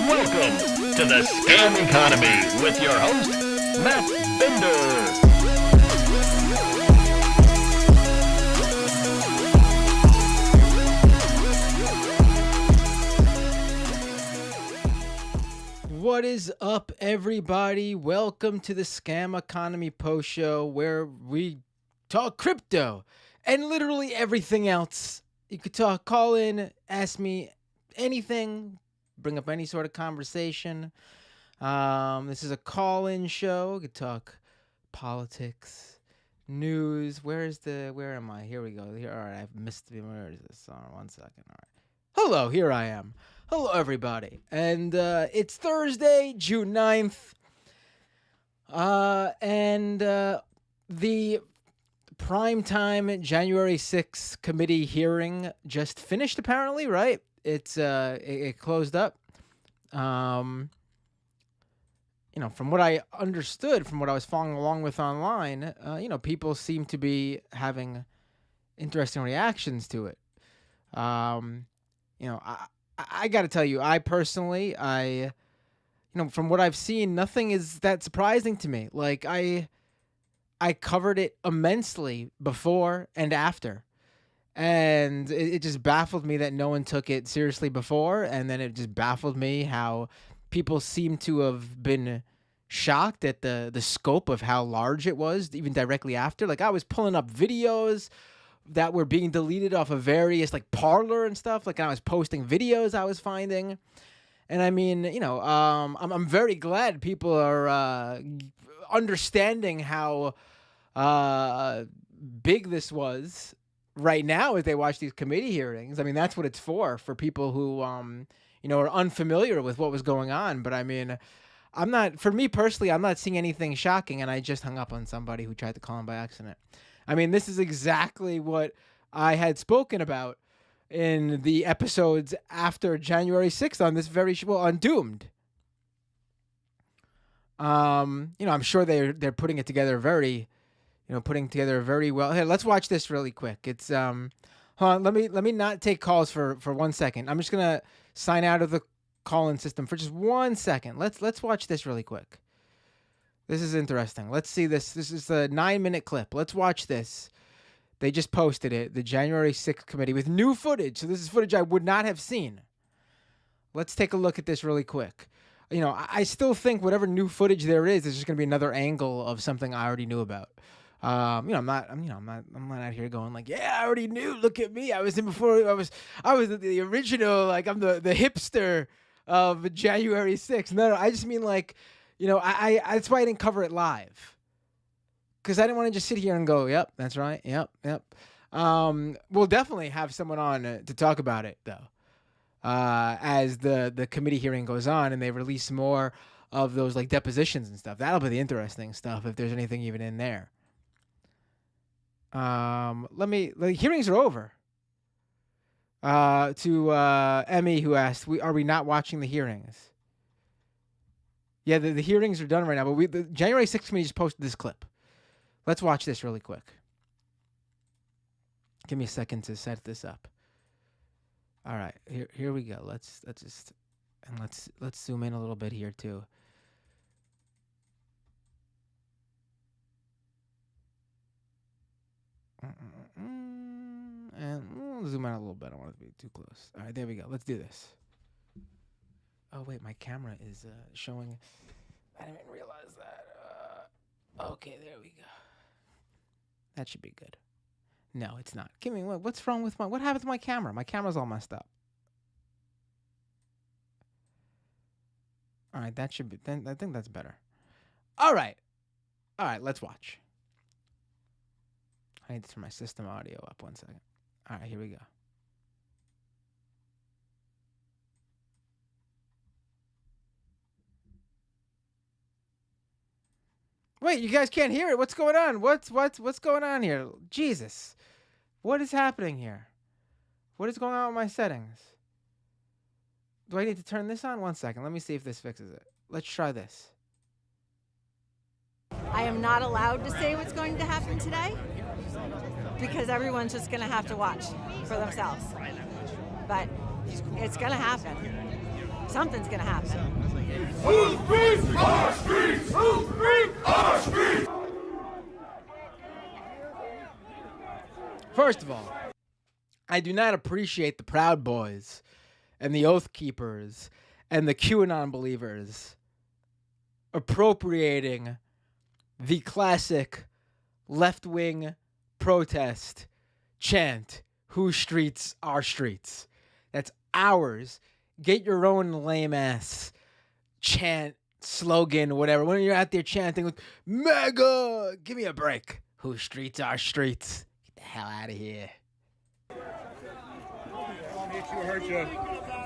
Welcome to the Scam Economy with your host, Matt Bender. What is up, everybody? Welcome to the Scam Economy Post Show, where we talk crypto and literally everything else. You could call in, ask me anything, bring up any sort of conversation. This is a call-in show. You could talk politics, news. Where am I? Here we go. Here, all right, I've missed. Where is this? One second. All right. Hello, here I am. Hello, everybody. And it's Thursday, June 9th. And the primetime January 6th committee hearing just finished, apparently, right? It closed up. From what I understood, from what I was following along with online, people seem to be having interesting reactions to it. I got to tell you, I personally, from what I've seen, nothing is that surprising to me. Like, I covered it immensely before and after. And it just baffled me that no one took it seriously before. And then it just baffled me how people seem to have been shocked at the scope of how large it was, even directly after. Like, I was pulling up videos that were being deleted off of various like Parler and stuff. Like, I was posting videos I was finding. And I mean, I'm very glad people are understanding how big this was right now as they watch these committee hearings. I mean, that's what it's for people who, are unfamiliar with what was going on. But I mean, for me personally, I'm not seeing anything shocking. And I just hung up on somebody who tried to call him by accident. I mean, this is exactly what I had spoken about in the episodes after January 6th on this very show, on Doomed. I'm sure they're putting it together very well. Hey, let's watch this really quick. It's hold on, let me not take calls for 1 second. I'm just gonna sign out of the call-in system for just 1 second. Let's watch this really quick. This is interesting. Let's see this. This is a 9-minute clip. Let's watch this. They just posted it, the January 6th committee, with new footage. So this is footage I would not have seen. Let's take a look at this really quick. I still think whatever new footage there is just going to be another angle of something I already knew about. I'm not out here going like, yeah, I already knew. Look at me. I was in before. I was the original. Like, I'm the hipster of January 6th. No, I just mean like, I that's why I didn't cover it live, because I didn't want to just sit here and go, yep, that's right, yep. We'll definitely have someone on to talk about it, though, as the committee hearing goes on and they release more of those like depositions and stuff. That'll be the interesting stuff, if there's anything even in there. The hearings are over. To Emmy, who asked, are we not watching the hearings? Yeah, the hearings are done right now, but the January 6th committee just posted this clip. Let's watch this really quick. Give me a second to set this up. All right, here we go. Let's zoom in a little bit here too. And we'll zoom out a little bit. I don't want it to be too close. All right, there we go. Let's do this. Oh, wait, my camera is showing. I didn't even realize that. Okay, there we go. That should be good. No, it's not. Give me, what's wrong with what happened to my camera? My camera's all messed up. All right, that should be, then I think that's better. All right, let's watch. I need to turn my system audio up 1 second. All right, here we go. Wait, you guys can't hear it. What's going on? What's going on here? Jesus. What is happening here? What is going on with my settings? Do I need to turn this on? 1 second. Let me see if this fixes it. Let's try this. I am not allowed to say what's going to happen today because everyone's just going to have to watch for themselves. But it's going to happen. Something's going to happen. Whose streets? Our streets! Whose streets? Our streets! First of all, I do not appreciate the Proud Boys and the Oath Keepers and the QAnon believers appropriating the classic left-wing protest chant, whose streets are streets. That's ours. Get your own lame-ass chant, slogan, whatever. When you're out there chanting, like, MAGA, give me a break. Whose streets are streets. Get the hell out of here.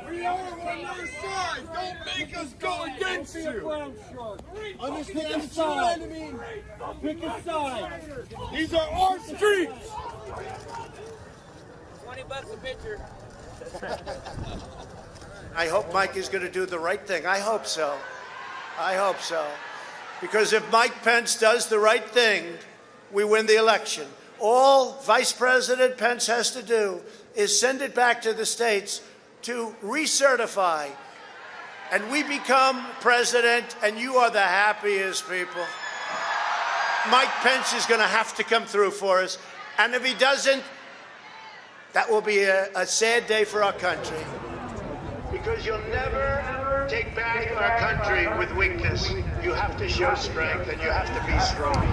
We are on your side. Don't make us go against you. Understand the side. Pick a side. These are our streets. $20 a picture. I hope Mike is going to do the right thing. I hope so. I hope so. Because if Mike Pence does the right thing, we win the election. All Vice President Pence has to do is send it back to the states to recertify, and we become president, and you are the happiest people. Mike Pence is going to have to come through for us, and if he doesn't, that will be a sad day for our country. Because you'll never take back our country with weakness. You have to show strength, and you have to be strong.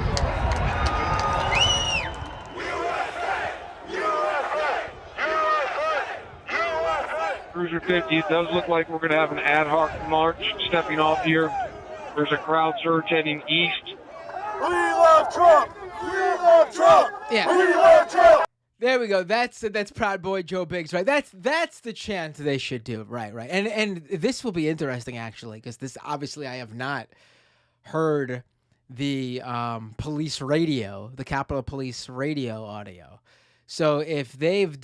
Cruiser 50, it does look like we're going to have an ad hoc march stepping off here. There's a crowd surge heading east. We love Trump! We love Trump! Yeah. We love Trump! There we go. That's Proud Boy Joe Biggs, right? That's the chant they should do, right? And this will be interesting actually, because this obviously I have not heard the police radio, the Capitol Police radio audio. So if they've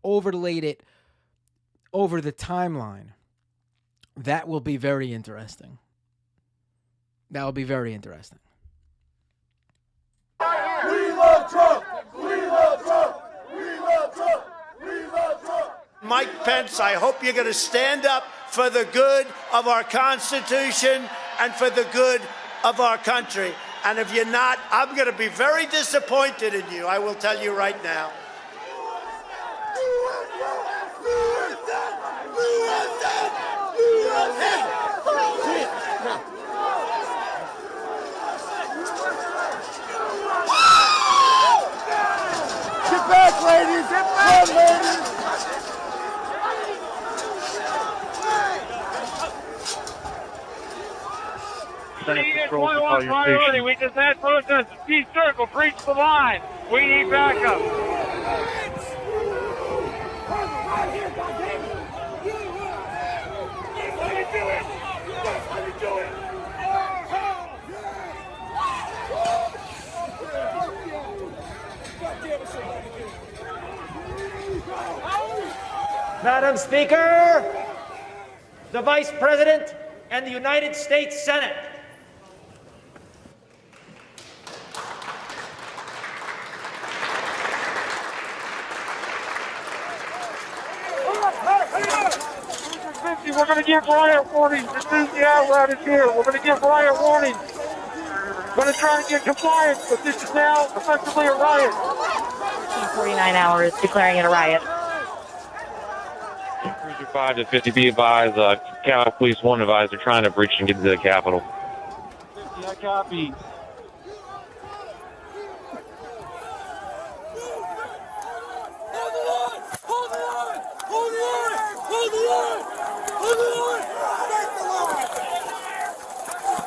overlaid it over the timeline, that will be very interesting. That will be very interesting. We love Trump! We love Trump! We love Trump! We love Trump! Mike Pence, I hope you're going to stand up for the good of our Constitution and for the good of our country. And if you're not, I'm going to be very disappointed in you. I will tell you right now. Get back, ladies! Get back, ladies! Priority. We just had protesters. Peace circle, breach the line. We need backup. Madam Speaker, the Vice President and the United States Senate. We're going to give riot warnings. As soon as the outlet is here, we're going to give riot warnings. We're going to try and get compliance, but this is now effectively a riot. 49 hours declaring it a riot. Cruiser 5 to 50, be advised, Capitol Police 1 advised they're trying to breach and get to the Capitol. 50, I copy. Hold the line! Hold the line! Hold the line! Hold the line! Hold the line!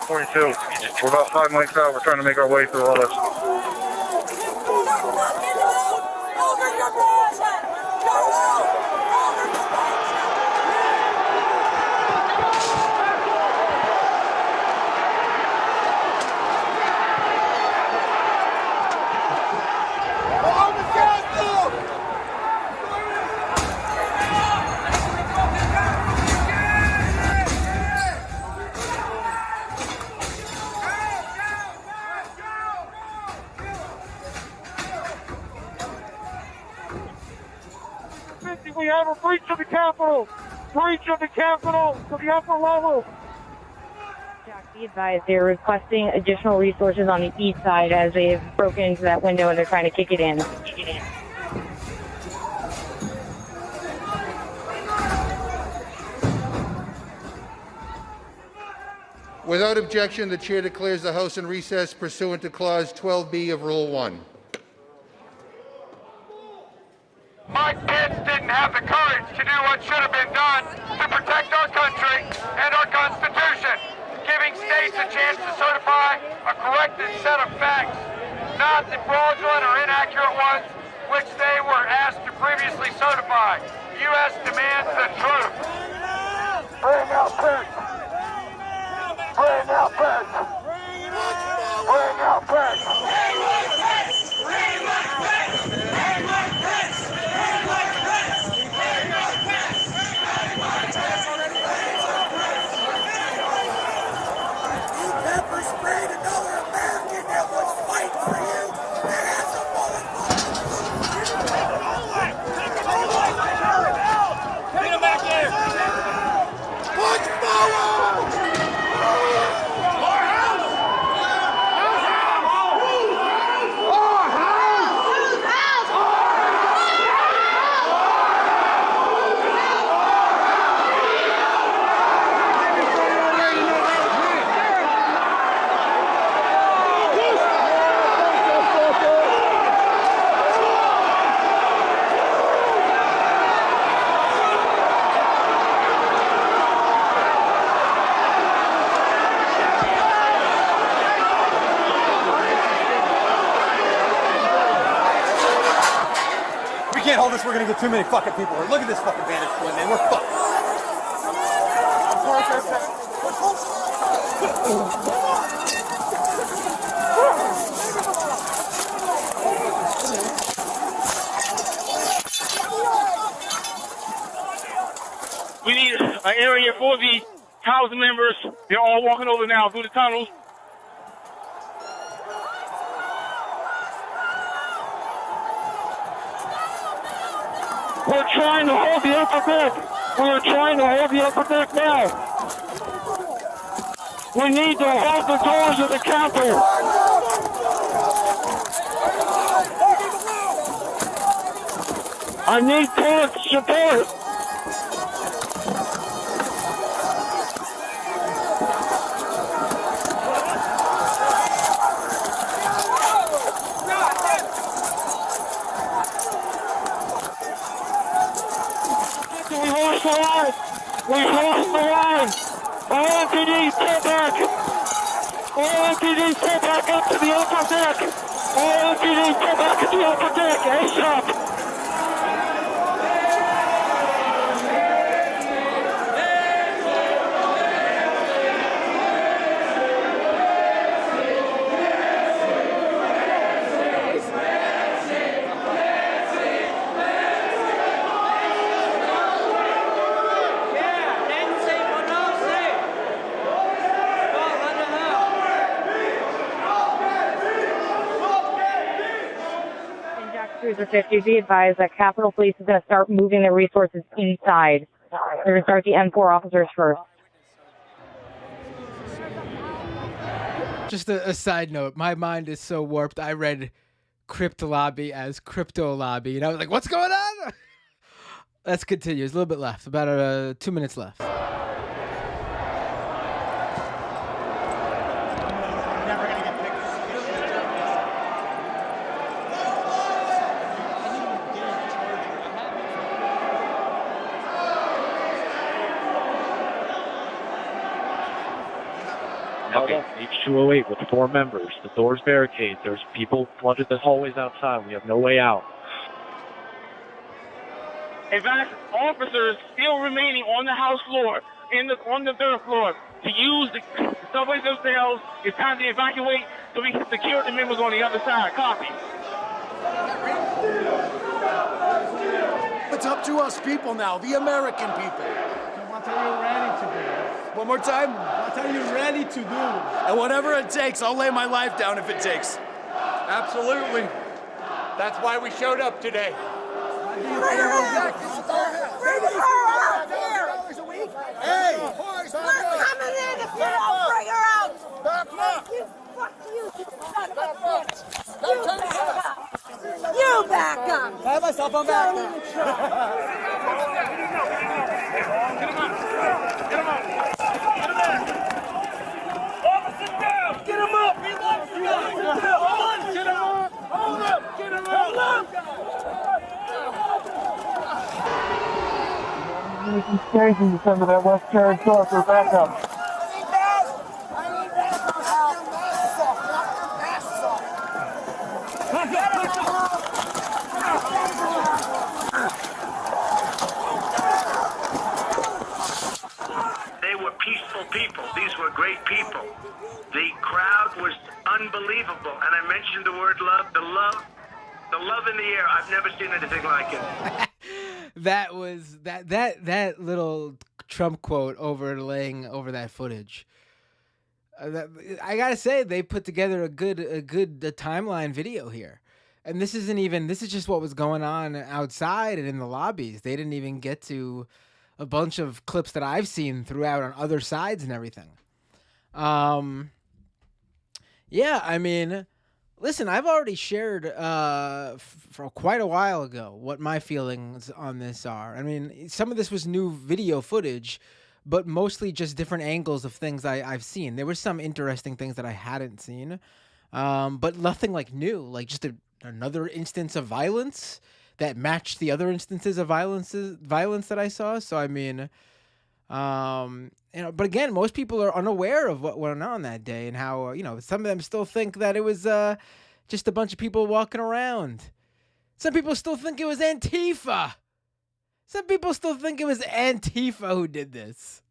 42, we're about 5 miles out. We're trying to make our way through all this. We have a breach of the Capitol. breach of the Capitol to the upper level. Jack, be advised, they're requesting additional resources on the east side as they've broken into that window and they're trying to kick it in. Without objection, the chair declares the House in recess pursuant to Clause 12B of Rule 1. Mike Pence didn't have the courage to do what should have been done to protect our country and our Constitution, giving states a chance to certify a corrected set of facts, not the fraudulent or inaccurate ones which they were asked to previously certify. U.S. demands the truth. Bring out Pence. Bring out Pence. Bring out Pence. Pepper sprayed another American that was fighting for you and has a bullet wound. Bring him back here. Punch forward! We can't hold this, we're gonna get too many fucking people. Look at this fucking vantage point, man. We're fucked. We need an area for the House members. They're all walking over now through the tunnels. We're trying to hold the upper deck. We're trying to hold the upper deck now. We need to hold the doors of the Capitol. I need court support. We lost the line. We lost the line. All MPD, pull back. All MPD, pull back up to the upper deck. All MPD, pull back to the upper deck. ASAP. Cruiser 50, be advised that Capitol Police is going to start moving their resources inside. They're going to start the M4 officers first. Just a side note, my mind is so warped. I read crypto lobby as crypto lobby, and I was like, what's going on? Let's continue. There's a little bit left, about 2 minutes left. Okay, H208 with 4 members. The door's barricaded. There's people flooded the hallways outside. We have no way out. In fact, officers still remaining on the house floor, on the third floor, to use the subways themselves. It's time to evacuate so we can secure the members on the other side. Copy. It's up to us people now, the American people. What are you ready to do? One more time. What are you ready to do? And whatever it takes, I'll lay my life down if it takes. Absolutely. That's why we showed up today. Bring her out here! Hey! We're coming in if you don't bring her out! Back up! Fuck you, you son of a bitch! Hey, You turn this back ass. up! You back up! I have my cell phone back. Don't even try. Officer down! Get him up! He wants to go! Get him up! Hold up! Get him up! Making stations to some of that West Carolina store for backup. They were peaceful people. These were great people. The crowd was unbelievable. And I mentioned the word love. The love in the air. I've never seen anything like it. That was that little Trump quote overlaying over that footage. I gotta say, they put together a good timeline video here, and this is just what was going on outside and in the lobbies. They didn't even get to a bunch of clips that I've seen throughout on other sides and everything. Yeah, I mean, listen, I've already shared for quite a while ago what my feelings on this are. I mean, some of this was new video footage, but mostly just different angles of things I've seen. There were some interesting things that I hadn't seen, but nothing like new, like just another instance of violence that matched the other instances of violence that I saw. So, I mean, but again, most people are unaware of what went on that day and how, some of them still think that it was just a bunch of people walking around. Some people still think it was Antifa. Some people still think it was Antifa who did this.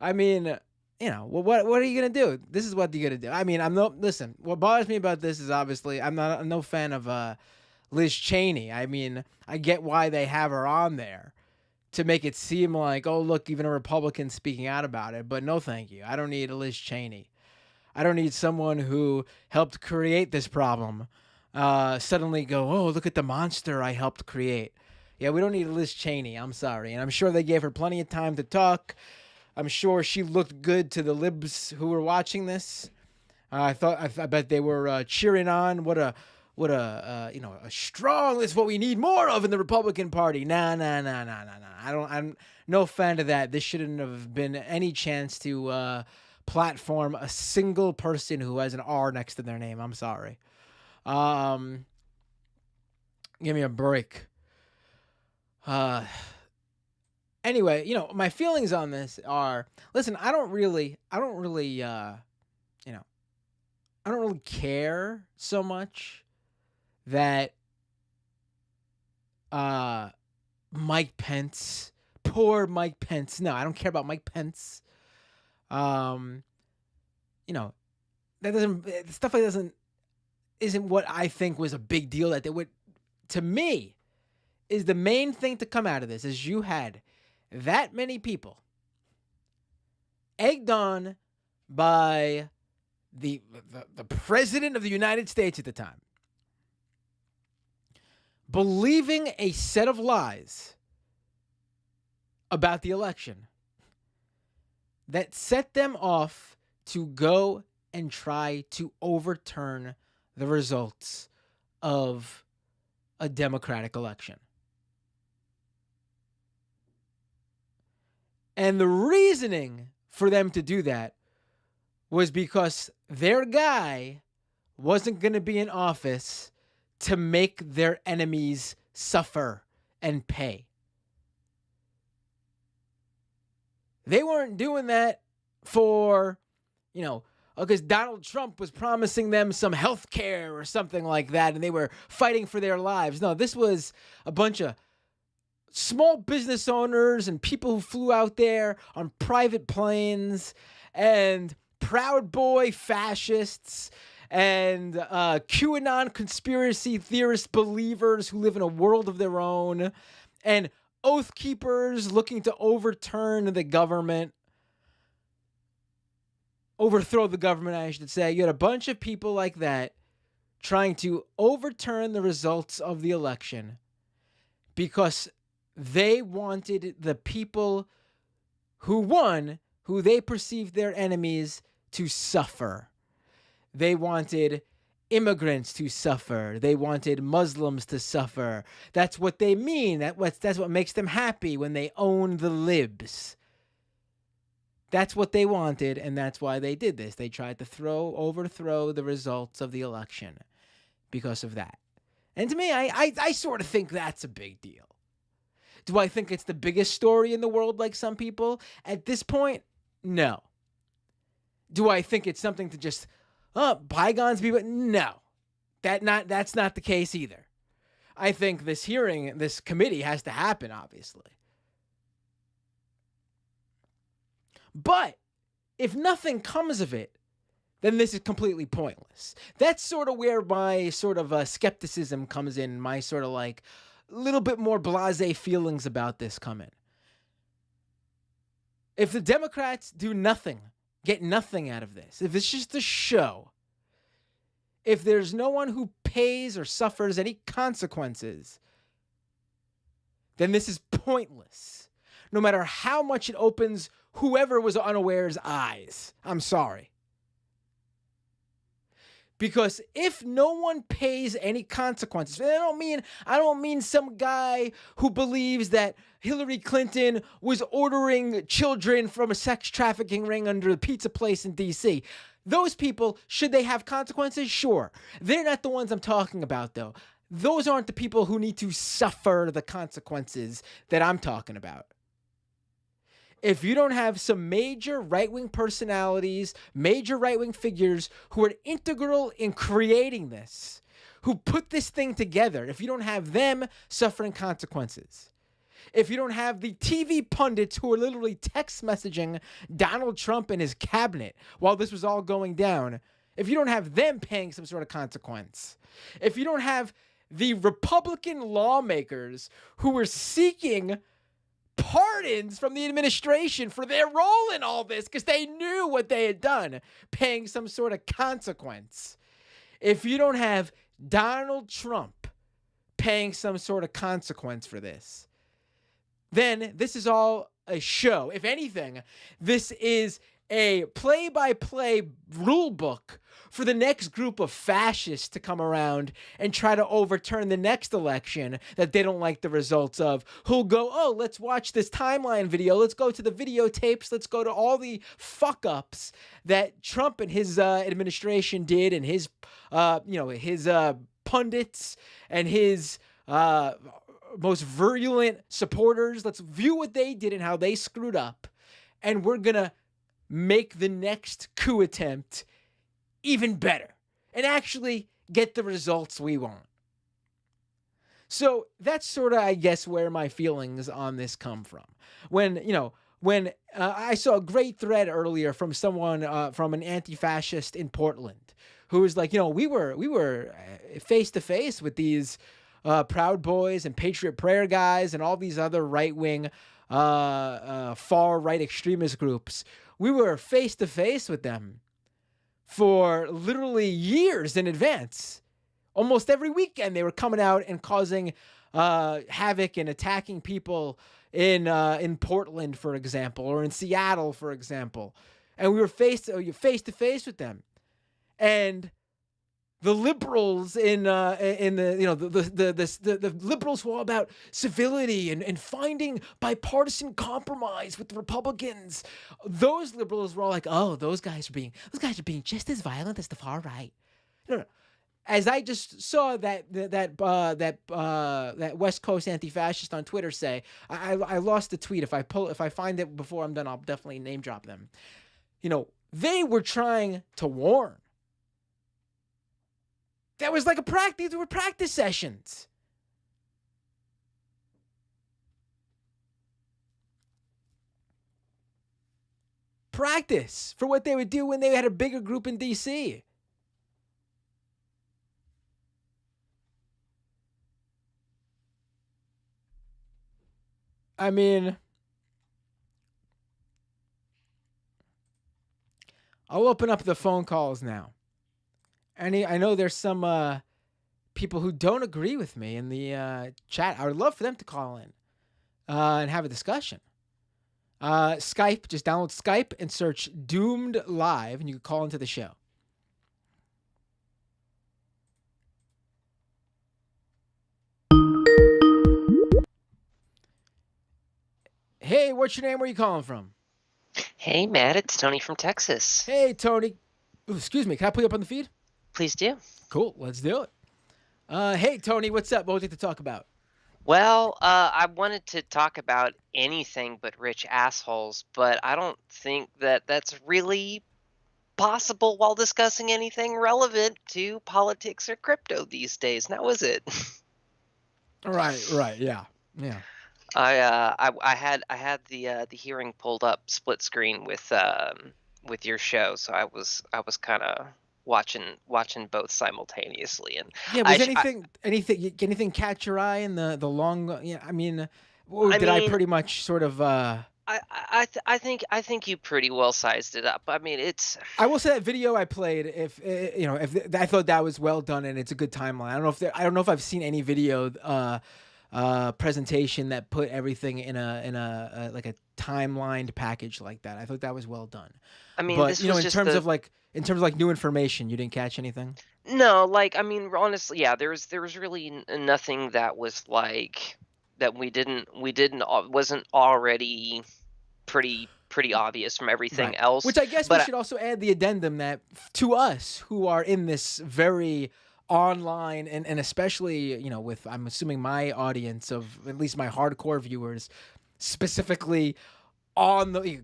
I mean, what are you going to do? This is what you're going to do. I mean, listen, what bothers me about this is obviously I'm no fan of Liz Cheney. I mean, I get why they have her on there to make it seem like, oh, look, even a Republican speaking out about it. But no, thank you. I don't need a Liz Cheney. I don't need someone who helped create this problem suddenly go, oh, look at the monster I helped create. Yeah, we don't need Liz Cheney. I'm sorry. And I'm sure they gave her plenty of time to talk. I'm sure she looked good to the libs who were watching this. I bet they were cheering on. What a strong, this is what we need more of in the Republican Party. Nah. I'm no fan of that. This shouldn't have been any chance to platform a single person who has an R next to their name. I'm sorry. Give me a break. Anyway, my feelings on this are, listen, I don't really care so much that Mike Pence, poor Mike Pence. No, I don't care about Mike Pence. That stuff like isn't what I think was a big deal. That they would, to me, is the main thing to come out of this is you had that many people egged on by the president of the United States at the time, believing a set of lies about the election that set them off to go and try to overturn the results of a democratic election. And the reasoning for them to do that was because their guy wasn't going to be in office to make their enemies suffer and pay. They weren't doing that for, because Donald Trump was promising them some health care or something like that, and they were fighting for their lives. No, this was a bunch of small business owners and people who flew out there on private planes and Proud Boy fascists and QAnon conspiracy theorist believers who live in a world of their own and oath keepers looking to overthrow the government, I should say. You had a bunch of people like that trying to overturn the results of the election because they wanted the people who won, who they perceived their enemies to suffer. They wanted immigrants to suffer. They wanted Muslims to suffer. That's what they mean. That's what makes them happy when they own the libs. That's what they wanted, and that's why they did this. They tried to overthrow the results of the election because of that. And to me, I sort of think that's a big deal. Do I think it's the biggest story in the world like some people? At this point, no. Do I think it's something to just, bygones be, but no. That's not the case either. I think this hearing, this committee has to happen, obviously. But if nothing comes of it, then this is completely pointless. That's sort of where my sort of skepticism comes in, my sort of like little bit more blasé feelings about this come in. If the Democrats do nothing, get nothing out of this, if it's just a show, if there's no one who pays or suffers any consequences, then this is pointless. No matter how much it opens whoever was unaware's eyes. I'm sorry. Because if no one pays any consequences, I don't mean some guy who believes that Hillary Clinton was ordering children from a sex trafficking ring under a pizza place in D.C. Those people, should they have consequences? Sure. They're not the ones I'm talking about, though. Those aren't the people who need to suffer the consequences that I'm talking about. If you don't have some major right-wing personalities, major right-wing figures who are integral in creating this, who put this thing together, if you don't have them suffering consequences, if you don't have the TV pundits who are literally text messaging Donald Trump and his cabinet while this was all going down, if you don't have them paying some sort of consequence, if you don't have the Republican lawmakers who were seeking pardons from the administration for their role in all this because they knew what they had done, paying some sort of consequence. If you don't have Donald Trump paying some sort of consequence for this, then this is all a show. If anything, this is a play-by-play rule book for the next group of fascists to come around and try to overturn the next election that they don't like the results of, who'll go, oh, let's watch this timeline video. Let's go to the videotapes. Let's go to all the fuck-ups that Trump and his administration did, and his pundits and his most virulent supporters. Let's view what they did and how they screwed up. And we're going to make the next coup attempt even better and actually get the results we want. So that's sort of, I guess, where my feelings on this come from. When I saw a great thread earlier from someone, from an anti-fascist in Portland, who was like, we were face to face with these Proud Boys and Patriot Prayer guys and all these other right-wing, far-right extremist groups. We were face to face with them for literally years in advance. Almost every weekend they were coming out and causing havoc and attacking people in Portland, for example, or in Seattle, for example. And we were face to face with them. And the liberals the liberals who are all about civility and finding bipartisan compromise with the Republicans, those liberals were all like, oh, those guys are being just as violent as the far right. No. As I just saw that West Coast anti-fascist on Twitter say, I lost the tweet. If I find it before I'm done, I'll definitely name drop them. They were trying to warn. That was like a practice. There were practice sessions. Practice for what they would do when they had a bigger group in D.C. I mean, I'll open up the phone calls now. I know there's some people who don't agree with me in the chat. I would love for them to call in and have a discussion. Skype, just download Skype and search Doomed Live, and you can call into the show. Hey, what's your name? Where are you calling from? Hey, Matt, it's Tony from Texas. Hey, Tony. Ooh, excuse me. Can I put you up on the feed? Please do. Cool. Let's do it. Hey, Tony, what's up? What would you like to talk about? Well, I wanted to talk about anything but rich assholes, but I don't think that that's really possible while discussing anything relevant to politics or crypto these days. Now, is it? Right, yeah. I had the hearing pulled up split screen with your show, so I was kind of watching both simultaneously. And yeah, was anything catch your eye in the long? Yeah, I mean, I pretty much sort of. I think you pretty well sized it up. I mean, it's. I will say that video I played. If I thought that was well done and it's a good timeline. I don't know if I've seen any video presentation that put everything in a like a timelined package like that. I thought that was well done. I mean, but in terms of like new information, you didn't catch anything? No, like, I mean, honestly, yeah, there was really nothing that was like that wasn't already pretty obvious from everything else. Which I guess we should also add the addendum that to us who are in this very online and especially, with, I'm assuming my audience of at least my hardcore viewers, specifically on the,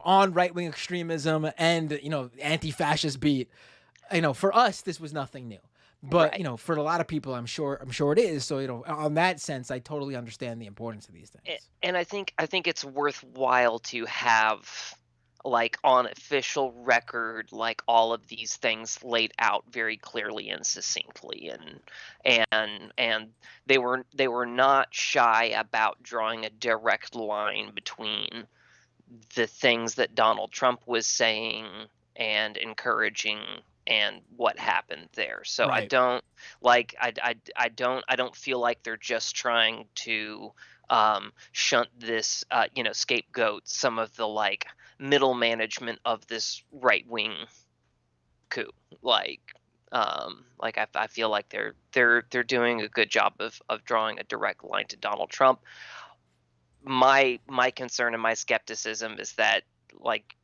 on right-wing extremism and, anti-fascist beat, for us, this was nothing new. But, for a lot of people, I'm sure it is. So, on that sense, I totally understand the importance of these things. And I think it's worthwhile to have, like, on official record, like, all of these things laid out very clearly and succinctly, and they were not shy about drawing a direct line between the things that Donald Trump was saying and encouraging and what happened there. So I don't feel like they're just trying to shunt this, scapegoat some of the like middle management of this right-wing coup. I feel like they're doing a good job of drawing a direct line to Donald Trump. My concern and my skepticism is that, like,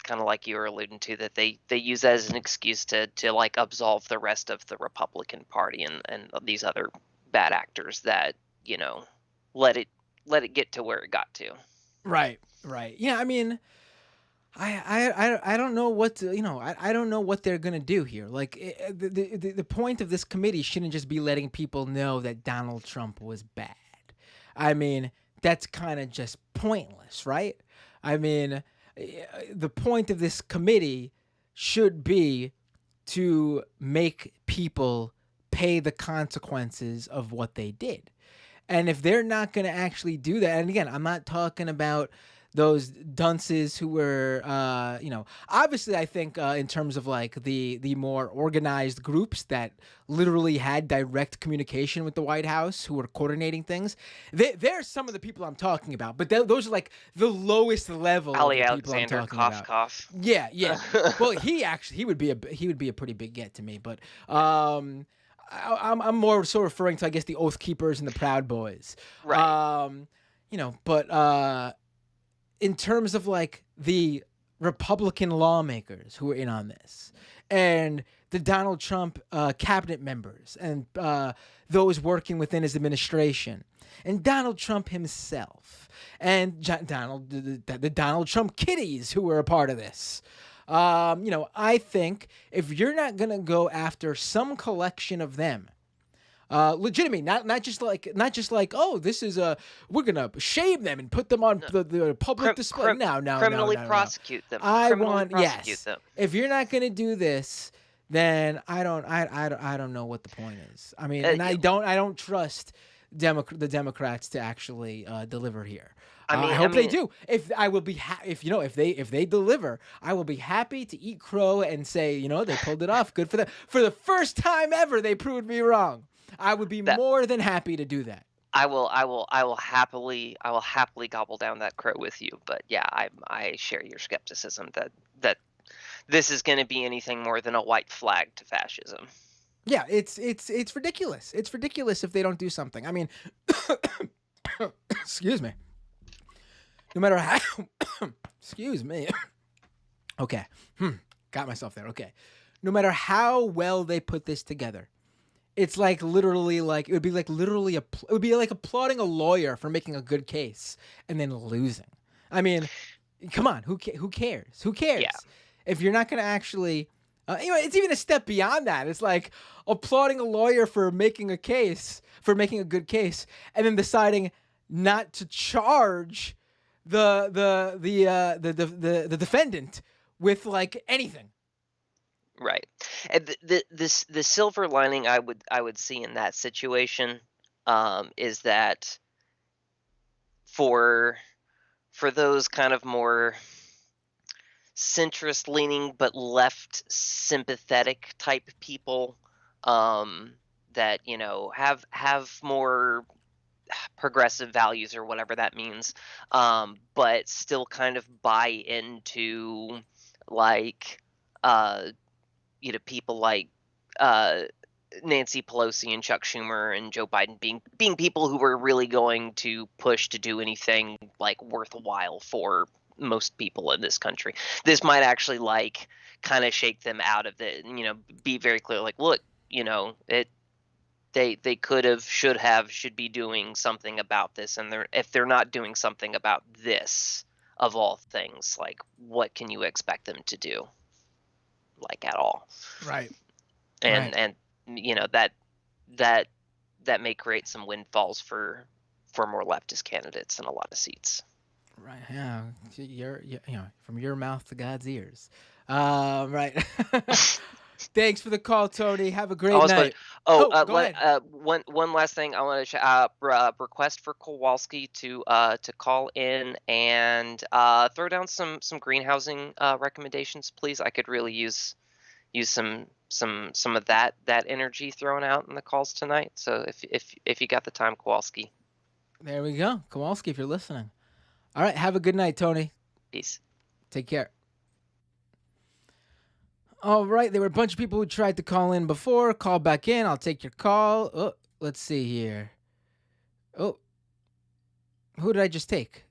kind of like you were alluding to, that they use that as an excuse to like absolve the rest of the Republican Party and these other bad actors that, let it get to where it got to. Right. Yeah, I mean, I don't know what to, I don't know what they're gonna do here. Like, the point of this committee shouldn't just be letting people know that Donald Trump was bad. I mean, that's kind of just pointless, right? I mean, the point of this committee should be to make people pay the consequences of what they did. And if they're not going to actually do that, and again, I'm not talking about those dunces who were, obviously I think in terms of like the more organized groups that literally had direct communication with the White House, who were coordinating things, they're some of the people I'm talking about. But those are like the lowest level Ali of the people Alexander, I'm talking about. cough. Yeah. Well, he would be a pretty big get to me, but I'm more so referring to, I guess, the Oath Keepers and the Proud Boys. Right. But in terms of like the Republican lawmakers who were in on this and the Donald Trump cabinet members and those working within his administration and Donald Trump himself and the Donald Trump kiddies who were a part of this. I think if you're not going to go after some collection of them, legitimately, not just like, oh, this is we're gonna shame them and put them on the public display. No, criminally prosecute them. Them. If you're not gonna do this, then I don't know what the point is. I mean, and I don't trust the Democrats to actually deliver here. I hope they do. If they deliver, I will be happy to eat crow and say, they pulled it off. Good for them. For the first time ever, they proved me wrong. I would be more than happy to do that. I will happily gobble down that crow with you. But yeah, I share your skepticism that this is going to be anything more than a white flag to fascism. Yeah, it's ridiculous. It's ridiculous if they don't do something. I mean, excuse me. No matter how, excuse me. Okay, got myself there. Okay, no matter how well they put this together, it's like literally like it would be like applauding a lawyer for making a good case and then losing. I mean, come on, who cares? Who cares? Yeah. If you're not going to actually, it's even a step beyond that. It's like applauding a lawyer for making a good case, and then deciding not to charge the defendant with like anything. Right. And the silver lining I would see in that situation is that for those kind of more centrist leaning but left sympathetic type people that have more progressive values or whatever that means, but still kind of buy into like people like Nancy Pelosi and Chuck Schumer and Joe Biden being people who were really going to push to do anything like worthwhile for most people in this country. This might actually like kind of shake them out of the, be very clear, like, look, they could have, should be doing something about this. And if they're not doing something about this, of all things, like, what can you expect them to do? Like, at all. Right. And that may create some windfalls for more leftist candidates in a lot of seats. Right. Yeah. You're from your mouth to God's ears. Right. Thanks for the call, Tony. Have a great night. Go ahead. One last thing I want to request for Kowalski to call in and throw down some greenhousing recommendations, please. I could really use some of that energy thrown out in the calls tonight. So if you got the time, Kowalski. There we go, Kowalski. If you're listening. All right. Have a good night, Tony. Peace. Take care. All right. There were a bunch of people who tried to call in before. Call back in. I'll take your call. Oh, let's see here. Oh, who did I just take?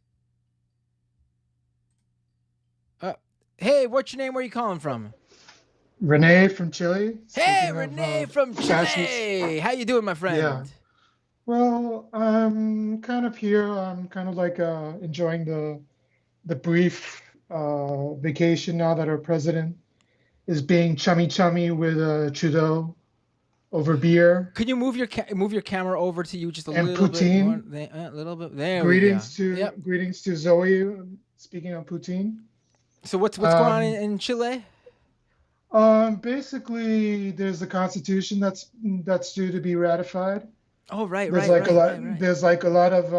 Hey, what's your name? Where are you calling from? Renee from Chile. Hey, Renee from Chile. How you doing, my friend? Yeah. Well, I'm kind of here. I'm kind of like enjoying the brief vacation now that our president is being chummy with Trudeau over beer. Could you move your camera over to you just a and little Poutine. bit more? A little bit. There Greetings we go. Greetings to Zoe. Speaking of Poutine. So what's going on in Chile? Basically, there's a constitution that's due to be ratified. Oh right. There's like a lot of.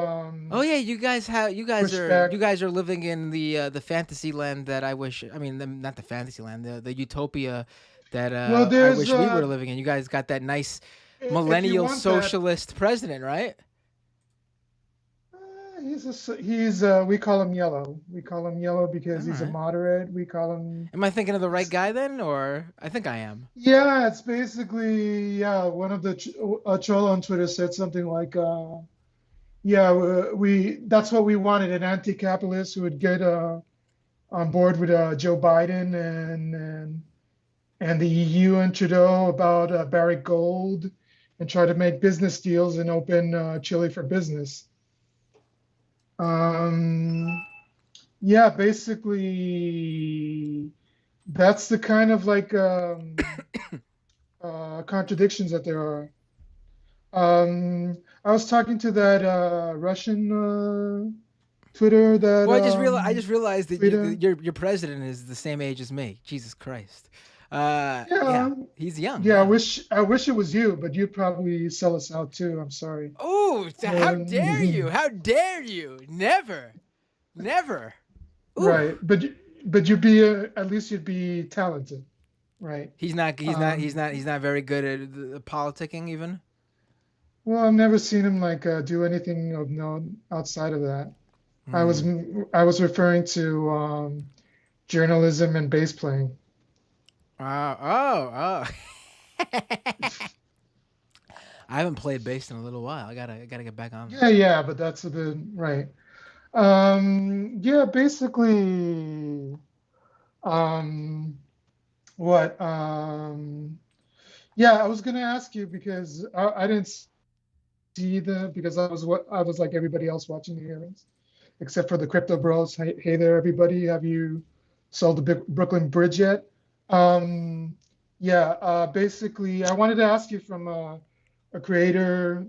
Oh yeah, you guys are living in the fantasy land that I wish. I mean, not the fantasy land, the utopia that I wish we were living in. You guys got that nice millennial socialist president, right? We call him Yellow. We call him Yellow because he's a moderate. We call him. Am I thinking of the right guy then, or I think I am? Yeah, it's basically one of the troll on Twitter said something like, that's what we wanted, an anti-capitalist who would get on board with Joe Biden and the EU and Trudeau about Barrick Gold and try to make business deals and open Chile for business. Basically that's the kind of like contradictions that there are. I was talking to that Russian Twitter that I just realized that your president is the same age as me. Jesus Christ. He's young. Yeah, I wish it was you, but you'd probably sell us out too. I'm sorry. Oh, how dare you? How dare you? Never. Ooh. Right, but you'd be at least you'd be talented, right? He's not very good at politicking even. Well, I've never seen him like do anything of note outside of that. I was referring to journalism and bass playing. Oh. I haven't played bass in a little while. I gotta get back on. Yeah, but that's a bit right. Yeah, basically, um, what? Yeah, I was gonna ask you because I didn't see because I was like everybody else watching the hearings, except for the crypto bros. Hey there, everybody. Have you sold the Brooklyn Bridge yet? Yeah, basically, I wanted to ask you from a creator,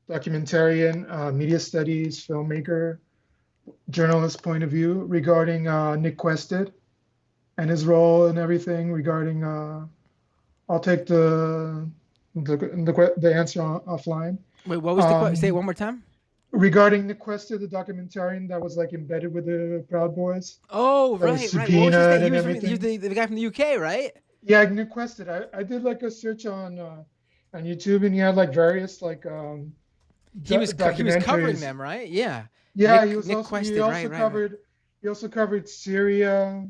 documentarian, media studies, filmmaker, journalist point of view regarding Nick Quested and his role and everything regarding. I'll take the answer offline. Wait, what was the question? Say it one more time. Regarding Nick Quested, the documentarian that was like embedded with the Proud Boys. Oh, right. What was his name? He was the guy from the UK, right? Yeah, Nick Quested. I did like a search on YouTube, and he had like various like he was covering them, right? Yeah. Yeah, Nick Quested, he also covered Syria.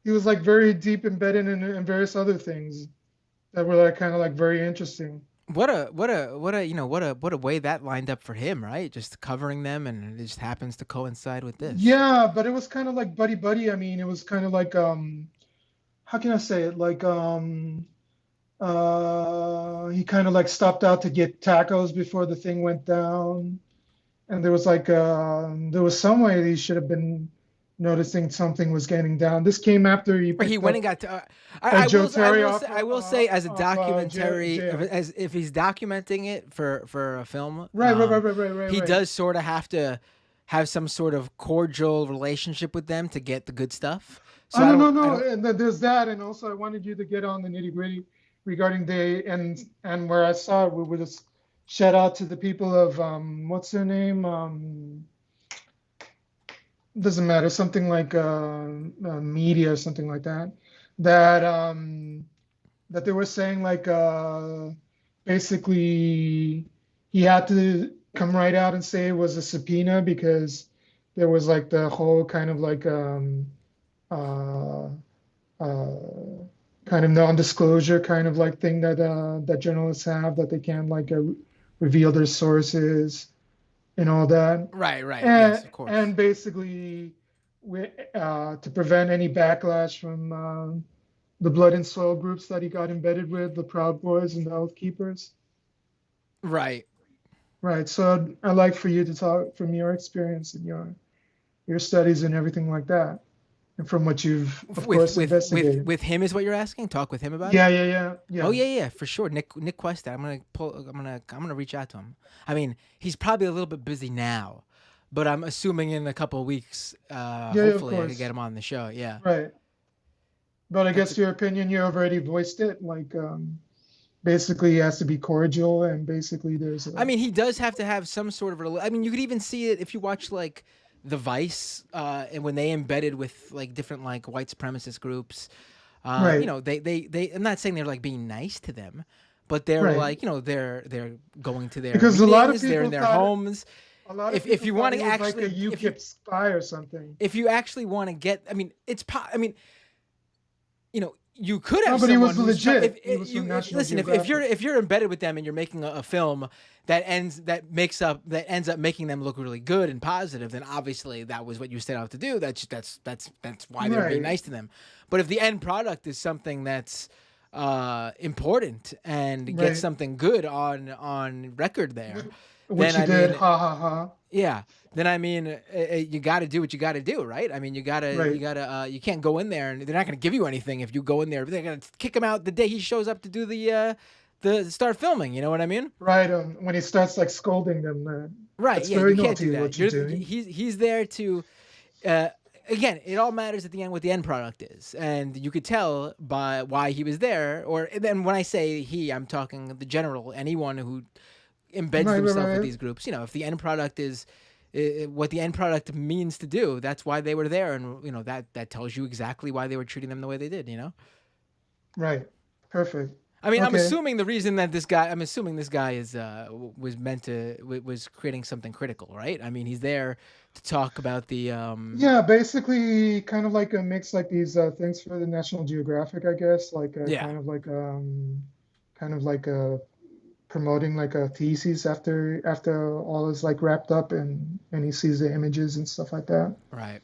He was like very deep embedded in various other things that were like kind of like very interesting. What a way that lined up for him, right? Just covering them, and it just happens to coincide with this. Yeah, but it was kind of like buddy. I mean, it was kind of like how can I say it? Like he kind of like stopped out to get tacos before the thing went down, and there was like there was some way he should have been noticing something was getting down. This came after he went and got. I will say, as a documentary, as if he's documenting it for a film, right. He does sort of have to have some sort of cordial relationship with them to get the good stuff. So no. And there's that, and also I wanted you to get on the nitty gritty regarding and where I saw it, we would just shout out to the people of what's their name. Doesn't matter, something like media or something like that, that they were saying like basically he had to come right out and say it was a subpoena because there was like the whole kind of like kind of non-disclosure kind of like thing that journalists have, that they can't like reveal their sources and all that. Right. And, yes, of course. And basically, to prevent any backlash from the blood and soil groups that he got embedded with, the Proud Boys and the Oath Keepers. Right. So I'd like for you to talk from your experience and your studies and everything like that, and from what you've of course investigated. With him is what you're asking? Talk with him about it? Yeah. Oh yeah, for sure. Nick Quested. I'm gonna reach out to him. I mean, he's probably a little bit busy now, but I'm assuming in a couple of weeks, hopefully I can get him on the show. Yeah. Right. But I guess your opinion, you already voiced it. Like, basically, he has to be cordial, and basically, I mean, he does have to have some sort of. I mean, you could even see it if you watch like the Vice, and when they embedded with like different like white supremacist groups, right. You know, they. I'm not saying they're like being nice to them, but they're right. like, you know, they're going to their because meetings, a lot of people they're in their homes. A lot of if you want to actually actually, like a UKIP spy or something. If you actually want to get, I mean, you know, you could have. No, but he was someone who's legit. Listen, if you're embedded with them and you're making a film that ends up making them look really good and positive, then obviously that was what you set out to do. That's why they're being nice to them. But if the end product is something that's important and gets something good on record there, which you did, ha ha ha. Yeah. Then I mean, you got to do what you got to do, right? I mean, you can't go in there and they're not going to give you anything if you go in there. They're going to kick him out the day he shows up to do the start filming. You know what I mean? Right. When he starts like scolding them. Right. That's yeah. very You can't do that. What you're doing. He's there to. Again, it all matters at the end what the end product is, and you could tell by why he was there. Or then when I say he, I'm talking the general, anyone who embeds themselves with these groups. You know, if the end product is what the end product means to do, that's why they were there, and you know that tells you exactly why they were treating them the way they did. You know. Right. Perfect. I mean, I'm Okay. assuming the reason that this guy, is was meant to was creating something critical, right? I mean, he's there to talk about the Yeah, basically kind of like a mix like these things for the National Geographic, I guess, like Yeah. kind of like promoting like a thesis after all is like wrapped up and he sees the images and stuff like that, right.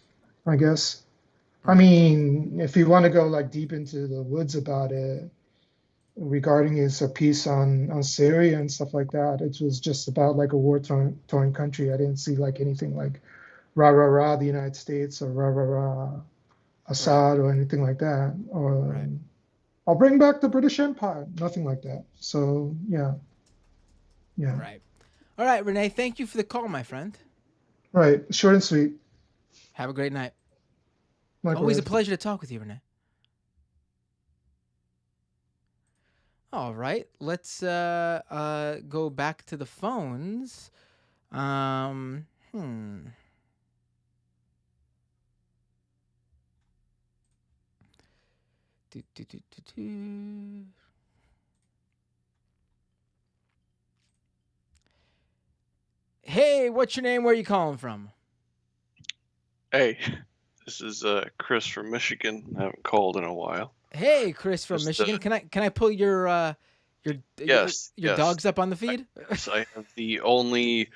I guess. I Right. mean, if you want to go like deep into the woods about it, regarding his piece on Syria and stuff like that, it was just about like a war-torn country. I didn't see like anything like rah rah rah the United States or rah rah rah Assad or anything like that. Or Right. I'll bring back the British Empire. Nothing like that. So yeah, yeah, Right. All right, Renee. Thank you for the call, my friend. right. Short and sweet. Have a great night. Likewise. Always a pleasure to talk with you, Renee. All right, let's go back to the phones. Do, do, do, do, do. Hey, what's your name? Where are you calling from? Hey, this is Chris from Michigan. I haven't called in a while. Hey, Chris from Just, Michigan. Can I pull your Yes, your yes. dogs up on the feed? Yes, I have the only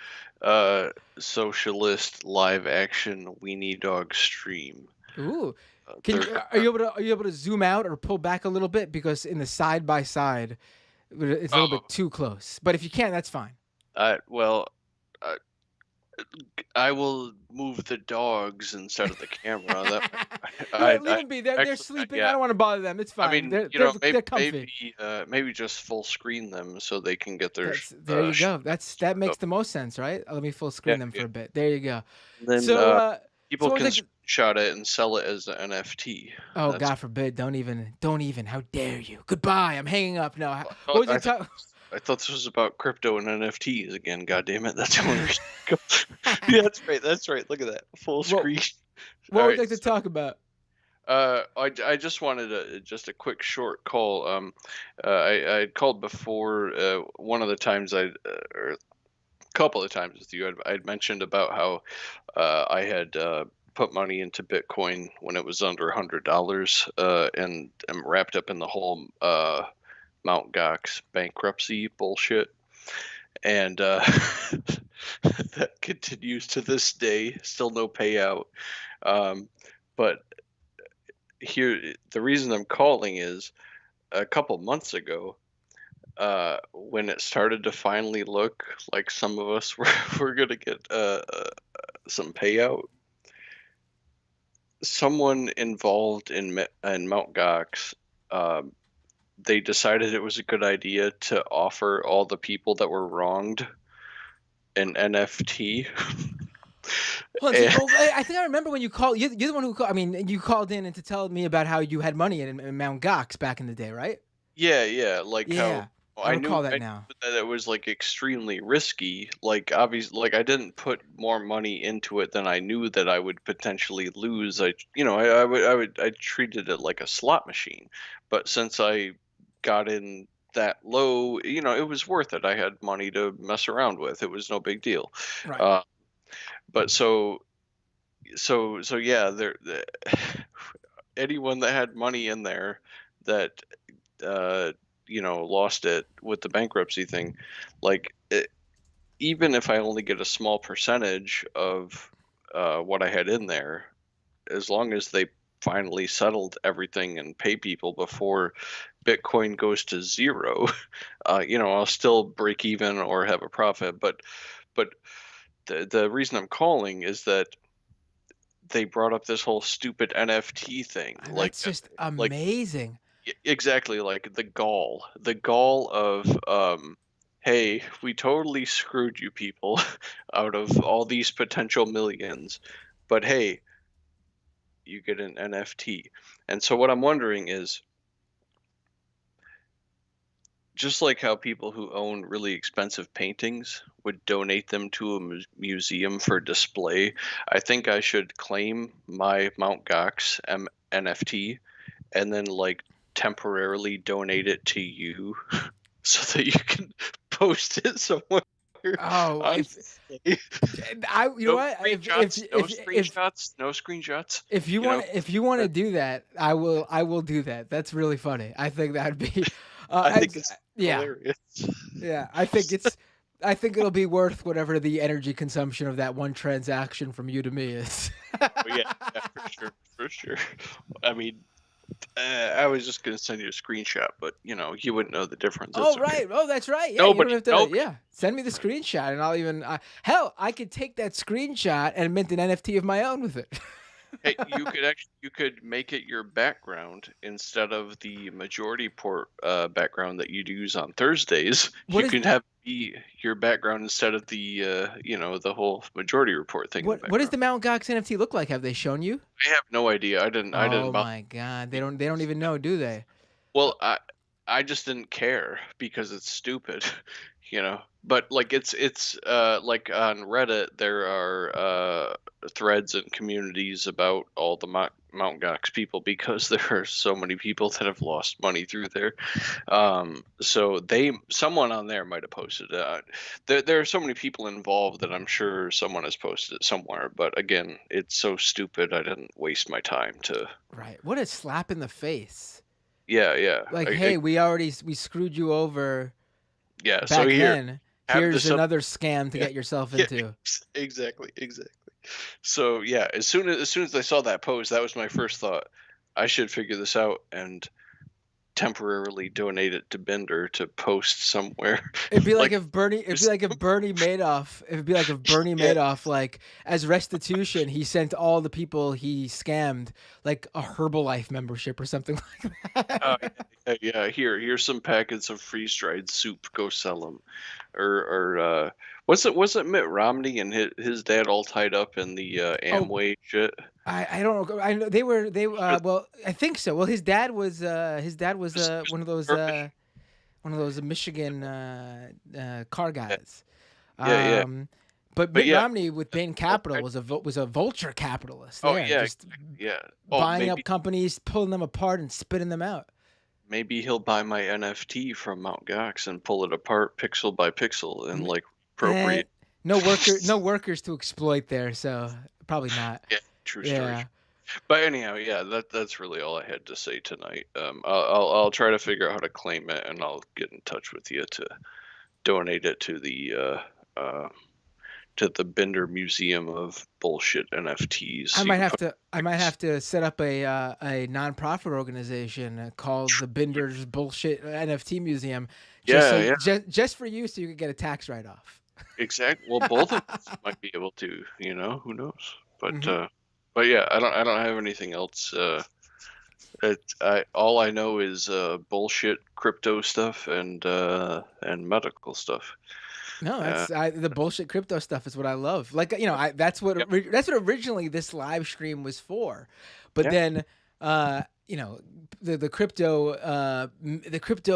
socialist live action weenie dog stream. Ooh. They're- Are you able to zoom out or pull back a little bit, because in the side by side it's a little bit too close. But if you can, that's fine. Well, I will move the dogs instead of the camera. Leave them be. They're sleeping. yeah. I don't want to bother them. It's fine. I mean, they're comfy. maybe just full screen them so they can get their. There you go. That makes the most sense, right? Let me full screen them for a bit. There you go. Then people so can like- screenshot it and sell it as an NFT. Oh, God forbid! Don't even! How dare you? Goodbye. I'm hanging up now. What was you talking? I thought this was about crypto and NFTs again. God damn it! That's what yeah, that's right. That's right. Look at that full screen. What would you like to talk about? I just wanted just a quick short call. I had called before. One of the times or a couple of times with you, I'd mentioned about how I had put money into Bitcoin when it was under $100, and am wrapped up in the whole Mt. Gox bankruptcy bullshit. And that continues to this day. Still no payout. But here, the reason I'm calling is a couple months ago, when it started to finally look like some of us were going to get some payout, someone involved in Mt. Gox, they decided it was a good idea to offer all the people that were wronged an NFT. Hold on, I think I remember when you called. You're the one who called. I mean, you called in and to tell me about how you had money in Mt. Gox back in the day, right? Yeah, like Yeah, how I recall that I now. knew that it was like extremely risky. Like obviously, like I didn't put more money into it than I knew that I would potentially lose. I treated it like a slot machine. But since I got in that low, it was worth it. I had money to mess around with. It was no big deal. Right. But so yeah, anyone that had money in there that lost it with the bankruptcy thing, like even if I only get a small percentage of what I had in there, as long as they finally settled everything and pay people before Bitcoin goes to zero, I'll still break even or have a profit. But the reason I'm calling is that they brought up this whole stupid NFT thing. That's just amazing. Exactly, like the gall of hey, we totally screwed you people out of all these potential millions, but hey, you get an NFT. And so what I'm wondering is, just like how people who own really expensive paintings would donate them to a museum for display, I think I should claim my Mt. Gox NFT and then like temporarily donate it to you so that you can post it somewhere. Oh, Honestly. you know what? No screenshots. If you want to do that, I will do that. That's really funny. I think that'd be. I think it's hilarious. Yeah, I think it'll be worth whatever the energy consumption of that one transaction from you to me is. Yeah, for sure. I mean, I was just gonna send you a screenshot, but you wouldn't know the difference. Oh, right. Oh, that's right. Yeah, you don't have to. Yeah, send me the screenshot, and I'll even. Hell, I could take that screenshot and mint an NFT of my own with it. Hey, you could make it your background instead of the majority port background that you'd use on Thursdays. You can have be your background instead of the the whole majority report thing. What does the Mt. Gox NFT look like? Have they shown you? I have no idea. I didn't. Oh my God, they don't even know, do they? Well, I just didn't care because it's stupid, But like it's like on Reddit there are threads and communities about all the Mount Gox people because there are so many people that have lost money through there. So someone on there might have posted it. There are so many people involved that I'm sure someone has posted it somewhere. But again, it's so stupid. I didn't waste my time to. Right. What a slap in the face. Yeah. Like, hey, we screwed you over. Yeah. Back so then. Here's another scam to get yourself into. Yeah, exactly. So yeah, as soon as I saw that post, that was my first thought. I should figure this out and temporarily donate it to Bender to post somewhere. It'd be like if Bernie Madoff, like as restitution, he sent all the people he scammed like a Herbalife membership or something like that. Yeah. Here's some packets of freeze-dried soup. Go sell them. Or wasn't Mitt Romney and his dad all tied up in the Amway shit? I don't know. I know they well, I think so. Well, his dad was one of those Michigan car guys. Yeah. But Mitt Romney with Bain Capital was a vulture capitalist. Just buying up companies, pulling them apart, and spitting them out. Maybe he'll buy my NFT from Mt. Gox and pull it apart pixel by pixel and like appropriate. No workers to exploit there, so probably not. Yeah, true story. But anyhow, that's really all I had to say tonight. I'll try to figure out how to claim it, and I'll get in touch with you to donate it to the Bender Museum of Bullshit NFTs. I might have to set up a nonprofit organization called the Bender's Bullshit NFT Museum. Just for you, so you can get a tax write-off. Exactly. Well, both of us might be able to. Who knows? But yeah, I don't have anything else. All I know is bullshit crypto stuff and medical stuff. No, the bullshit crypto stuff is what I love. Like, that's what originally this live stream was for. But then, the crypto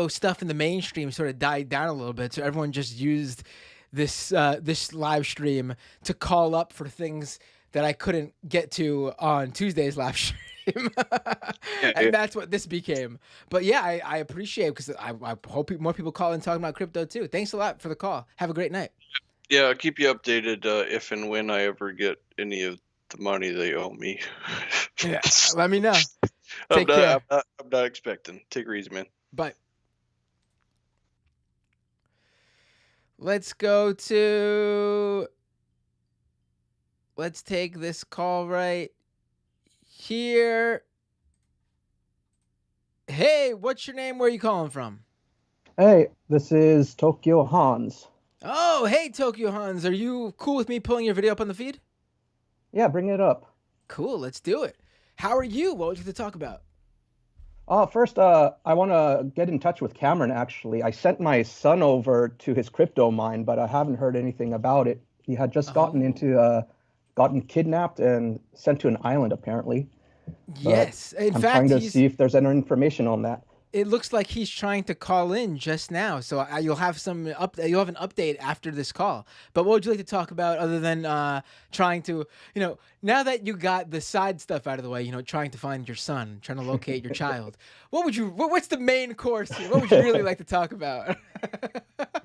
stuff in the mainstream sort of died down a little bit. So everyone just used this live stream to call up for things that I couldn't get to on Tuesday's live stream. And that's what this became. But yeah, I appreciate it because I hope more people call and talk about crypto too. Thanks a lot for the call. Have a great night. Yeah, I'll keep you updated if and when I ever get any of the money they owe me. Yeah, let me know. Take care. I'm not expecting. Take it easy, man. Bye. Let's take this call right here. Hey, what's your name? Where are you calling from? Hey, this is Tokyo Hans. Oh, hey, Tokyo Hans. Are you cool with me pulling your video up on the feed? Yeah, bring it up. Cool, let's do it. How are you? What would you like to talk about? First, I want to get in touch with Cameron, actually. I sent my son over to his crypto mine, but I haven't heard anything about it. He had just gotten kidnapped and sent to an island, apparently. Yes, I'm trying to see if there's any information on that. it looks like he's trying to call in just now. So you'll have you'll have an update after this call. But what would you like to talk about other than trying to, now that you got the side stuff out of the way, trying to find your son, trying to locate your child. What's the main course here? What would you really like to talk about?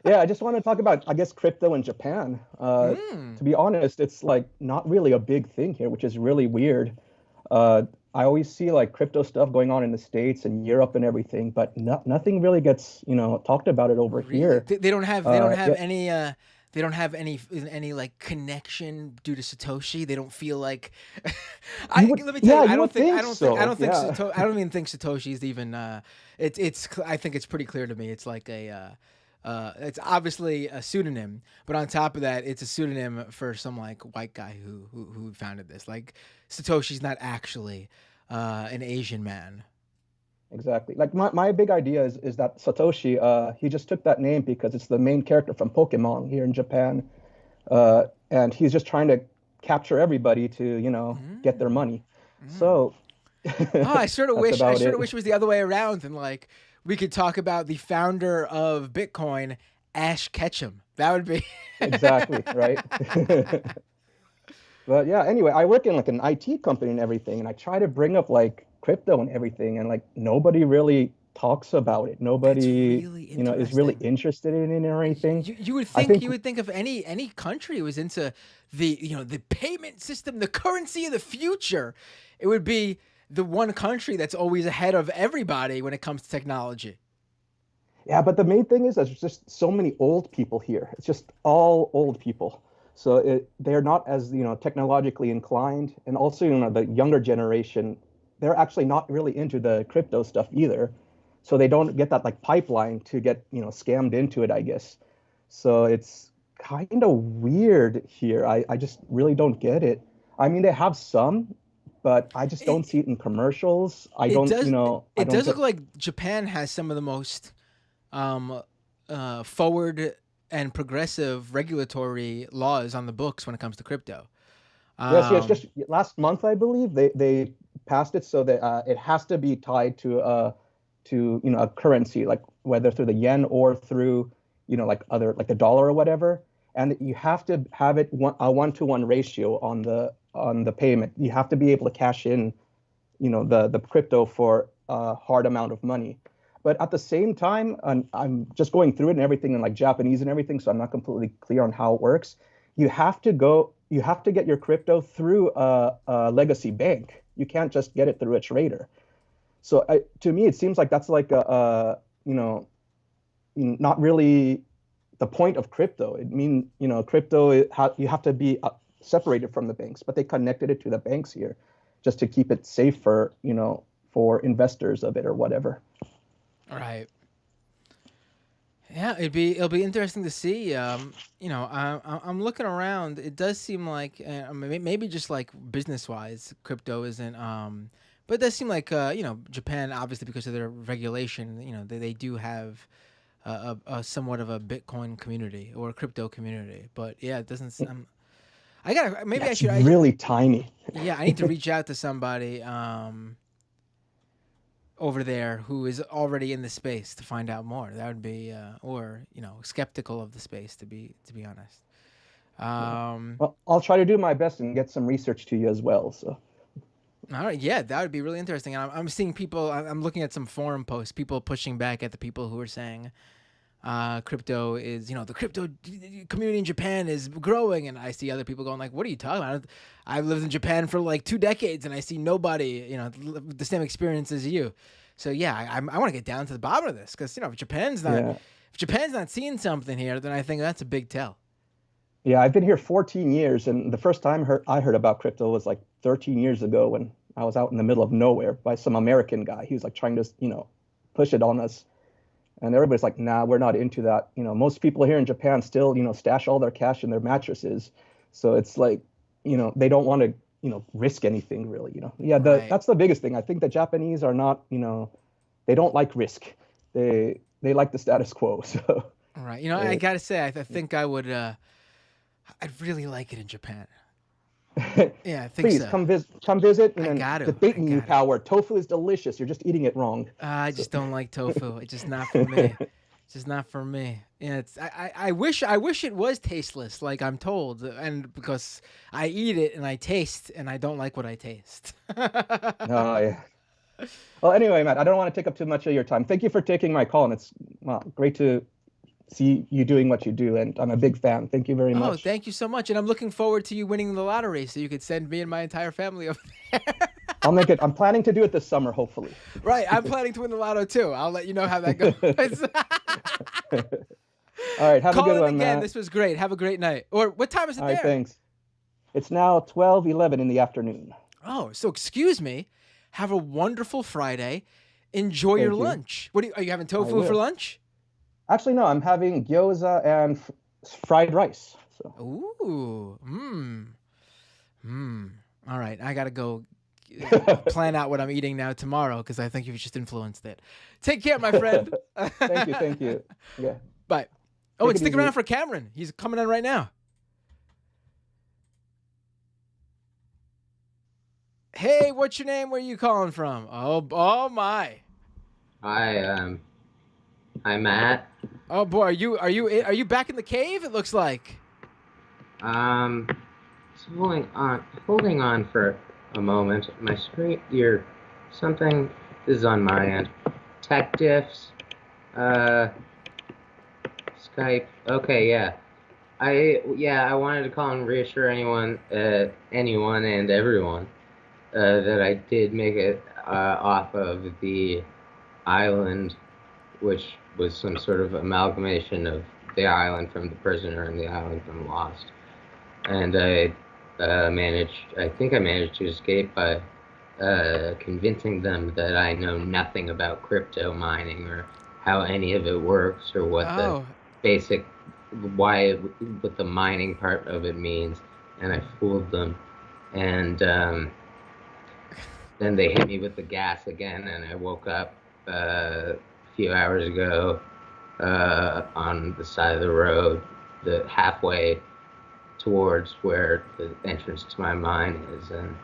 Yeah, I just want to talk about, I guess, crypto in Japan. To be honest, it's like not really a big thing here, which is really weird. I always see like crypto stuff going on in the States and Europe and everything, but nothing really gets, talked about it over here. They don't have any they don't have any like connection due to Satoshi. They don't feel like let me tell you, I don't even think Satoshi is even it's I think it's pretty clear to me. It's like it's obviously a pseudonym, but on top of that, it's a pseudonym for some like white guy who founded this. Like Satoshi's not actually an Asian man. Exactly. Like my big idea is that Satoshi, he just took that name because it's the main character from Pokemon here in Japan, and he's just trying to capture everybody to get their money. So. I sort of wish it was the other way around, and like we could talk about the founder of Bitcoin, Ash Ketchum. That would be exactly right. But yeah, anyway, I work in like an IT company and everything, and I try to bring up like crypto and everything, and like nobody really talks about it. Nobody, is really interested in it or anything. You would think of any country who was into the payment system, the currency of the future, it would be the one country that's always ahead of everybody when it comes to technology. Yeah, but the main thing is there's just so many old people here. It's just all old people. So they're not as, technologically inclined. And also, the younger generation, they're actually not really into the crypto stuff either. So they don't get that like pipeline to get, scammed into it, I guess. So it's kind of weird here. I just really don't get it. I mean, they have some, but I just don't see it in commercials. It does look like Japan has some of the most forward and progressive regulatory laws on the books when it comes to crypto. Yes, just last month, I believe they passed it so that it has to be tied to a currency, like whether through the yen or through like the dollar or whatever, and you have to have it a 1-to-1 ratio on the payment. You have to be able to cash in, the crypto for a hard amount of money. But at the same time, I'm just going through it and everything in like Japanese and everything, so I'm not completely clear on how it works. You have to get your crypto through a legacy bank. You can't just get it through a trader. So to me, it seems like that's like not really the point of crypto. It means, crypto, you have to be separated from the banks, but they connected it to the banks here just to keep it safe for investors of it or whatever. Right. Yeah, it'll be interesting to see. I'm looking around. It does seem like maybe just like business wise, crypto isn't. But it does seem like Japan, obviously because of their regulation, they do have a somewhat of a Bitcoin community or a crypto community. But yeah, it doesn't. I should. Really tiny. Yeah, I need to reach out to somebody over there who is already in the space to find out more. That would be, skeptical of the space to be honest. Well, I'll try to do my best and get some research to you as well. So. All right, yeah, that would be really interesting. I'm seeing people. I'm looking at some forum posts, people pushing back at the people who are saying, crypto is, the crypto community in Japan is growing, and I see other people going like, "What are you talking about? I've lived in Japan for like 2 decades, and I see nobody, the same experience as you." So yeah, I want to get down to the bottom of this because if Japan's not seeing something here, then I think that's a big tell. Yeah, I've been here 14 years, and the first time I heard about crypto was like 13 years ago when I was out in the middle of nowhere by some American guy. He was like trying to, push it on us. And everybody's like, nah, we're not into that. Most people here in Japan still, stash all their cash in their mattresses. So it's like, they don't want to, risk anything really, Yeah, that's the biggest thing. I think the Japanese are not, they don't like risk. They like the status quo. So. Right. I got to say, I think I would, I'd really like it in Japan. Yeah, I think Please so. come visit and got to. debate me, you coward. Tofu is delicious. You're just eating it wrong. I just don't like tofu. It's just not for me. It's just not for me. Yeah, it's I wish it was tasteless, like I'm told, and because I eat it and I taste and I don't like what I taste. Oh, yeah. Well, anyway, Matt, I don't want to take up too much of your time. Thank you for taking my call, and it's great to see you doing what you do, and I'm a big fan. Thank you very Oh, much. thank you so much, and I'm looking forward to you winning the lottery, so you could send me and my entire family over. I'll make it. I'm planning to do it this summer, hopefully. Right, I'm planning to win the lotto too. I'll let you know how that goes. All right, have Call a good in one, again. Matt. This was great. Have a great night. Or what time is it All there? right, thanks. It's now 12:11 in the afternoon. Oh, so excuse me. Have a wonderful Friday. Enjoy your Thank you. lunch. What are you having tofu will. for lunch? Actually, no, I'm having gyoza and fried rice. So. Ooh. All right, I gotta go plan out what I'm eating now tomorrow because I think you've just influenced it. Take care, my friend. Thank you. Yeah. Bye. Oh, Take and it stick easy. around for Cameron. He's coming in right now. Hey, what's your name? Where are you calling from? Oh my. Hi, I'm Matt. Oh boy, are you back in the cave? It looks like. Holding on for a moment. My screen, something is on my end. Tech diffs, Skype. Okay, yeah. I wanted to call and reassure anyone and everyone that I did make it off of the island, which was some sort of amalgamation of the island from The Prisoner and the island from Lost. And I think I managed to escape by convincing them that I know nothing about crypto mining or how any of it works or what the basic, what the mining part of it means. And I fooled them. And then they hit me with the gas again, and I woke up a few hours ago on the side of the road, halfway towards where the entrance to my mine is, and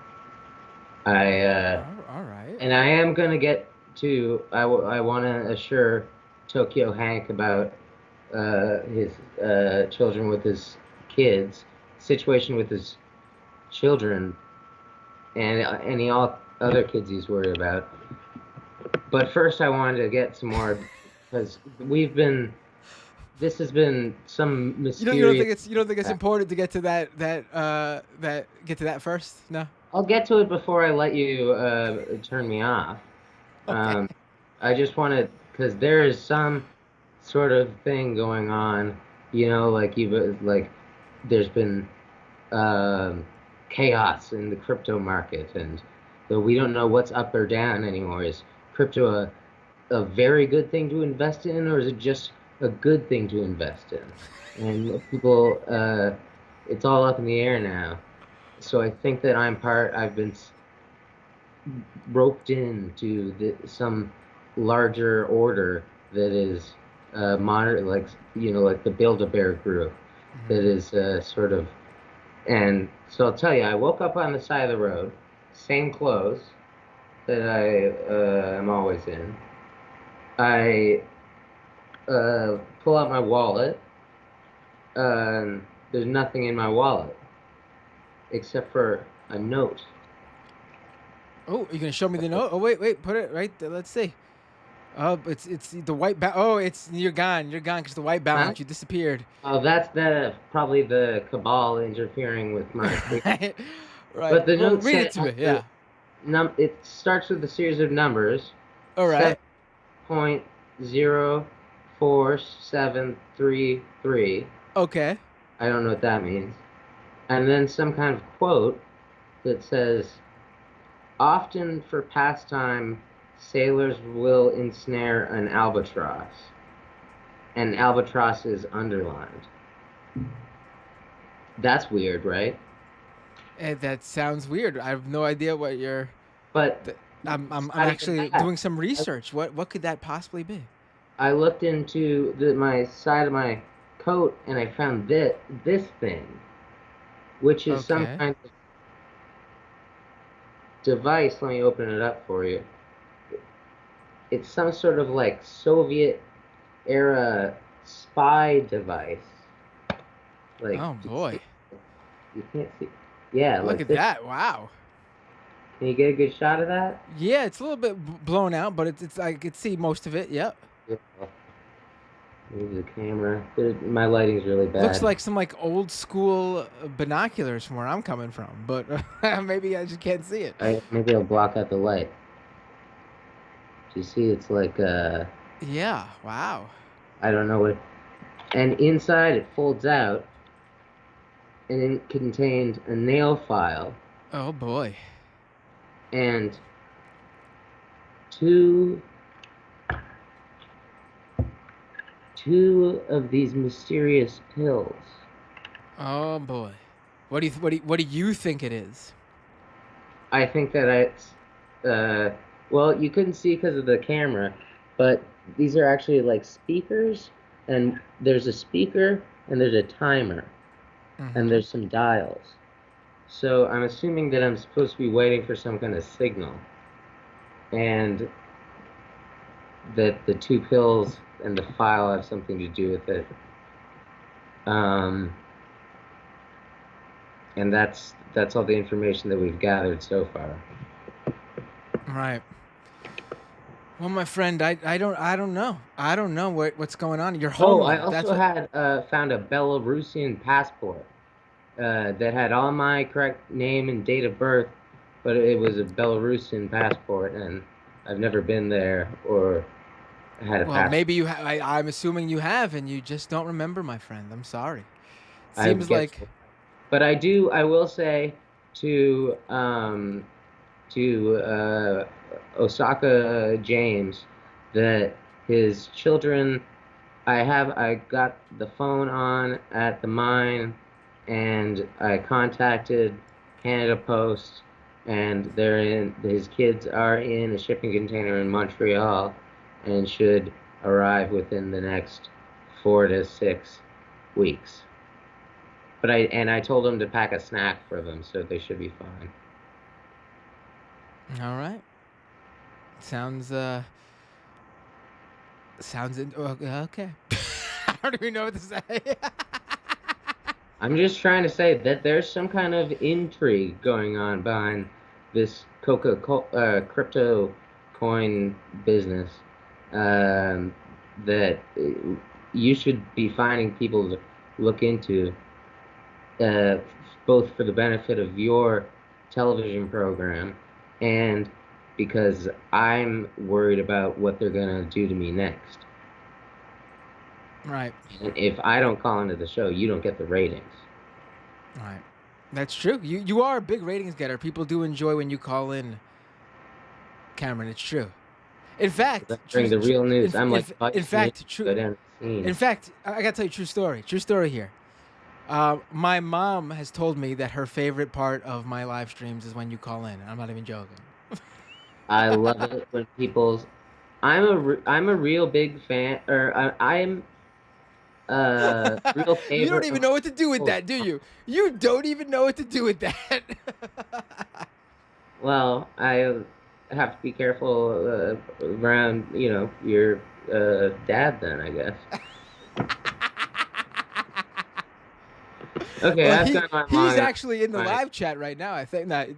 all right. And I am gonna get to. I want to assure Tokyo Hank about his children with his kids, situation with his children, and any other kids he's worried about. But first, I wanted to get some more because this has been some mysterious. You don't think it's important to get to that first? No. I'll get to it before I let you turn me off. Okay. I just want to, because there is some sort of thing going on, like there's been chaos in the crypto market, and though we don't know what's up or down anymore. Is crypto a very good thing to invest in, or is it just a good thing to invest in? And people, it's all up in the air now. So I think that I've been roped into some larger order that is like the Build-A-Bear group, that is sort of, and so I'll tell you, I woke up on the side of the road, same clothes that I am always in. I pull out my wallet. There's nothing in my wallet except for a note. Oh, you're gonna show me the note? Oh, wait, put it right there. Let's see. Oh, it's the white you're gone because the white balance, you disappeared. Oh, that's probably the cabal interfering with my right. But the note read it to me, yeah. It starts with a series of numbers. All right. 7.04733. Okay. I don't know what that means. And then some kind of quote that says, "Often for pastime, sailors will ensnare an albatross." And albatross is underlined. That's weird, right? That sounds weird. I have no idea what you're. But I'm actually doing some research. What could that possibly be? I looked into my side of my coat and I found this thing, which is some kind of device, let me open it up for you. It's some sort of like Soviet era spy device. Like, Oh boy. You can't see. Yeah, Look like at this. that! Wow. Can you get a good shot of that? Yeah, it's a little bit blown out, but it's I could see most of it. Yep. Yeah. Move the camera. My lighting's really bad. Looks like some like old school binoculars from where I'm coming from, but maybe I just can't see it. Maybe I'll block out the light. Do you see? It's like Yeah. Wow. I don't know what. And inside it folds out, and it contained a nail file. Oh boy. And two of these mysterious pills. Oh boy. What do you think it is? I think that it's well, you couldn't see because of the camera, but these are actually like speakers, and there's a speaker and there's a timer, and there's some dials. So I'm assuming that I'm supposed to be waiting for some kind of signal, and that the two pills and the file have something to do with it. And that's all the information that we've gathered so far. Right. Well, my friend, I don't know. I don't know what's going on. You're home. Oh, I also had found a Belarusian passport that had all my correct name and date of birth, but it was a Belarusian passport, and I've never been there or had a passport. Well, maybe you. I'm assuming you have, and you just don't remember, my friend. I'm sorry. Seems like. But I do. I will say to Osaka James that his children. I got the phone on at the mine, and I contacted Canada Post, and his kids are in a shipping container in Montreal, and should arrive within the next 4 to 6 weeks. But I told them to pack a snack for them, so they should be fine. All right. Sounds okay. I don't even know what to say. I'm just trying to say that there's some kind of intrigue going on behind this crypto coin business that you should be finding people to look into, both for the benefit of your television program and because I'm worried about what they're going to do to me next. Right. And if I don't call into the show, you don't get the ratings. Right. That's true. You are a big ratings getter. People do enjoy when you call in, Cameron. It's true. In fact, bring the real news. I'm like, in fact, I gotta tell you a true story. True story here. My mom has told me that her favorite part of my live streams is when you call in. I'm not even joking. I love it when people's. I'm a real big fan, or I'm real favorite. You don't even know what to do with that, do you? You don't even know what to do with that. Well, I have to be careful around, your dad then, I guess. Okay, well, that's not my he's actually in the live chat right now, I think. That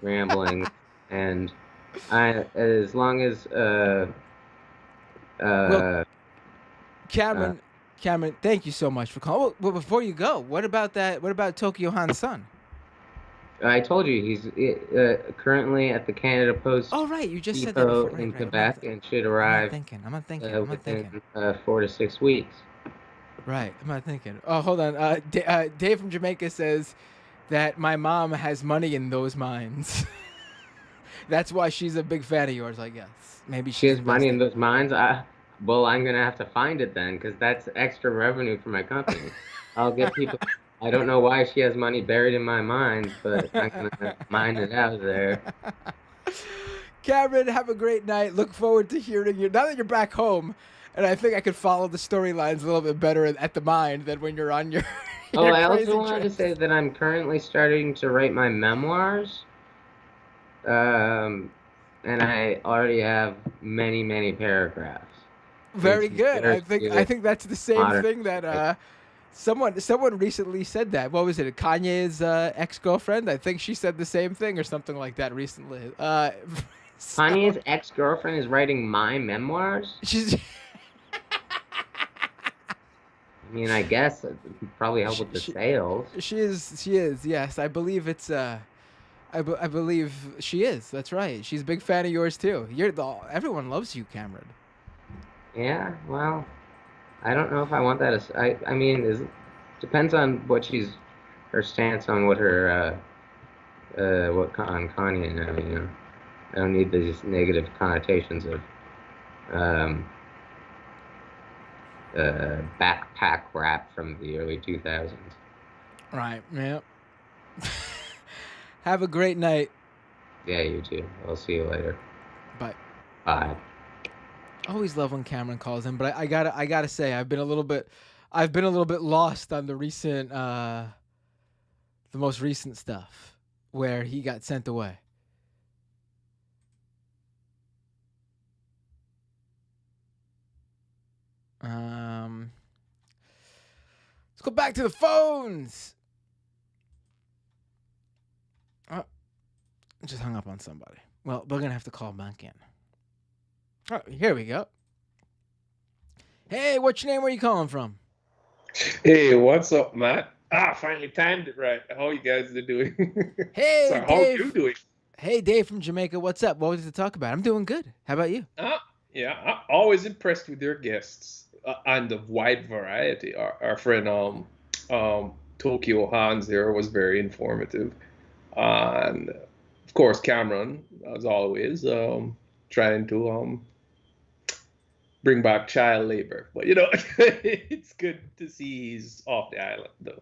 rambling, and as long as Cameron, thank you so much for calling. Well, before you go, what about that? What about Tokyo Han's son? I told you he's currently at the Canada Post. Oh right, you just said that before. In Quebec, and should arrive. I'm not thinking. Within 4 to 6 weeks. Right, I'm not thinking. Oh, hold on. Dave from Jamaica says that my mom has money in those mines. That's why she's a big fan of yours, I guess. Maybe she has money in those mines. Well, I'm gonna have to find it then, because that's extra revenue for my company. I'll get people. I don't know why she has money buried in my mines, but I'm gonna mine it out of there. Cameron, have a great night. Look forward to hearing you. Now that you're back home, and I think I could follow the storylines a little bit better at the mine than when you're on your. I also wanted to say that I'm currently starting to write my memoirs. And I already have many, many paragraphs. Very It's good. I very think that's the same modern. thing that someone recently said that. What was it? Kanye's ex-girlfriend? I think she said the same thing or something like that recently. Kanye's ex-girlfriend is writing my memoirs? She's I mean, I guess it would probably help with the sales. She is. Yes, I believe it's I believe she is. That's right. She's a big fan of yours too. Everyone loves you, Cameron. Yeah, well, I don't know if I want that as I mean, depends on what her stance on what her on Kanye now, you know. I don't need these negative connotations of backpack rap from the early 2000s. Right. Yeah. Have a great night. Yeah, you too. I'll see you later. Bye. Bye. I always love when Cameron calls in, but I gotta say I've been a little bit lost on the recent the most recent stuff where he got sent away. Let's go back to the phones. Oh, I just hung up on somebody. Well, we're gonna have to call back in. Oh, here we go. Hey, what's your name? Where you calling from? Hey, what's up, Matt? Finally timed it right. How you guys are doing? Hey, so, Dave. how you doing? Hey, Dave from Jamaica. What's up? What was it to talk about? I'm doing good. How about you? Yeah, I'm always impressed with your guests and the wide variety. Our friend Tokyo Hans there was very informative, and of course Cameron, as always, trying to bring back child labor. But it's good to see he's off the island though.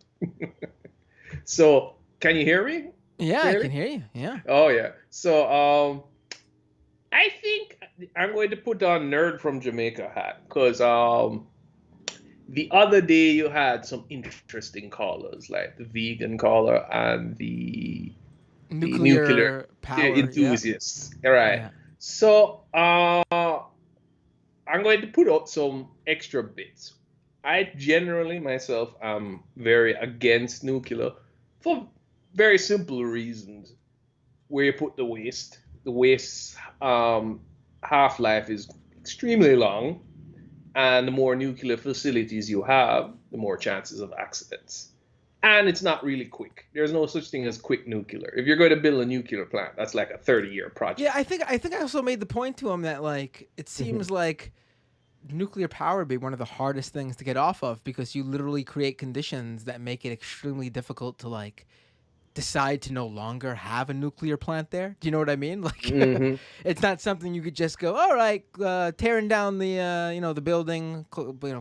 So, can you hear me? Yeah, clearly? I can hear you. Yeah. Oh yeah. So I think I'm going to put on Nerd from Jamaica hat because the other day you had some interesting callers like the vegan caller and the nuclear power enthusiasts. Yeah. Right. Yeah. So I'm going to put out some extra bits. I generally myself am very against nuclear for very simple reasons. Where you put the waste half-life is extremely long, and the more nuclear facilities you have, the more chances of accidents. And it's not really quick. There's no such thing as quick nuclear. If you're going to build a nuclear plant, that's like a 30-year project. Yeah, I think I also made the point to him that like it seems like nuclear power would be one of the hardest things to get off of because you literally create conditions that make it extremely difficult to like decide to no longer have a nuclear plant there. Do you know what I mean? Like, it's not something you could just go, all right, tearing down the the building,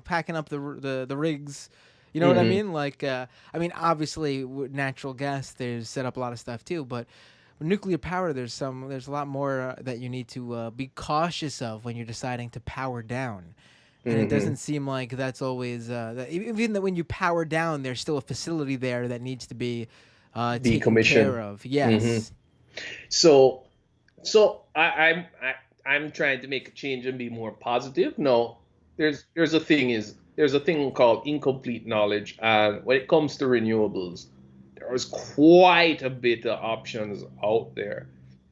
packing up the rigs. You know what I mean? Like, I mean, obviously, with natural gas, there's set up a lot of stuff too, but with nuclear power, there's a lot more that you need to be cautious of when you're deciding to power down. And it doesn't seem like that's always even that when you power down, there's still a facility there that needs to be taken care of. Yes. So I'm trying to make a change and be more positive. No, there's a thing called incomplete knowledge, and when it comes to renewables, there's quite a bit of options out there.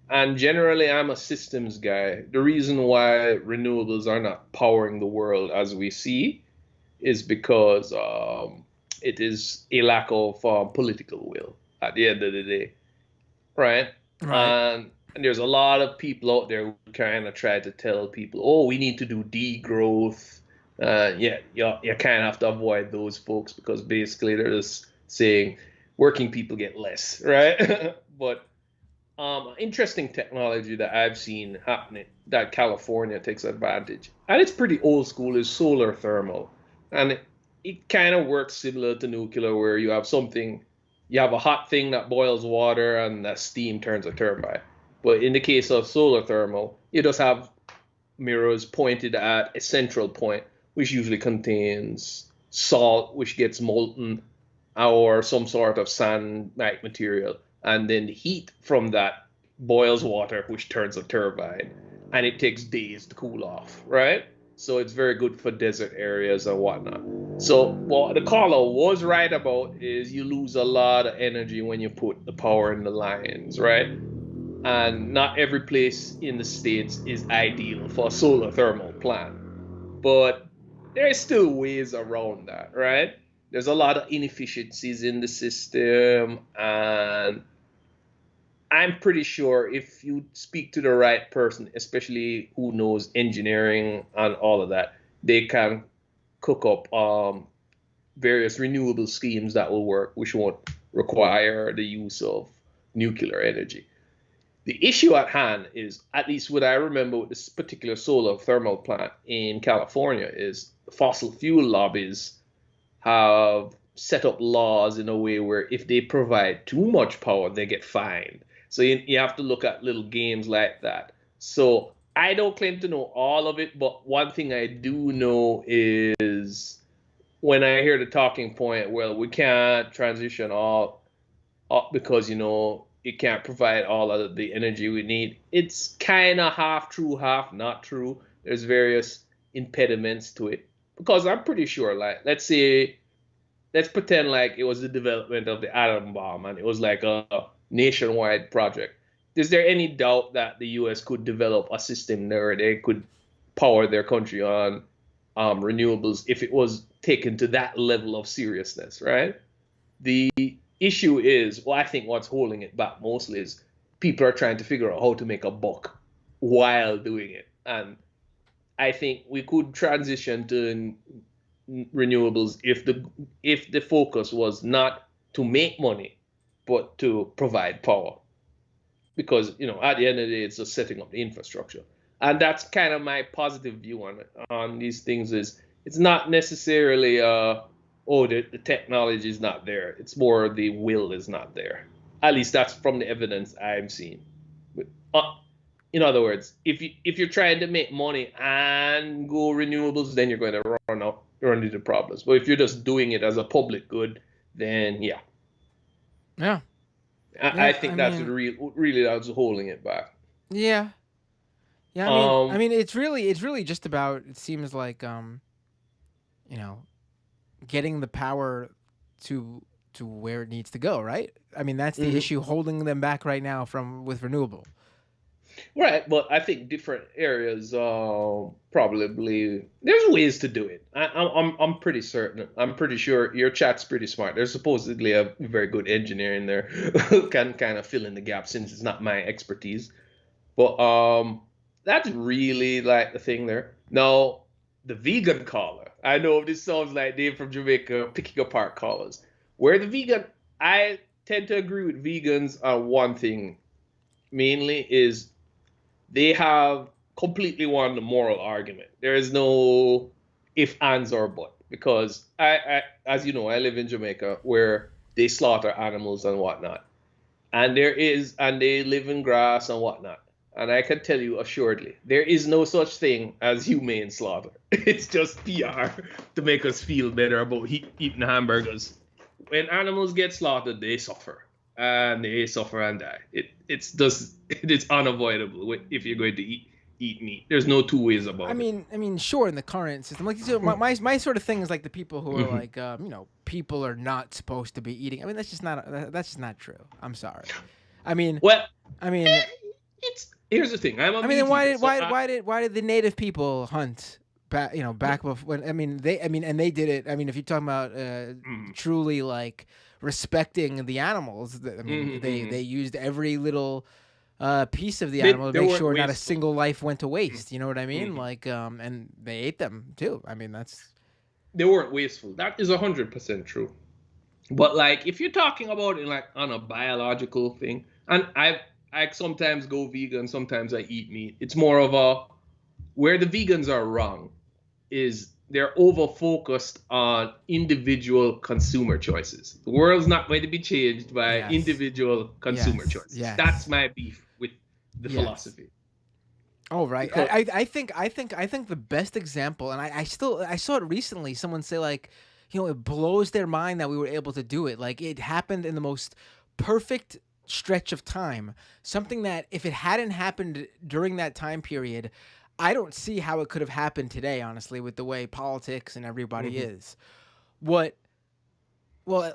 And generally, I'm a systems guy. The reason why renewables are not powering the world as we see is because it is a lack of political will at the end of the day, right? And there's a lot of people out there who kind of try to tell people, oh, we need to do degrowth. You kind of have to avoid those folks because basically they're just saying working people get less, right? But interesting technology that I've seen happening that California takes advantage, and it's pretty old school, is solar thermal. And it kind of works similar to nuclear, where you have a hot thing that boils water and that steam turns a turbine. But in the case of solar thermal, you just have mirrors pointed at a central point, which usually contains salt, which gets molten, or some sort of sand-like material. And then the heat from that boils water, which turns a turbine, and it takes days to cool off, right? So it's very good for desert areas and whatnot. So what the caller was right about is you lose a lot of energy when you put the power in the lines, right? And not every place in the States is ideal for a solar thermal plant. But there's still ways around that, right? There's a lot of inefficiencies in the system, and I'm pretty sure if you speak to the right person, especially who knows engineering and all of that, they can cook up various renewable schemes that will work, which won't require the use of nuclear energy. The issue at hand is, at least what I remember with this particular solar thermal plant in California, is fossil fuel lobbies have set up laws in a way where if they provide too much power, they get fined. So you have to look at little games like that. So I don't claim to know all of it, but one thing I do know is when I hear the talking point, well, we can't transition all up because, it can't provide all of the energy we need. It's kind of half true, half not true. There's various impediments to it. Because I'm pretty sure, like, let's pretend like it was the development of the atom bomb and it was like a nationwide project. Is there any doubt that the US could develop a system where they could power their country on renewables if it was taken to that level of seriousness, right? The issue is, well, I think what's holding it back mostly is people are trying to figure out how to make a buck while doing it. And I think we could transition to renewables if the focus was not to make money, but to provide power. Because, at the end of the day, it's just setting up the infrastructure. And that's kind of my positive view on these things is it's not necessarily the technology is not there. It's more the will is not there. At least that's from the evidence I'm seeing. In other words, if you're trying to make money and go renewables, then you're going to run into problems. But if you're just doing it as a public good, then yeah. Yeah. I think that's really that's holding it back. Yeah. Yeah, I mean, it's really just about. It seems like, getting the power to where it needs to go, right? I mean, that's the issue holding them back right now with renewable. Right, but I think different areas probably there's ways to do it. I'm pretty certain. I'm pretty sure your chat's pretty smart. There's supposedly a very good engineer in there who can kind of fill in the gap since it's not my expertise. But that's really like the thing there. Now, the vegan caller. I know this sounds like Dave from Jamaica picking apart callers. I tend to agree with vegans on one thing mainly is they have completely won the moral argument. There is no if, ands, or but. Because I as you know, I live in Jamaica where they slaughter animals and whatnot. And they live in grass and whatnot. And I can tell you assuredly, there is no such thing as humane slaughter. It's just PR to make us feel better about eating hamburgers. When animals get slaughtered, they suffer. And they suffer and die. It's unavoidable if you're going to eat meat. There's no two ways about it. I mean, sure, in the current system, like my sort of thing is like the people who are like, people are not supposed to be eating. I mean, that's just not true. I'm sorry. Here's the thing. Then why did the native people hunt back before? They did it. I mean, if you're talking about truly like respecting the animals, they used every little piece of the animal to make sure not a single life went to waste. You know what I mean? Like, and they ate them too. I mean, they weren't wasteful. That is 100% true. But like, if you're talking about it like on a biological thing, and I sometimes go vegan, sometimes I eat meat. It's more of where the vegans are wrong is they're over-focused on individual consumer choices. The world's not going to be changed by individual consumer choices. Yes. That's my beef with the philosophy. Oh, right. I think the best example, and I saw it recently, someone say like, it blows their mind that we were able to do it. Like it happened in the most perfect stretch of time, something that if it hadn't happened during that time period, I don't see how it could have happened today, honestly, with the way politics and everybody is. Well,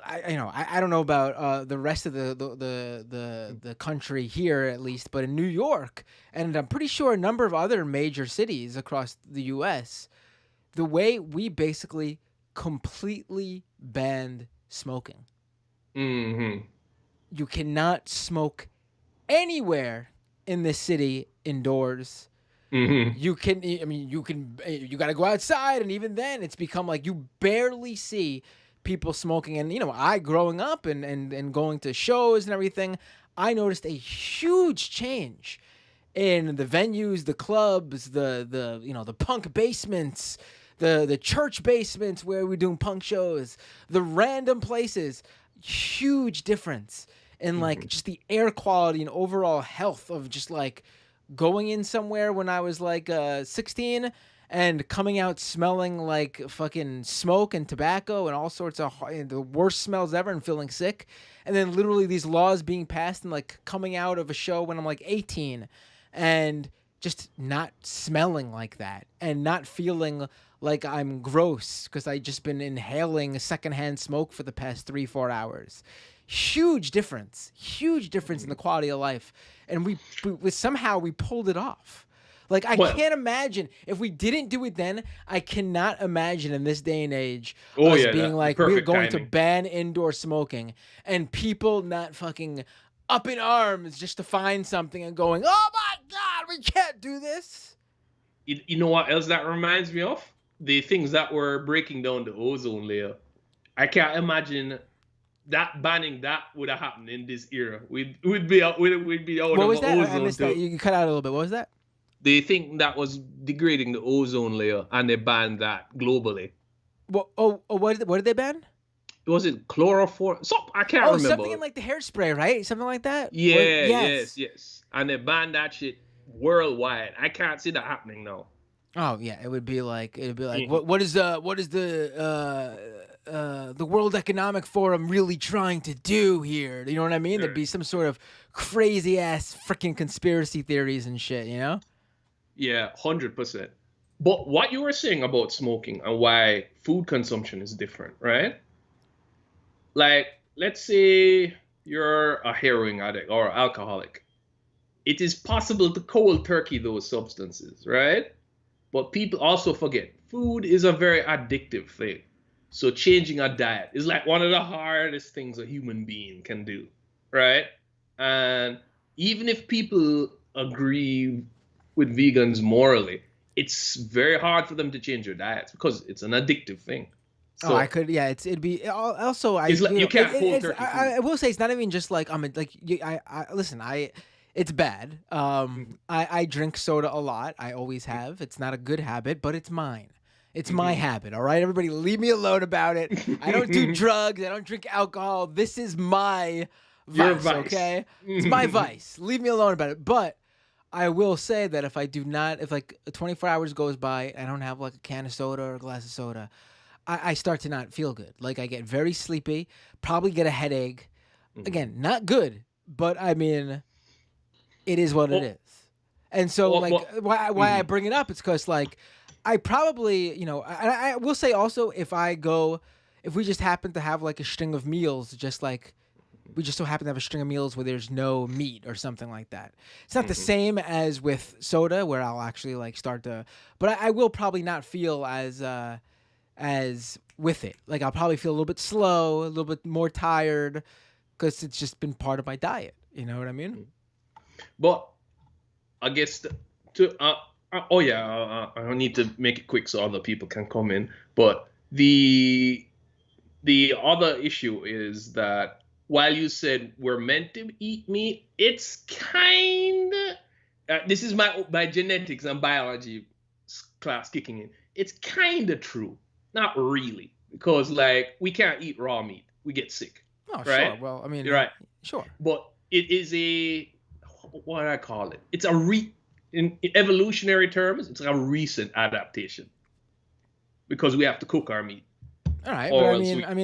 I don't know about the rest of the country here, at least, but in New York, and I'm pretty sure a number of other major cities across the U.S., the way we basically completely banned smoking. Mm-hmm. You cannot smoke anywhere in this city indoors. Mm-hmm. You got to go outside, and even then, it's become like you barely see people smoking. And I growing up and going to shows and everything, I noticed a huge change in the venues, the clubs, the punk basements, the church basements where we're doing punk shows, the random places. Huge difference in like just the air quality and overall health of just like going in somewhere when I was like 16 and coming out smelling like fucking smoke and tobacco and all sorts of the worst smells ever and feeling sick. And then literally these laws being passed and like coming out of a show when I'm like 18 and just not smelling like that and not feeling like I'm gross because I just been inhaling secondhand smoke for the past 3-4 hours. Huge difference in the quality of life. And we somehow we pulled it off. Like, I can't imagine if we didn't do it then. I cannot imagine in this day and age us being like, we're going to ban indoor smoking and people not fucking up in arms just to find something and going, oh my God, we can't do this. You know what else that reminds me of? The things that were breaking down the ozone layer. I can't imagine that banning that would have happened in this era. We'd be out. We'd be out. What was that? I missed that. You cut out a little bit. What was that? They think that was degrading the ozone layer, and they banned that globally. Well, what did they ban? Was it chloroform? I can't remember. Something in like the hairspray, right? Something like that. Yeah, yes. And they banned that shit worldwide. I can't see that happening now. Oh yeah, it would be like what is the World Economic Forum really trying to do here? You know what I mean? Sure. There'd be some sort of crazy ass freaking conspiracy theories and shit, you know? Yeah, 100%. But what you were saying about smoking and why food consumption is different, right? Like, let's say you're a heroin addict or alcoholic. It is possible to cold turkey those substances, right? But people also forget food is a very addictive thing. So changing a diet is like one of the hardest things a human being can do, right? And even if people agree with vegans morally, it's very hard for them to change their diets because it's an addictive thing. So, it'd be also you can't cold turkey. I will say it's not even just like listen. It's bad. I drink soda a lot. I always have. It's not a good habit, but it's mine. It's my habit, all right? Everybody leave me alone about it. I don't do drugs. I don't drink alcohol. This is my vice, okay? It's my vice. Leave me alone about it. But I will say that if like 24 hours goes by, I don't have like a can of soda or a glass of soda, I start to not feel good. Like I get very sleepy, probably get a headache. Again, not good, but I mean, it is what it is. And so why I bring it up is because like, I probably, I will say also if we just happen to have like a string of meals, just like we just so happen to have a string of meals where there's no meat or something like that. It's not the same as with soda where I'll actually like start to, but I will probably not feel as with it. Like I'll probably feel a little bit slow, a little bit more tired because it's just been part of my diet. You know what I mean? But I guess I need to make it quick so other people can come in. But the other issue is that while you said we're meant to eat meat, it's kind of this is my genetics and biology class kicking in. It's kind of true, not really, because like we can't eat raw meat, we get sick. Oh, right? Sure. Well, I mean, you're right. Sure. But it is what do I call it? It's in evolutionary terms, it's a recent adaptation because we have to cook our meat. All right, Or but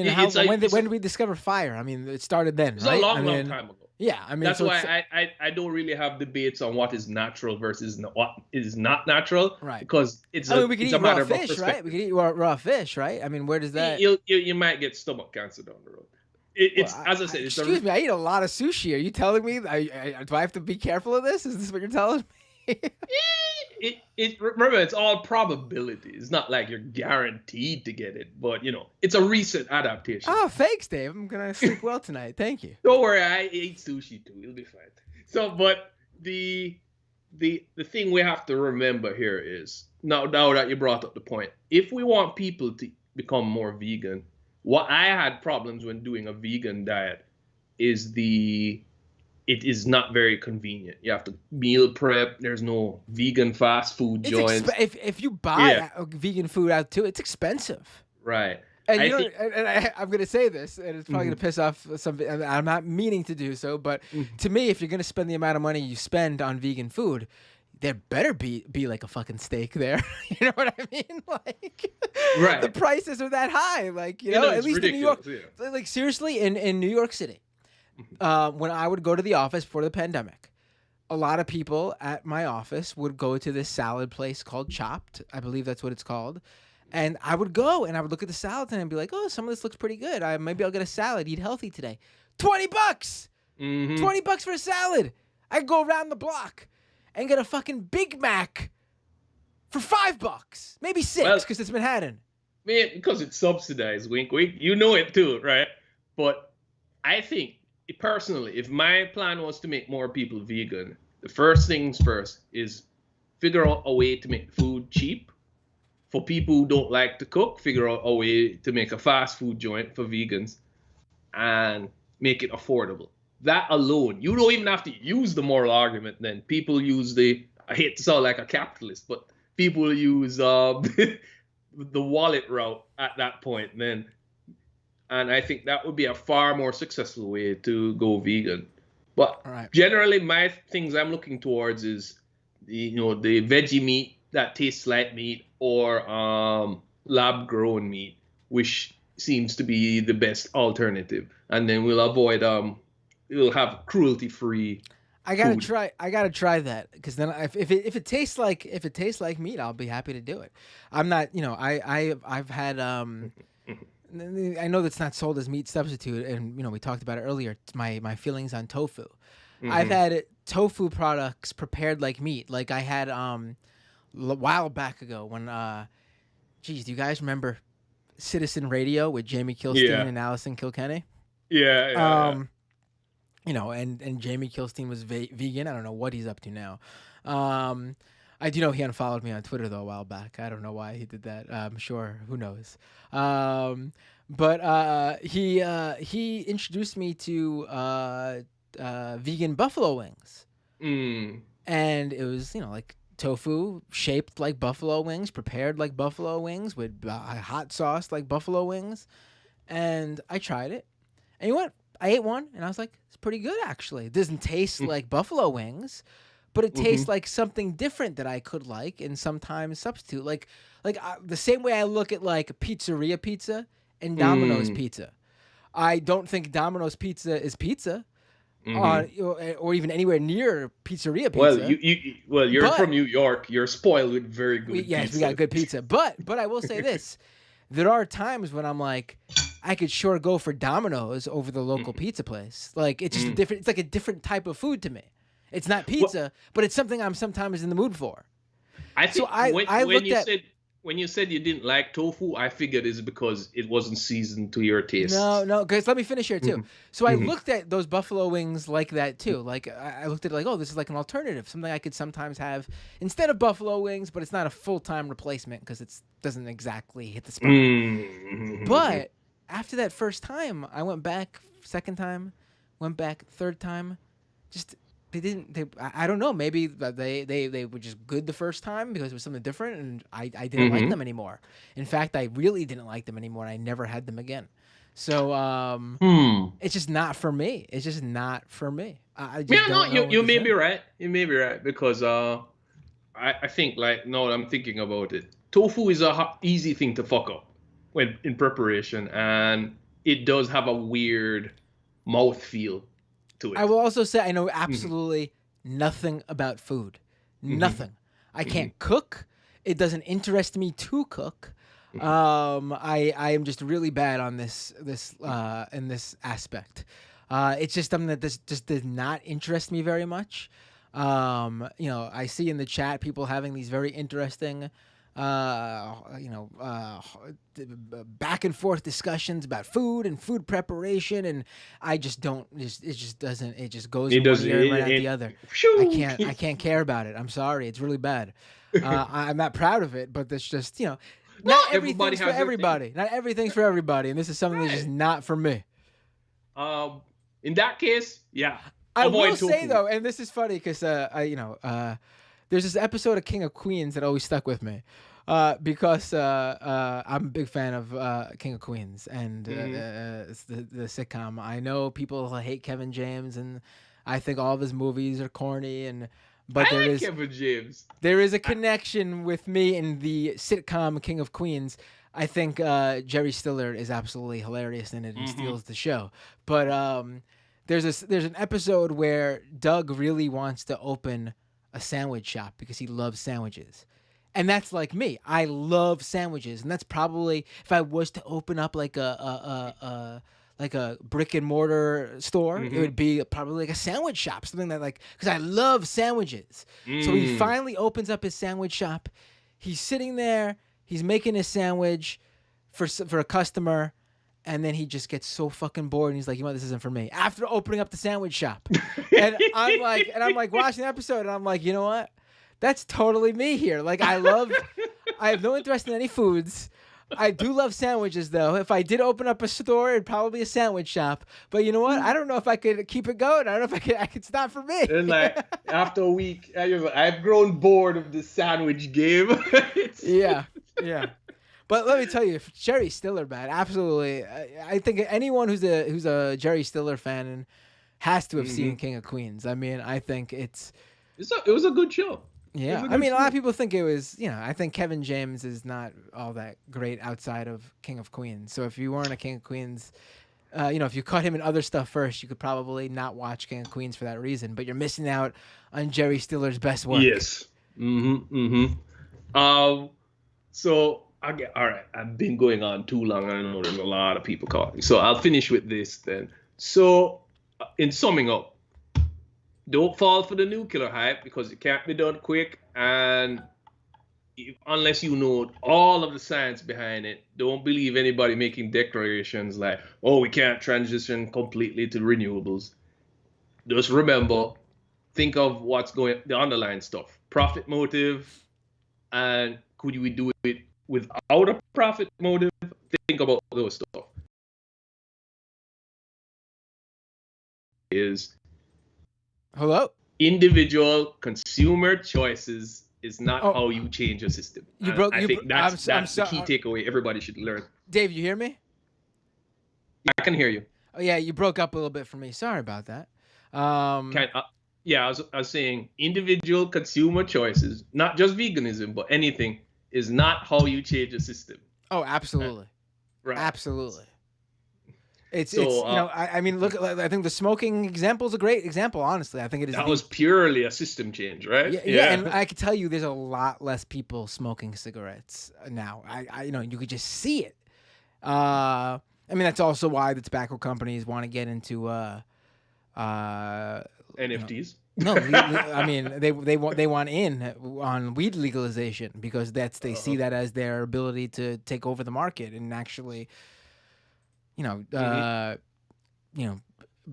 else when did we discover fire? I mean, it started then, it's right? a long time ago. Yeah, I mean, that's so why I don't really have debates on what is natural versus what is not natural, right? Because it's I mean, we could it's eat a matter raw of fish, perspective. right? We could eat raw fish, right? I mean, where does that? You might get stomach cancer down the road. It's as I said. Excuse me, I eat a lot of sushi. Are you telling me? Do I have to be careful of this? Is this what you're telling me? Remember, it's all probability. It's not like you're guaranteed to get it, but it's a recent adaptation. Oh, thanks, Dave. I'm gonna sleep well tonight. Thank you. Don't worry, I ate sushi too. It'll be fine. So, but the thing we have to remember here is now that you brought up the point, if we want people to become more vegan, what I had problems when doing a vegan diet is it is not very convenient. You have to meal prep. There's no vegan fast food joints. If you buy vegan food out too, it's expensive. Right. And I'm going to say this, and it's probably going to piss off some. I'm not meaning to do so, but to me, if you're going to spend the amount of money you spend on vegan food, there better be like a fucking steak there. You know what I mean? Like, right. The prices are that high. Like, at least in New York. Yeah. Like, seriously, in New York City, when I would go to the office before the pandemic, a lot of people at my office would go to this salad place called Chopped. I believe that's what it's called. And I would go and I would look at the salads and I'd be like, oh, some of this looks pretty good. Maybe I'll get a salad, eat healthy today. $20! $20 for a salad. I could go around the block and get a fucking Big Mac for $5. Maybe $6 because it's Manhattan. Man, because it's subsidized, wink, wink. You know it too, right? But I think, personally, if my plan was to make more people vegan, the first things first is figure out a way to make food cheap. For people who don't like to cook, figure out a way to make a fast food joint for vegans and make it affordable. That alone, you don't even have to use the moral argument then. People use I hate to sound like a capitalist, but people use the wallet route at that point then. And I think that would be a far more successful way to go vegan. But generally, my things I'm looking towards is the veggie meat that tastes like meat, or lab-grown meat, which seems to be the best alternative. And then we'll avoid we'll have cruelty-free. I gotta try that, because then if it tastes like meat, I'll be happy to do it. I'm not, I've had I know that's not sold as meat substitute, and we talked about it earlier. My feelings on tofu. I've had tofu products prepared like meat. Like I had a while back ago when do you guys remember Citizen Radio with Jamie Kilstein and Allison Kilkenny? Yeah. And Jamie Kilstein was vegan. I don't know what he's up to now. I do know he unfollowed me on Twitter though a while back. I don't know why he did that. I'm sure, who knows. But he introduced me to vegan buffalo wings. And it was like tofu shaped like buffalo wings, prepared like buffalo wings, with hot sauce like buffalo wings. And I tried it. And you know what? I ate one and I was like, it's pretty good actually. It doesn't taste like buffalo wings, but it tastes like something different that I could like and sometimes substitute. Like the same way I look at like pizzeria pizza and Domino's pizza. I don't think Domino's pizza is pizza. Or even anywhere near pizzeria pizza. Well, you're from New York. You're spoiled with very good pizza. Yes, we got good pizza. But I will say this. There are times when I'm like, I could sure go for Domino's over the local pizza place. Like, it's just it's like a different type of food to me. It's not pizza, but it's something I'm sometimes in the mood for. I think when you said you didn't like tofu, I figured it's because it wasn't seasoned to your taste. No, guys, let me finish here too. So I looked at those buffalo wings like that too. Like I looked at it like, oh, this is like an alternative, something I could sometimes have instead of buffalo wings, but it's not a full-time replacement because it doesn't exactly hit the spot. But after that first time, I went back second time, went back third time, just. I don't know. Maybe they were just good the first time because it was something different, and I didn't like them anymore. In fact, I really didn't like them anymore, and I never had them again. So it's just not for me. It's just not for me. You may be right. You may be right because I think like now that I'm thinking about it, tofu is a easy thing to fuck up. when in preparation, and it does have a weird mouth feel to it. I will also say I know absolutely nothing about food. Nothing. I can't cook. It doesn't interest me to cook. I am just really bad on this in this aspect. It's just something that just does not interest me very much. I see in the chat people having these very interesting back and forth discussions about food and food preparation, and I just don't. It just doesn't. It just goes one ear and right out the other. I can't care about it. I'm sorry. It's really bad. I'm not proud of it, but that's just not everything's for everybody. Not everything's for everybody, and this is something that's just not for me. In that case, yeah. I will say though, and this is funny because there's this episode of King of Queens that always stuck with me because I'm a big fan of King of Queens and it's the sitcom. I know people hate Kevin James, and I think all of his movies are corny, but I like Kevin James. There is a connection with me in the sitcom King of Queens. I think Jerry Stiller is absolutely hilarious in it and steals the show. But there's an episode where Doug really wants to open a sandwich shop because he loves sandwiches. And that's like me. I love sandwiches, and that's probably if I was to open up like a brick and mortar store, it would be probably like a sandwich shop, something that because I love sandwiches. So he finally opens up his sandwich shop. He's sitting there, he's making his sandwich for a customer, and then he just gets so fucking bored, and he's like, this isn't for me. After opening up the sandwich shop, and I'm like watching the episode, and I'm like, you know what? That's totally me here. I have no interest in any foods. I do love sandwiches, though. If I did open up a store, it'd probably be a sandwich shop. But you know what? I don't know if I could keep it going. I don't know if I could. It's not for me. And after a week, I've grown bored of the sandwich game. Yeah. But let me tell you, Jerry Stiller, man, absolutely. I think anyone who's a Jerry Stiller fan has to have seen King of Queens. I mean, I think it was a good show. Yeah, I mean, a lot of people think it was, I think Kevin James is not all that great outside of King of Queens. So if you weren't a King of Queens, if you caught him in other stuff first, you could probably not watch King of Queens for that reason. But you're missing out on Jerry Stiller's best work. Yes. So, all right, I've been going on too long. I know there's a lot of people calling. So I'll finish with this then. So, in summing up, don't fall for the nuclear hype because it can't be done quick, and unless you know all of the science behind it, don't believe anybody making declarations like, oh, we can't transition completely to renewables. Just remember, think of the underlying stuff. Profit motive, and could we do it without a profit motive? Think about those stuff. Hello? Individual consumer choices is not how you change a system. I think that's the key takeaway everybody should learn. Dave, you hear me? I can hear you. Oh, yeah, you broke up a little bit for me. Sorry about that. I was saying individual consumer choices, not just veganism, but anything, is not how you change a system. Oh, absolutely. Right. Absolutely. I mean, look, I think the smoking example is a great example, honestly. I think it is. That was purely a system change, right? Yeah, and I can tell you there's a lot less people smoking cigarettes now. You could just see it. I mean, that's also why the tobacco companies want to get into NFTs. No, I mean they want in on weed legalization because they see that as their ability to take over the market and actually,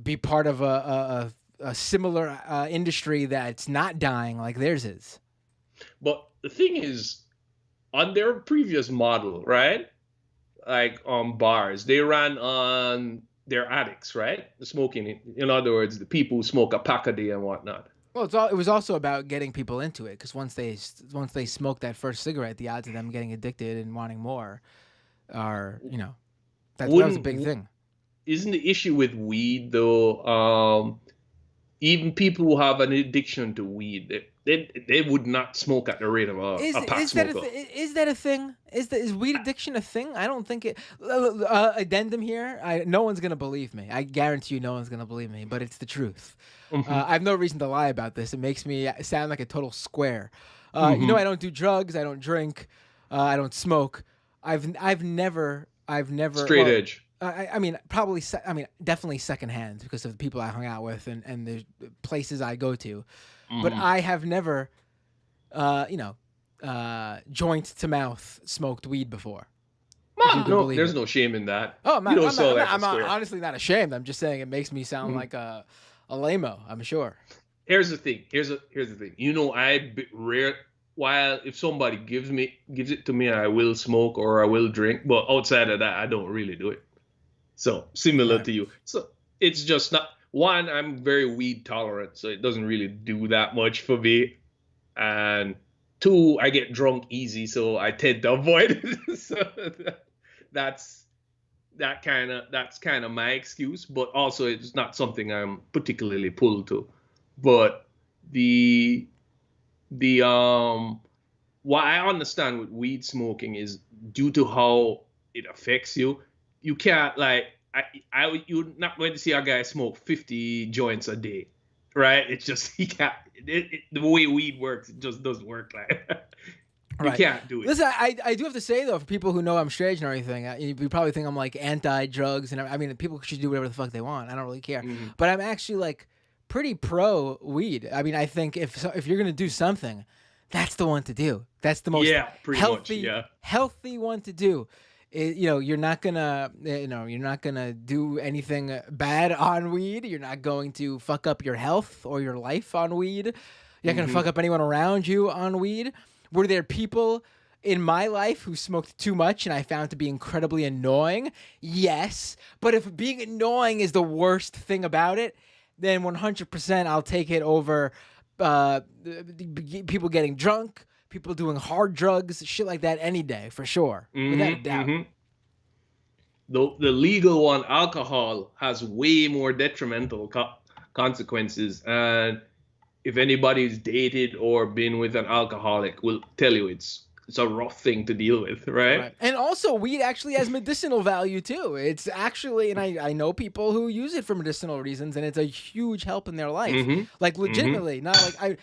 be part of a similar industry that's not dying like theirs is. But the thing is, on their previous model, right? Like bars, they ran on their addicts, right? The smoking. In other words, the people who smoke a pack a day and whatnot. Well, it was also about getting people into it because once they smoke that first cigarette, the odds of them getting addicted and wanting more are, that was a big thing. Isn't the issue with weed though? even people who have an addiction to weed, they would not smoke at the rate of a pack smoker. Is that a thing? Is weed addiction a thing? I don't think it. Addendum here. No one's gonna believe me. I guarantee you, no one's gonna believe me. But it's the truth. I have no reason to lie about this. It makes me sound like a total square. You know, I don't do drugs. I don't drink. I don't smoke. I've never. Straight edge. I mean, definitely secondhand because of the people I hung out with and the places I go to. But I have never, joint to mouth smoked weed before. No, there's no shame in that. Oh, I'm honestly not ashamed. I'm just saying it makes me sound like a lame-o, I'm sure. Here's the thing. Here's the thing. You know, while if somebody gives it to me, I will smoke or I will drink. But outside of that, I don't really do it. So similar to you. So it's just not. One, I'm very weed tolerant, so it doesn't really do that much for me. And two, I get drunk easy, so I tend to avoid it. So that's kind of my excuse. But also, it's not something I'm particularly pulled to. But what I understand with weed smoking is due to how it affects you. You can't you're not going to see a guy smoke 50 joints a day, right? It's just he can't. The way weed works, it just doesn't work like that. You can't do it. Listen, I do have to say though, for people who know I'm straight and everything, you probably think I'm like anti-drugs, and I mean, people should do whatever the fuck they want. I don't really care, but I'm actually like pretty pro weed. I mean, I think if you're gonna do something, that's the one to do. That's the most healthy one to do. You're not gonna do anything bad on weed. You're not going to fuck up your health or your life on weed. You're not gonna fuck up anyone around you on weed. Were there people in my life who smoked too much and I found to be incredibly annoying? Yes, but if being annoying is the worst thing about it, then 100% I'll take it over people getting drunk, people doing hard drugs, shit like that any day, for sure. Without a doubt. The legal one, alcohol, has way more detrimental consequences. And if anybody's dated or been with an alcoholic, will tell you it's a rough thing to deal with, right? And also, weed actually has medicinal value too. It's actually, and I know people who use it for medicinal reasons, and it's a huge help in their life. Like legitimately, not like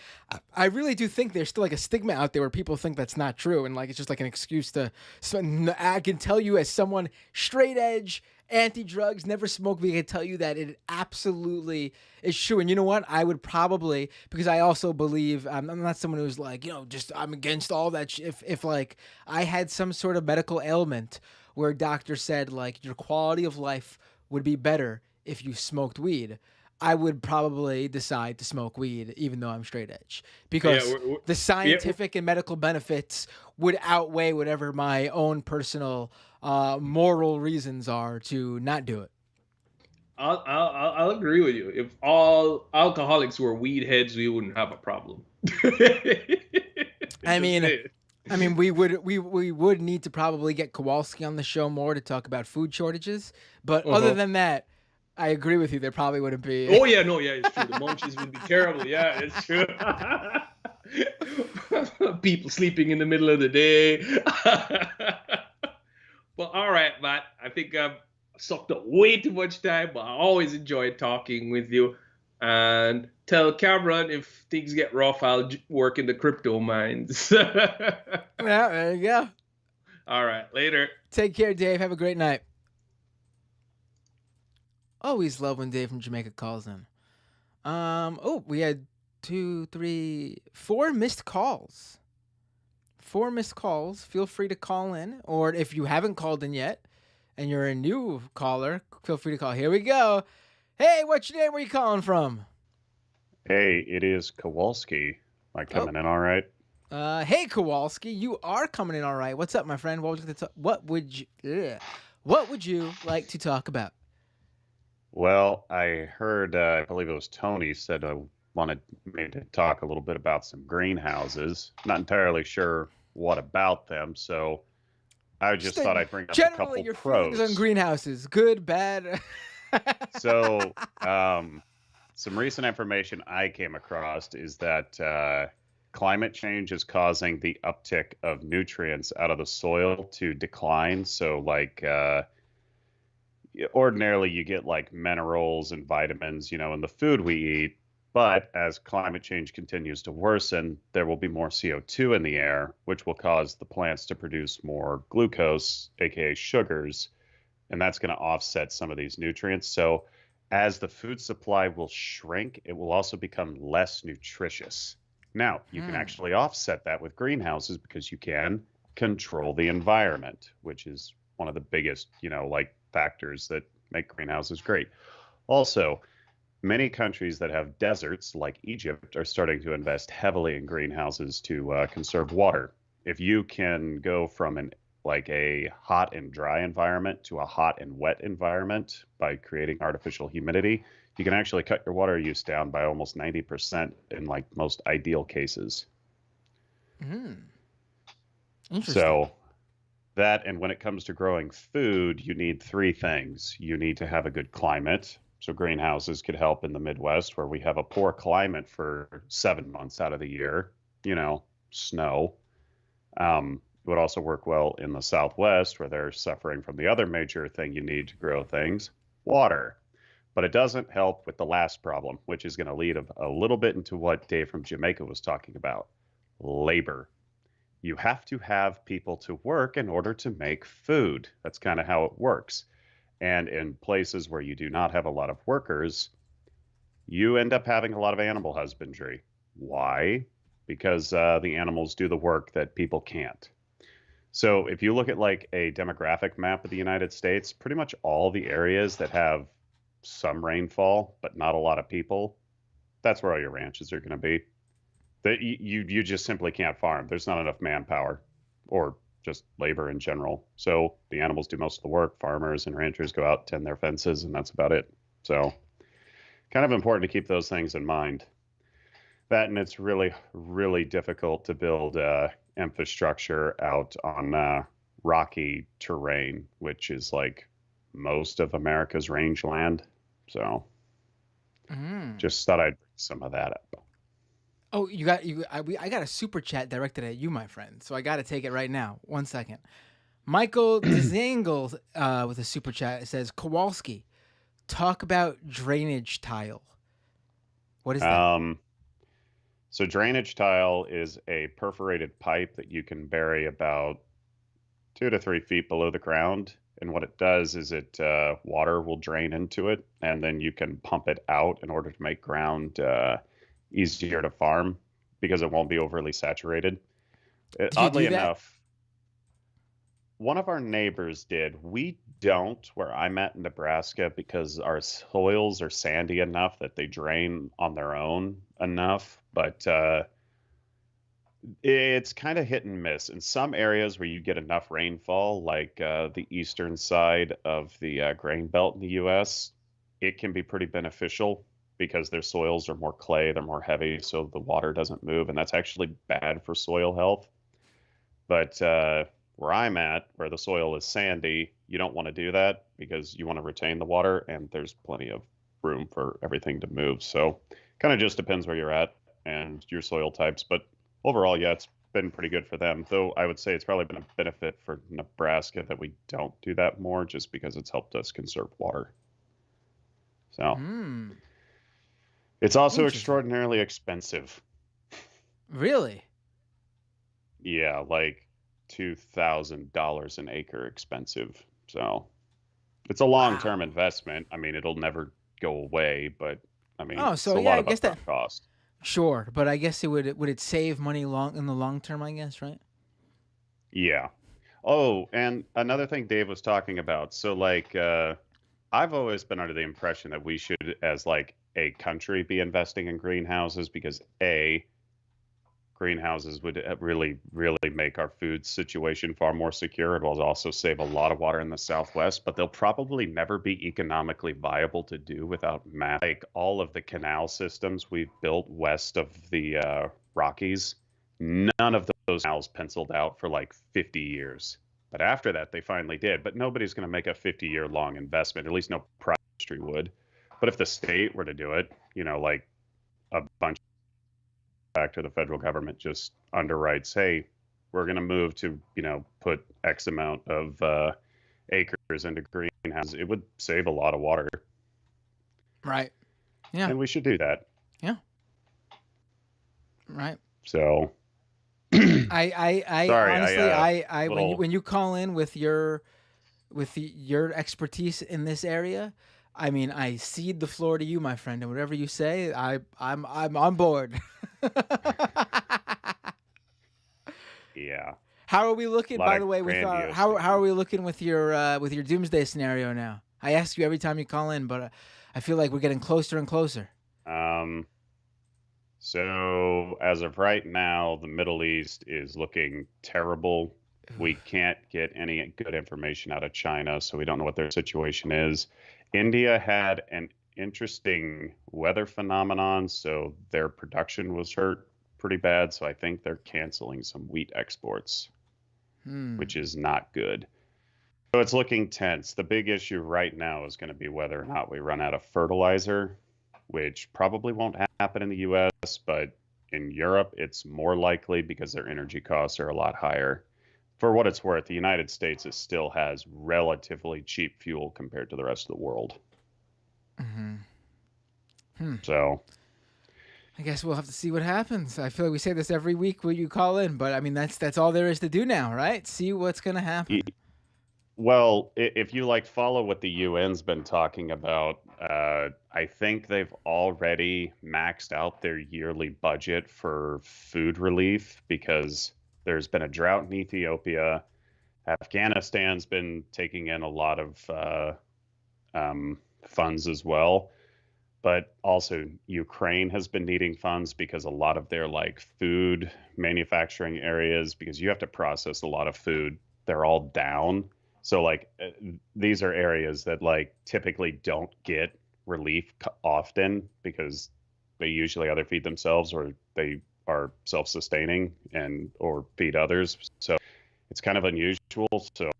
I really do think there's still like a stigma out there where people think that's not true, and like it's just like an excuse to. So I can tell you, as someone straight edge, anti-drugs, never smoked weed, I can tell you that it absolutely is true. And you know what? I would probably, because I also believe, I'm not someone who's like, I'm against all that. If like I had some sort of medical ailment where a doctor said like your quality of life would be better if you smoked weed, I would probably decide to smoke weed even though I'm straight edge, because the scientific and medical benefits would outweigh whatever my own personal moral reasons are to not do it. I'll agree with you. If all alcoholics were weed heads, we wouldn't have a problem. I mean, we would need to probably get Kowalski on the show more to talk about food shortages. But other than that, I agree with you. There probably wouldn't be. Oh yeah, no, yeah, it's true. The munchies would be terrible. Yeah, it's true. People sleeping in the middle of the day. Well, all right, Matt. I think I've sucked up way too much time, but I always enjoy talking with you. And tell Cameron if things get rough, I'll work in the crypto mines. Yeah, there you go. All right, later. Take care, Dave. Have a great night. Always love when Dave from Jamaica calls in. We had 4 missed calls. 4 missed calls. Feel free to call in, or if you haven't called in yet and you're a new caller, feel free to call. Here we go. Hey, what's your name? Where you calling from? Hey, it is Kowalski. Am I coming in all right? Hey, Kowalski, you are coming in all right. What's up, my friend? What would you like to talk about? Well, I heard, I believe it was Tony said I wanted me to talk a little bit about some greenhouses. Not entirely sure what about them, so I just thought I'd bring up a couple generally your pros. feelings on greenhouses, good, bad. So, some recent information I came across is that climate change is causing the uptick of nutrients out of the soil to decline. So, like, ordinarily you get like minerals and vitamins, in the food we eat. But as climate change continues to worsen, there will be more CO2 in the air, which will cause the plants to produce more glucose, aka sugars, and that's going to offset some of these nutrients. So as the food supply will shrink, it will also become less nutritious. Now, you can actually offset that with greenhouses because you can control the environment, which is one of the biggest, like factors that make greenhouses great. Also, many countries that have deserts, like Egypt, are starting to invest heavily in greenhouses to conserve water. If you can go from a hot and dry environment to a hot and wet environment by creating artificial humidity, you can actually cut your water use down by almost 90% in like most ideal cases. Interesting. So that, and when it comes to growing food, you need three things. You need to have a good climate. So greenhouses could help in the Midwest where we have a poor climate for 7 months out of the year, snow. It would also work well in the Southwest where they're suffering from the other major thing you need to grow things, water. But it doesn't help with the last problem, which is going to lead a little bit into what Dave from Jamaica was talking about, labor. You have to have people to work in order to make food. That's kind of how it works. And in places where you do not have a lot of workers, you end up having a lot of animal husbandry. Why? Because the animals do the work that people can't. So if you look at like a demographic map of the United States, pretty much all the areas that have some rainfall but not a lot of people, that's where all your ranches are going to be. That you just simply can't farm. There's not enough manpower or just labor in general. So the animals do most of the work. Farmers and ranchers go out, tend their fences, and that's about it. So kind of important to keep those things in mind. That, and it's really, really difficult to build infrastructure out on rocky terrain, which is like most of America's rangeland. So just thought I'd bring some of that up. Oh, I got a super chat directed at you, my friend. So I got to take it right now. 1 second. Michael Dzangles with a super chat. It says, Kowalski, talk about drainage tile. What is that? So drainage tile is a perforated pipe that you can bury about 2 to 3 feet below the ground. And what it does is water will drain into it, and then you can pump it out in order to make ground easier to farm because it won't be overly saturated. Oddly enough, one of our neighbors did. We don't where I'm at in Nebraska because our soils are sandy enough that they drain on their own enough. But it's kind of hit and miss. In some areas where you get enough rainfall, like the eastern side of the grain belt in the U.S., it can be pretty beneficial because their soils are more clay, they're more heavy, so the water doesn't move, and that's actually bad for soil health. But where I'm at, where the soil is sandy, you don't want to do that because you want to retain the water, and there's plenty of room for everything to move. So kind of just depends where you're at and your soil types. But overall, yeah, it's been pretty good for them, though I would say it's probably been a benefit for Nebraska that we don't do that more just because it's helped us conserve water. So it's also extraordinarily expensive. Really? Yeah, like $2,000 an acre expensive. So it's a long-term investment. I mean, it'll never go away, but I mean, it's a lot of upfront cost. Sure, but I guess would it save money in the long term, I guess, right? Yeah. Oh, and another thing Dave was talking about. So like I've always been under the impression that we should, as like a country, be investing in greenhouses because greenhouses would really, really make our food situation far more secure. It will also save a lot of water in the Southwest, but they'll probably never be economically viable to do without like all of the canal systems we've built west of the Rockies. None of those canals penciled out for like 50 years. But after that, they finally did. But nobody's going to make a 50-year long investment. At least no private industry would. But if the state were to do it, like a bunch back to the federal government just underwrites, hey, we're going to move to, put X amount of acres into greenhouses, it would save a lot of water. Right. Yeah. And we should do that. Yeah. Right. So I Sorry, honestly, when you call in with your expertise in this area, I mean, I cede the floor to you, my friend, and whatever you say, I'm on board. Yeah. How are we looking, by the way, with our how are we looking with your doomsday scenario now? I ask you every time you call in, but I feel like we're getting closer and closer. So as of right now, the Middle East is looking terrible. We can't get any good information out of China, so we don't know what their situation is. India had an interesting weather phenomenon, so their production was hurt pretty bad. So I think they're canceling some wheat exports, which is not good. So it's looking tense. The big issue right now is going to be whether or not we run out of fertilizer, which probably won't happen in the U.S., but in Europe, it's more likely because their energy costs are a lot higher. For what it's worth, the United States still has relatively cheap fuel compared to the rest of the world. So I guess we'll have to see what happens. I feel like we say this every week when you call in, but I mean, that's all there is to do now, right? See what's going to happen. Well, if you follow what the UN's been talking about, I think they've already maxed out their yearly budget for food relief because there's been a drought in Ethiopia. Afghanistan's been taking in a lot of funds as well. But also Ukraine has been needing funds because a lot of their food manufacturing areas, because you have to process a lot of food, they're all down. So these are areas that typically don't get relief often because they usually either feed themselves or they are self-sustaining or feed others. So it's kind of unusual. So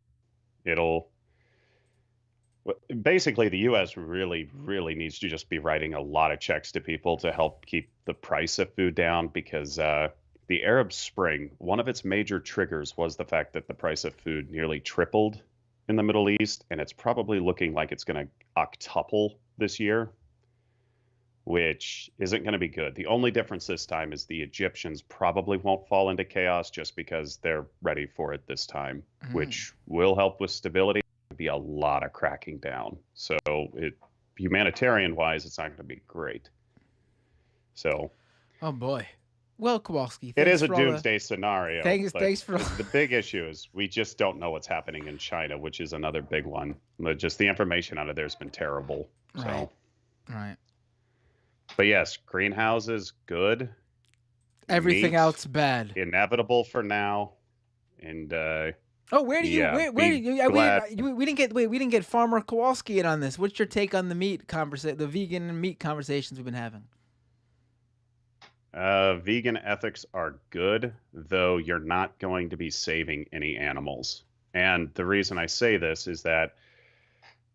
basically the U.S. really, really needs to just be writing a lot of checks to people to help keep the price of food down because the Arab Spring, one of its major triggers was the fact that the price of food nearly tripled in the Middle East, and it's probably looking like it's going to octuple this year, which isn't going to be good. The only difference this time is the Egyptians probably won't fall into chaos just because they're ready for it this time, which will help with stability. Be a lot of cracking down. So humanitarian wise, it's not going to be great. So, oh boy. Well, Kowalski, it is a doomsday scenario. Thanks for the big issue is we just don't know what's happening in China, which is another big one. But just the information out of there has been terrible. So, right. But yes, greenhouses good. Everything Meat, else bad. Inevitable for now. And where do you? We didn't get Farmer Kowalski in on this. What's your take on the the vegan and meat conversations we've been having? Vegan ethics are good, though you're not going to be saving any animals. And the reason I say this is that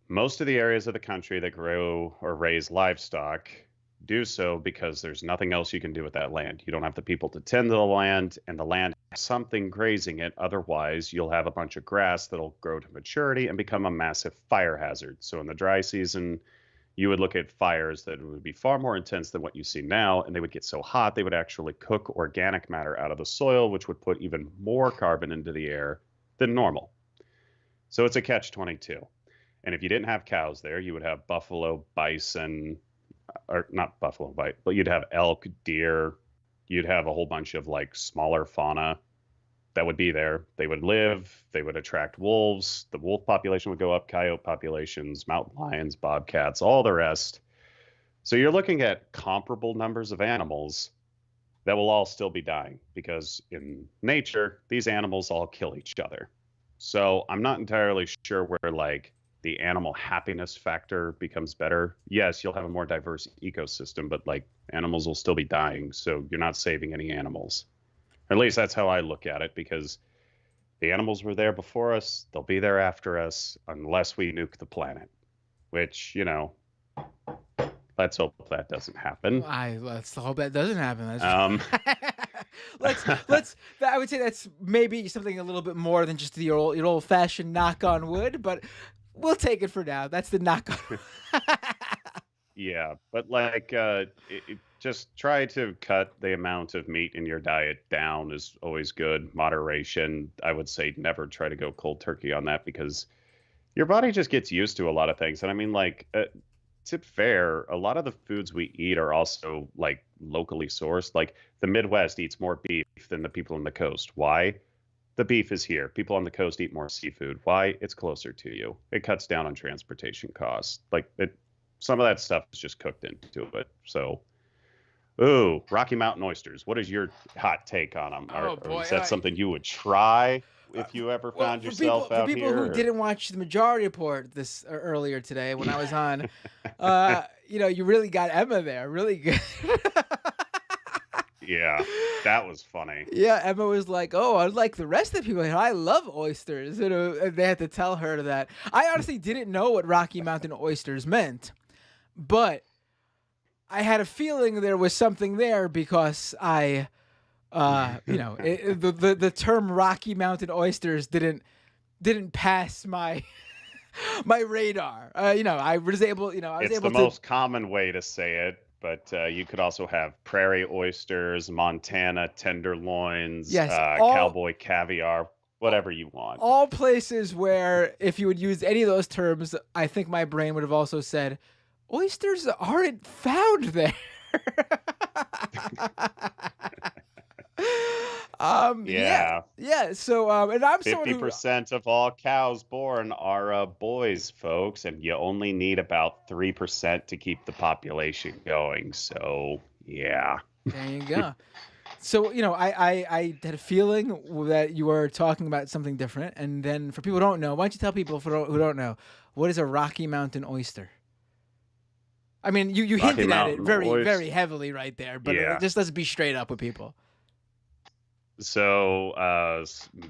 most of the areas of the country that grow or raise livestock do so because there's nothing else you can do with that land. You don't have the people to tend to the land, and the land has something grazing it. Otherwise, you'll have a bunch of grass that'll grow to maturity and become a massive fire hazard. So in the dry season, you would look at fires that would be far more intense than what you see now, and they would get so hot they would actually cook organic matter out of the soil, which would put even more carbon into the air than normal. So it's a catch-22. And if you didn't have cows there, you would have buffalo, bison, or not buffalo, but you'd have elk, deer, you'd have a whole bunch of smaller fauna that would be there. They would live, they would attract wolves, the wolf population would go up, coyote populations, mountain lions, bobcats, all the rest. So you're looking at comparable numbers of animals that will all still be dying because in nature, these animals all kill each other. So I'm not entirely sure where the animal happiness factor becomes better. Yes, you'll have a more diverse ecosystem, but animals will still be dying. So you're not saving any animals. Or at least that's how I look at it, because the animals were there before us. They'll be there after us unless we nuke the planet, which, let's hope that doesn't happen. Let's hope that doesn't happen. That's Let's. I would say that's maybe something a little bit more than just your old fashioned knock on wood, but we'll take it for now. That's the knock on. Yeah, but like, just try to cut the amount of meat in your diet down is always good. Moderation. I would say never try to go cold turkey on that because your body just gets used to a lot of things. And I mean, like, to be fair, a lot of the foods we eat are also like locally sourced. Like the Midwest eats more beef than the people on the coast. Why? The beef is here. People on the coast eat more seafood. Why? It's closer to you. It cuts down on transportation costs. Like some of that stuff is just cooked into it. So, ooh, Rocky Mountain oysters. What is your hot take on them? Is that something you would try if you ever found yourself out here? For people who didn't watch the Majority Report this earlier today when I was on, you really got Emma there. Really good. Yeah, that was funny. Yeah, Emma was like, "Oh, unlike the rest of the people, I love oysters." And they had to tell her that. I honestly didn't know what Rocky Mountain oysters meant, but I had a feeling there was something there because the term Rocky Mountain oysters didn't pass my my radar. I was able. It's the most common way to say it. But you could also have prairie oysters, Montana tenderloins, cowboy caviar, whatever you want. All places where if you would use any of those terms, I think my brain would have also said, oysters aren't found there. Yeah. So, and I'm 50% of all cows born are boys, folks, and you only need about 3% to keep the population going. So, yeah. There you go. So, I had a feeling that you were talking about something different, and then for people who don't know, why don't you tell people who don't know what is a Rocky Mountain oyster? I mean, you hinted at it very heavily right there, but just let's be straight up with people. So,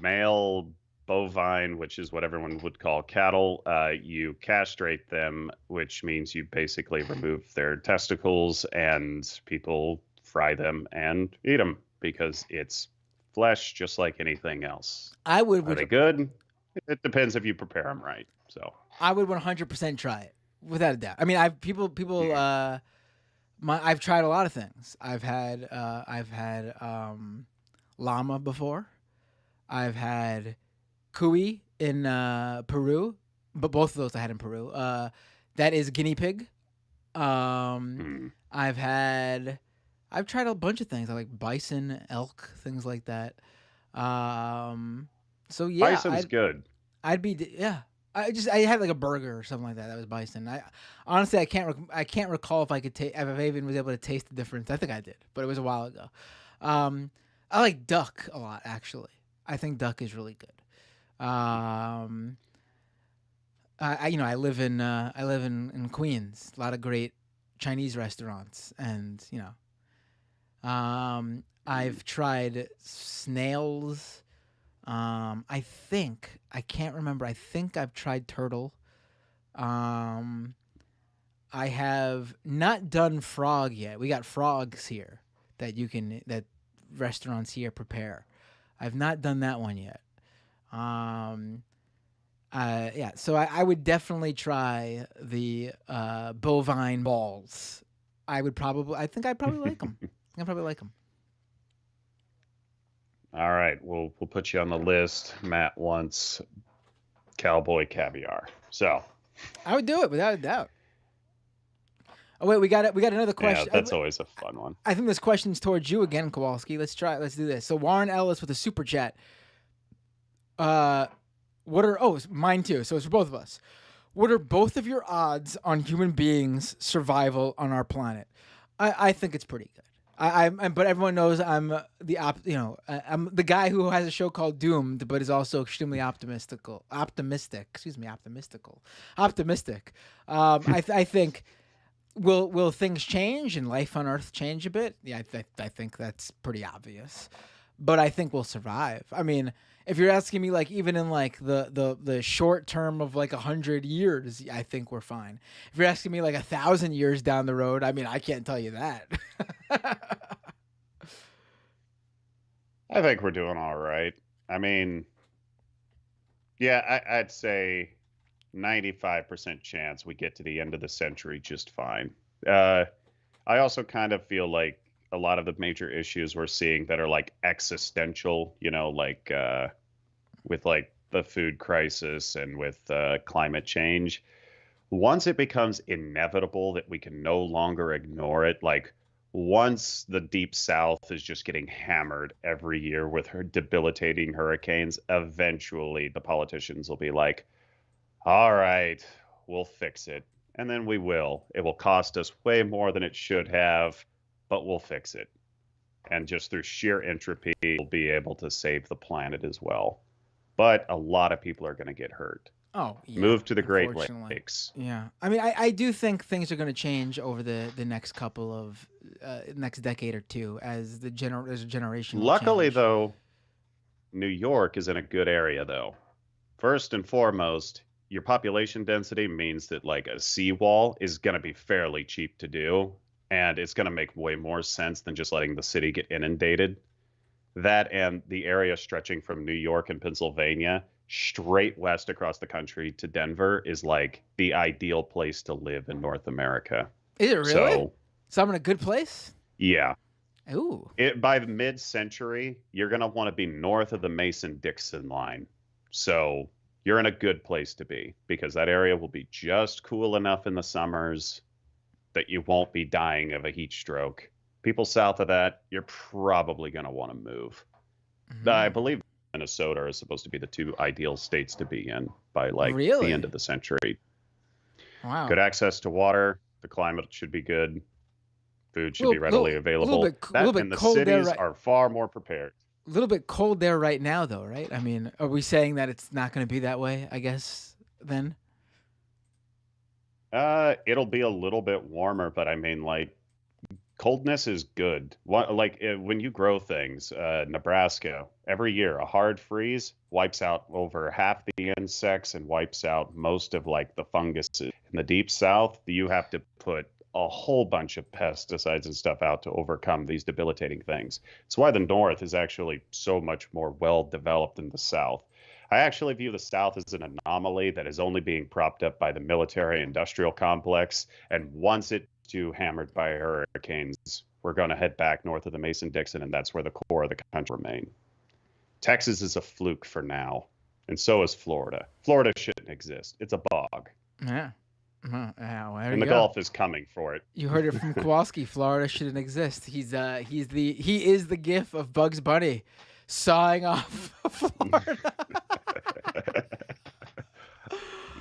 male bovine, which is what everyone would call cattle, you castrate them, which means you basically remove their testicles, and people fry them and eat them because it's flesh just like anything else. Are they good? It depends if you prepare them right. So I would 100% try it without a doubt. I mean, I've tried a lot of things. I've had llama before. I've had cuy in Peru, but both of those I had in Peru. That is guinea pig. I've tried a bunch of things. I like bison, elk, things like that. So yeah, bison's good. I had like a burger or something like that. That was bison. Honestly, I can't recall if if I even was able to taste the difference. I think I did, but it was a while ago. I like duck a lot, actually. I think duck is really good. I live in Queens. A lot of great Chinese restaurants, and I've tried snails. I can't remember. I think I've tried turtle. I have not done frog yet. We got frogs here that restaurants here prepare. I've not done that one yet. So I would definitely try the bovine balls. I think I'd probably like them. All right, we'll put you on the list. Matt wants cowboy caviar. So I would do it without a doubt. Oh wait, we got another question. Yeah, that's always a fun one. I think this question's towards you again, Kowalski. Let's do this. So Warren Ellis with a super chat. Mine too. So it's for both of us. What are both of your odds on human beings' survival on our planet? I think it's pretty good. But everyone knows I'm the guy who has a show called Doomed, but is also extremely optimistic. I think. Will things change and life on Earth change a bit? Yeah, I think that's pretty obvious. but I think we'll survive. I mean, if you're asking me, like, even in like the short term of like 100 years, I think we're fine. If you're asking me like 1,000 years down the road, I mean, I can't tell you that. I think we're doing all right. I mean, yeah, I'd say 95% chance we get to the end of the century just fine. I also kind of feel like a lot of the major issues we're seeing that are like existential, like with like the food crisis and with climate change, once it becomes inevitable that we can no longer ignore it, like once the deep south is just getting hammered every year with her debilitating hurricanes, eventually the politicians will be like, all right, we'll fix it. And then we will. It will cost us way more than it should have, but we'll fix it. And just through sheer entropy, we'll be able to save the planet as well. But a lot of people are going to get hurt. Oh, yeah, Move to the Great unfortunately. Lakes. Yeah. I mean, I do think things are going to change over the next couple of next decade or two as there's a generational Luckily, change. though, New York is in a good area, though. First and foremost, your population density means that like a seawall is going to be fairly cheap to do, and it's going to make way more sense than just letting the city get inundated. That and the area stretching from New York and Pennsylvania straight west across the country to Denver is like the ideal place to live in North America. Is it really? So I'm in a good place? Yeah. Ooh. By the mid-century, you're going to want to be north of the Mason-Dixon line. So you're in a good place to be because that area will be just cool enough in the summers that you won't be dying of a heat stroke. People south of that, you're probably going to want to move. I believe Minnesota are supposed to be the two ideal states to be in by like the end of the century. Wow. Good access to water. The climate should be good. Food should be readily available. And the cities are far more prepared. A little bit cold there right now, though, right? I mean, are we saying that it's not going to be that way, I guess, then? It'll be a little bit warmer, but I mean, like, coldness is good. When you grow things, Nebraska, every year, a hard freeze wipes out over half the insects and wipes out most of, like, the funguses. In the deep south, you have to put a whole bunch of pesticides and stuff out to overcome these debilitating things. It's why the North is actually so much more well-developed than the South. I actually view the South as an anomaly that is only being propped up by the military-industrial complex, and once it's too hammered by hurricanes, we're going to head back north of the Mason-Dixon, and that's where the core of the country remain. Texas is a fluke for now, and so is Florida. Florida shouldn't exist. It's a bog. Yeah. And the Gulf is coming for it. You heard it from Kowalski. Florida shouldn't exist. He is the gif of Bugs Bunny sawing off Florida.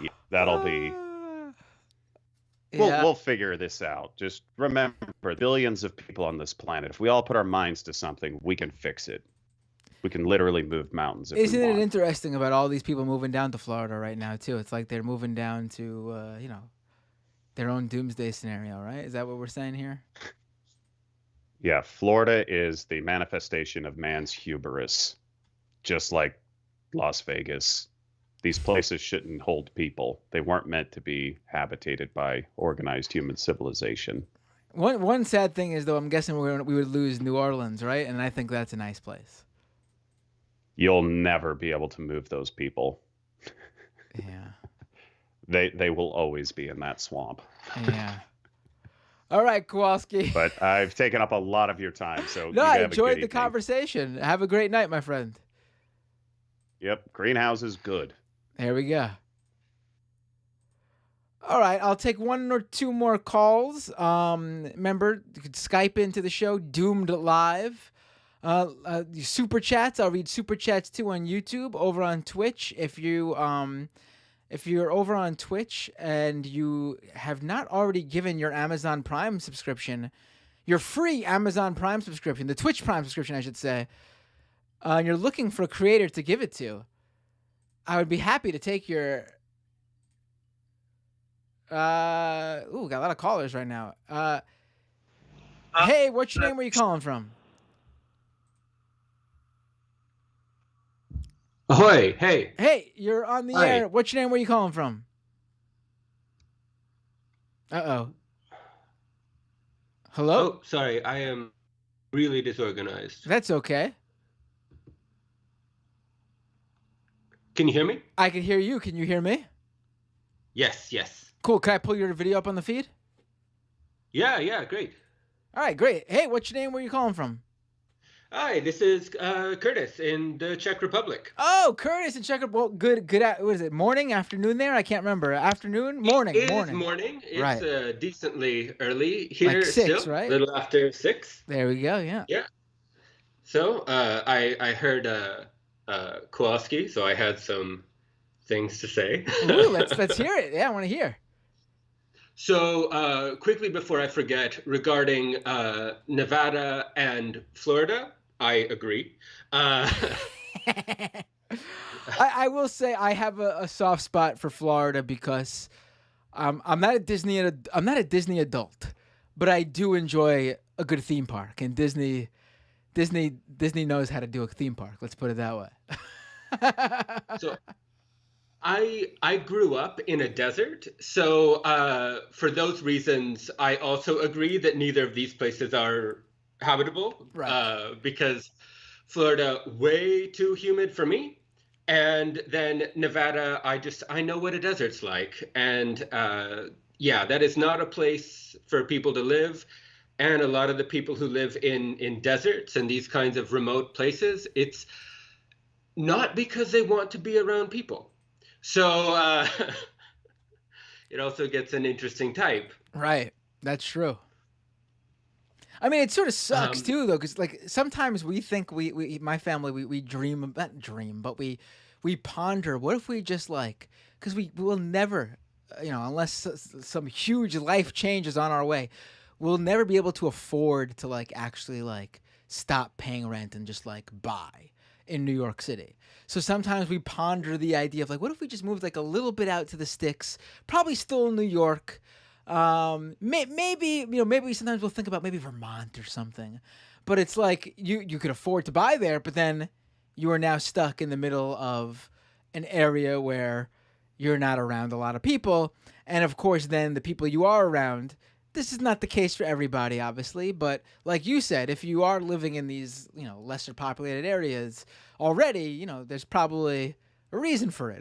Yeah, that'll be. We'll figure this out. Just remember, billions of people on this planet. If we all put our minds to something, we can fix it. We can literally move mountains. Isn't it interesting about all these people moving down to Florida right now too? It's like they're moving down to their own doomsday scenario, right? Is that what we're saying here? Yeah, Florida is the manifestation of man's hubris, just like Las Vegas. These places shouldn't hold people. They weren't meant to be habitated by organized human civilization. One sad thing is, though, I'm guessing we would lose New Orleans, right? And I think that's a nice place. You'll never be able to move those people. Yeah. They will always be in that swamp. Yeah. All right, Kowalski. But I've taken up a lot of your time, so no, I enjoyed the conversation. Have a great night, my friend. Yep, greenhouse is good. There we go. All right, I'll take one or two more calls. Remember, you could Skype into the show, Doomed Live. Super chats, I'll read super chats too on YouTube, over on Twitch. If you're over on Twitch and you have not already given your Amazon Prime subscription, your free Amazon Prime subscription, the Twitch Prime subscription, I should say, and you're looking for a creator to give it to, I would be happy to take your... got a lot of callers right now. Hey, what's your name? Where you calling from? Ahoy! Hey. Hey, you're on the Hi. air. What's your name? Where you calling from? Uh-oh. Hello? Oh, sorry. I am really disorganized. That's okay. Can you hear me? I can hear you. Can you hear me? Yes, yes. Cool. Can I pull your video up on the feed? Yeah, great. All right, great. Hey, what's your name? Where you calling from? Hi, this is Curtis in the Czech Republic. Oh, Curtis in Czech. Well, good. What is it? Morning, afternoon there? I can't remember. Afternoon, morning, It morning. is morning. It's Right. Decently early here. Like 6, still, right? A little after 6. There we go. Yeah. Yeah. So I heard Kowalski, so I had some things to say. Ooh, let's hear it. Yeah, I want to hear. So quickly before I forget, regarding Nevada and Florida, I agree. I will say I have a soft spot for Florida because I'm not a Disney adult, but I do enjoy a good theme park, and Disney knows how to do a theme park. Let's put it that way. So I grew up in a desert, so for those reasons, I also agree that neither of these places are habitable. Right. Because Florida, way too humid for me. And then Nevada, I know what a desert's like. And yeah, that is not a place for people to live. And a lot of the people who live in deserts and these kinds of remote places, it's not because they want to be around people. So it also gets an interesting type. Right. That's true. I mean, it sort of sucks too, though, because like sometimes we think we my family we dream, not dream, but we ponder. What if we just like, because we will never, unless some huge life change is on our way, we'll never be able to afford to like actually like stop paying rent and just like buy in New York City. So sometimes we ponder the idea of like, what if we just moved like a little bit out to the sticks, probably still in New York. Maybe sometimes we'll think about maybe Vermont or something, but it's like you could afford to buy there, but then you are now stuck in the middle of an area where you're not around a lot of people. And of course, then the people you are around, this is not the case for everybody, obviously, but like you said, if you are living in these, lesser populated areas already, there's probably a reason for it.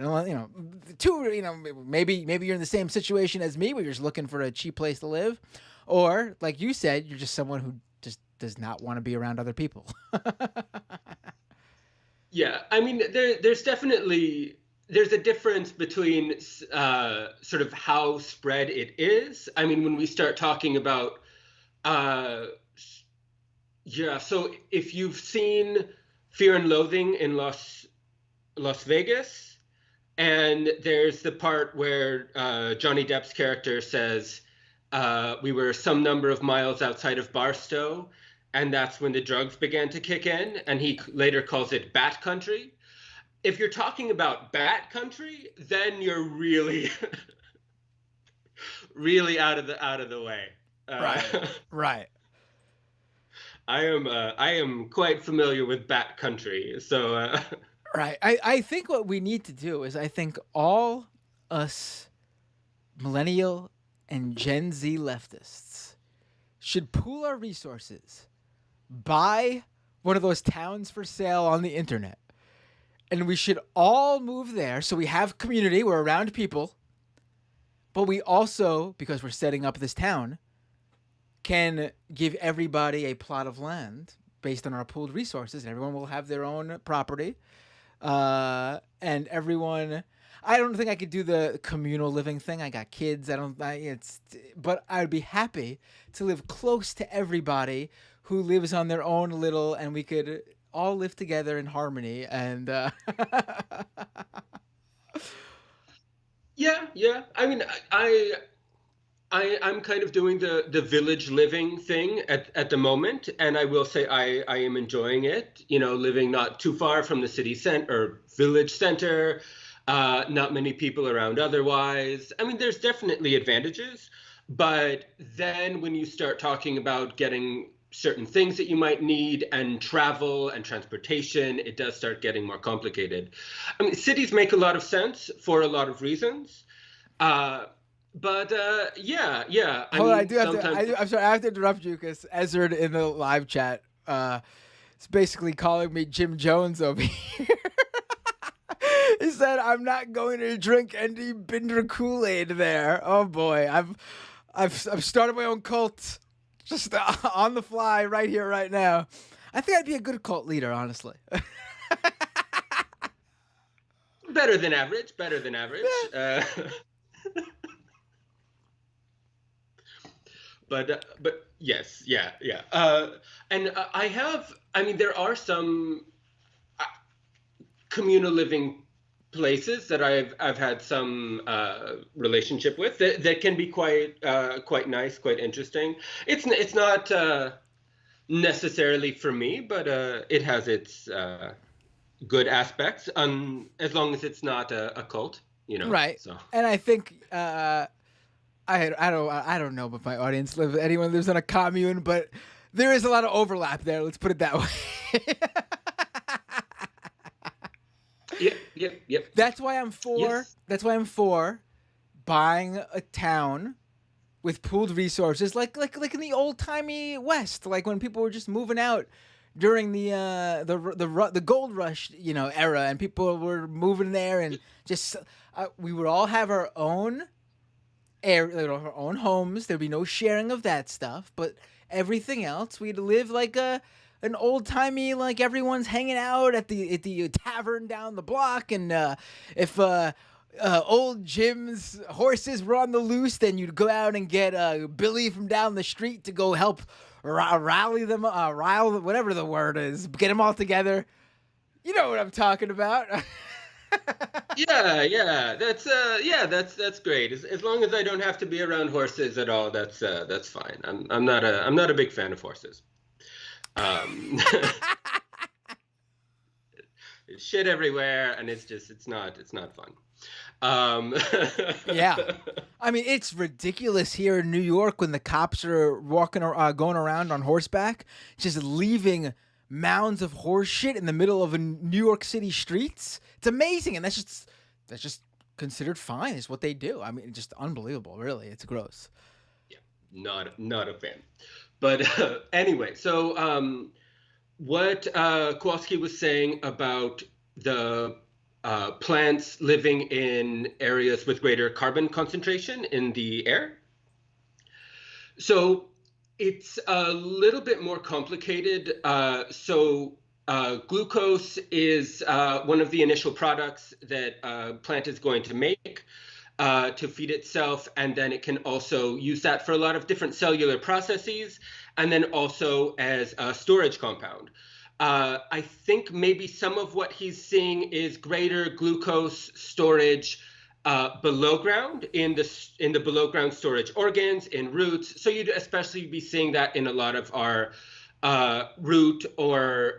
Maybe you're in the same situation as me where you're just looking for a cheap place to live, or like you said, you're just someone who just does not want to be around other people. Yeah, I mean, there's a difference between sort of how spread it is. I mean, when we start talking about, so if you've seen Fear and Loathing in Las Vegas, and there's the part where Johnny Depp's character says, we were some number of miles outside of Barstow, and that's when the drugs began to kick in, and he later calls it Bat Country. If you're talking about Bat Country, then you're really, really out of the way. Right. I am quite familiar with Bat Country, so. Right. I think what we need to do is I think all us millennial and Gen Z leftists should pool our resources, buy one of those towns for sale on the internet, and we should all move there so we have community, we're around people, but we also, because we're setting up this town, can give everybody a plot of land based on our pooled resources, and everyone will have their own property. And everyone, I don't think I could do the communal living thing. I got kids. But I'd be happy to live close to everybody who lives on their own little, and we could all live together in harmony. And, Yeah. I mean, I'm kind of doing the village living thing at the moment, and I will say I am enjoying it. Living not too far from the city center or village center, not many people around otherwise. I mean, there's definitely advantages, but then when you start talking about getting certain things that you might need, and travel and transportation, it does start getting more complicated. I mean, cities make a lot of sense for a lot of reasons. But yeah. I Hold on, mean, I do have to. sometimes I'm sorry, I have to interrupt you because Ezra in the live chat is basically calling me Jim Jones over here. He said, "I'm not going to drink any Binder Kool-Aid there." Oh boy, I've started my own cult, just on the fly right here, right now. I think I'd be a good cult leader, honestly. better than average. But yes, yeah. And I mean, there are some communal living places that I've had some relationship with that can be quite nice, quite interesting. It's not necessarily for me, but it has its good aspects, as long as it's not a cult, Right. So. And I think I don't know if my audience anyone lives in a commune, but there is a lot of overlap there. Let's put it that way. Yep. That's why I'm for. Yes. That's why I'm for buying a town with pooled resources, like in the old timey West, like when people were just moving out during the gold rush, era, and people were moving there, and just we would all have our own our own homes. There'd be no sharing of that stuff, but everything else we'd live like an old timey, like everyone's hanging out at the tavern down the block, and if old Jim's horses were on the loose, then you'd go out and get Billy from down the street to go help rally them, whatever the word is, get them all together. You know what I'm talking about. Yeah. That's great. As long as I don't have to be around horses at all, that's fine. I'm not a big fan of horses. Shit everywhere, and it's not fun. Yeah, I mean, it's ridiculous here in New York when the cops are going around on horseback, just leaving mounds of horse shit in the middle of a New York City streets. It's amazing, and that's just considered fine. Is what they do. I mean, just unbelievable. Really, it's gross. Yeah, not a fan. But anyway, so what Kowalski was saying about the plants living in areas with greater carbon concentration in the air. So it's a little bit more complicated. Glucose is one of the initial products that a plant is going to make to feed itself, and then it can also use that for a lot of different cellular processes, and then also as a storage compound. I think maybe some of what he's seeing is greater glucose storage below ground in the below ground storage organs, in roots. So you'd especially be seeing that in a lot of our root or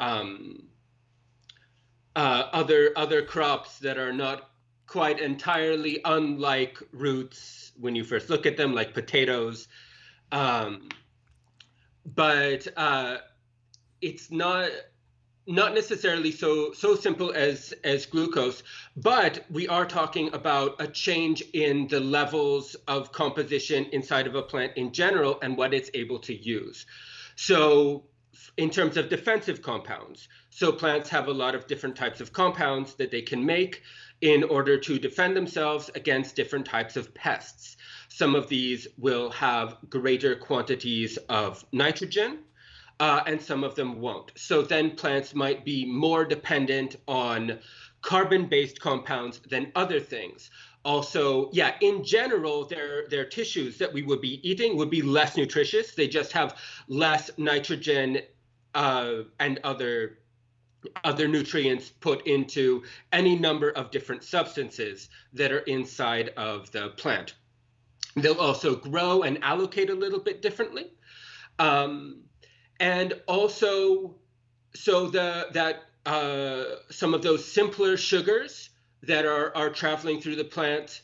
other crops that are not quite entirely unlike roots when you first look at them, like potatoes. But it's not necessarily so simple as glucose, but we are talking about a change in the levels of composition inside of a plant in general and what it's able to use. So in terms of defensive compounds, so plants have a lot of different types of compounds that they can make in order to defend themselves against different types of pests. Some of these will have greater quantities of nitrogen, and some of them won't. So then plants might be more dependent on carbon-based compounds than other things. Also, yeah, in general, their tissues that we would be eating would be less nutritious. They just have less nitrogen and other nutrients put into any number of different substances that are inside of the plant. They'll also grow and allocate a little bit differently. And also, so some of those simpler sugars that are traveling through the plant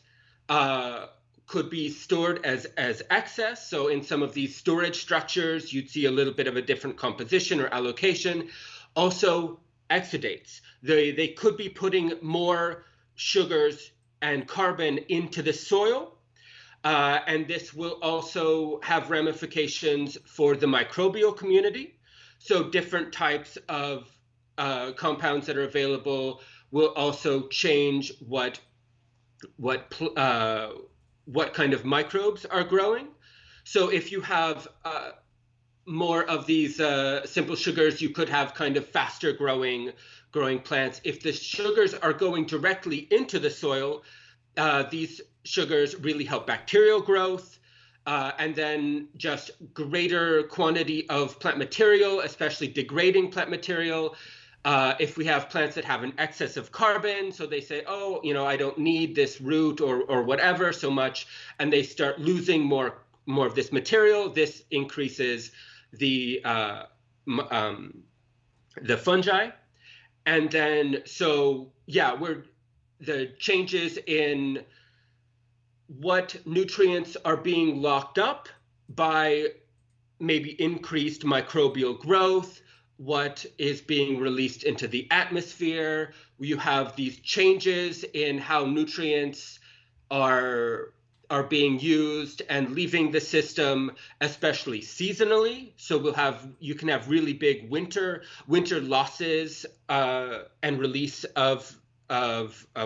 could be stored as excess. So in some of these storage structures, you'd see a little bit of a different composition or allocation. Also, exudates. They could be putting more sugars and carbon into the soil. And this will also have ramifications for the microbial community. So different types of compounds that are available will also change what kind of microbes are growing. So if you have more of these simple sugars, you could have kind of faster growing plants. If the sugars are going directly into the soil, these sugars really help bacterial growth, and then just greater quantity of plant material, especially degrading plant material. If we have plants that have an excess of carbon, so they say, oh, I don't need this root or whatever so much, and they start losing more of this material, this increases the fungi. And then, so yeah, the changes in what nutrients are being locked up by maybe increased microbial growth, what is being released into the atmosphere. You have these changes in how nutrients are being used and leaving the system, especially seasonally. So you can have really big winter losses and release of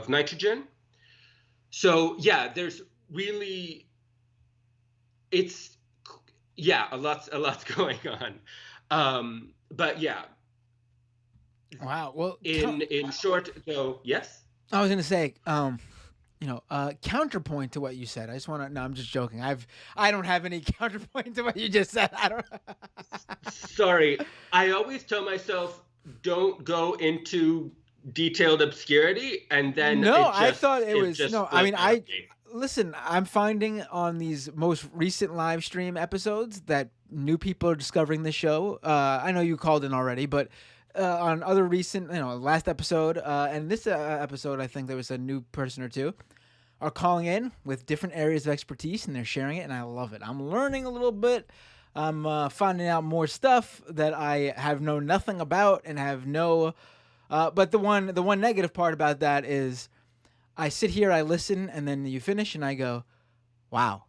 nitrogen. So yeah, there's really, a lot's going on. But yeah. Wow. Well, in short, though, yes. I was gonna say, counterpoint to what you said. I just want to. No, I'm just joking. I don't have any counterpoint to what you just said. I don't. Sorry. I always tell myself, don't go into detailed obscurity, and then No, I thought it was no. I mean, listen. I'm finding on these most recent live stream episodes that new people are discovering the show. I know you called in already, but on other recent, last episode and this episode, I think there was a new person or two are calling in with different areas of expertise, and they're sharing it, and I love it. I'm learning a little bit. I'm finding out more stuff that I have known nothing about and have no. But the one negative part about that is, I sit here, I listen, and then you finish, and I go, "Wow."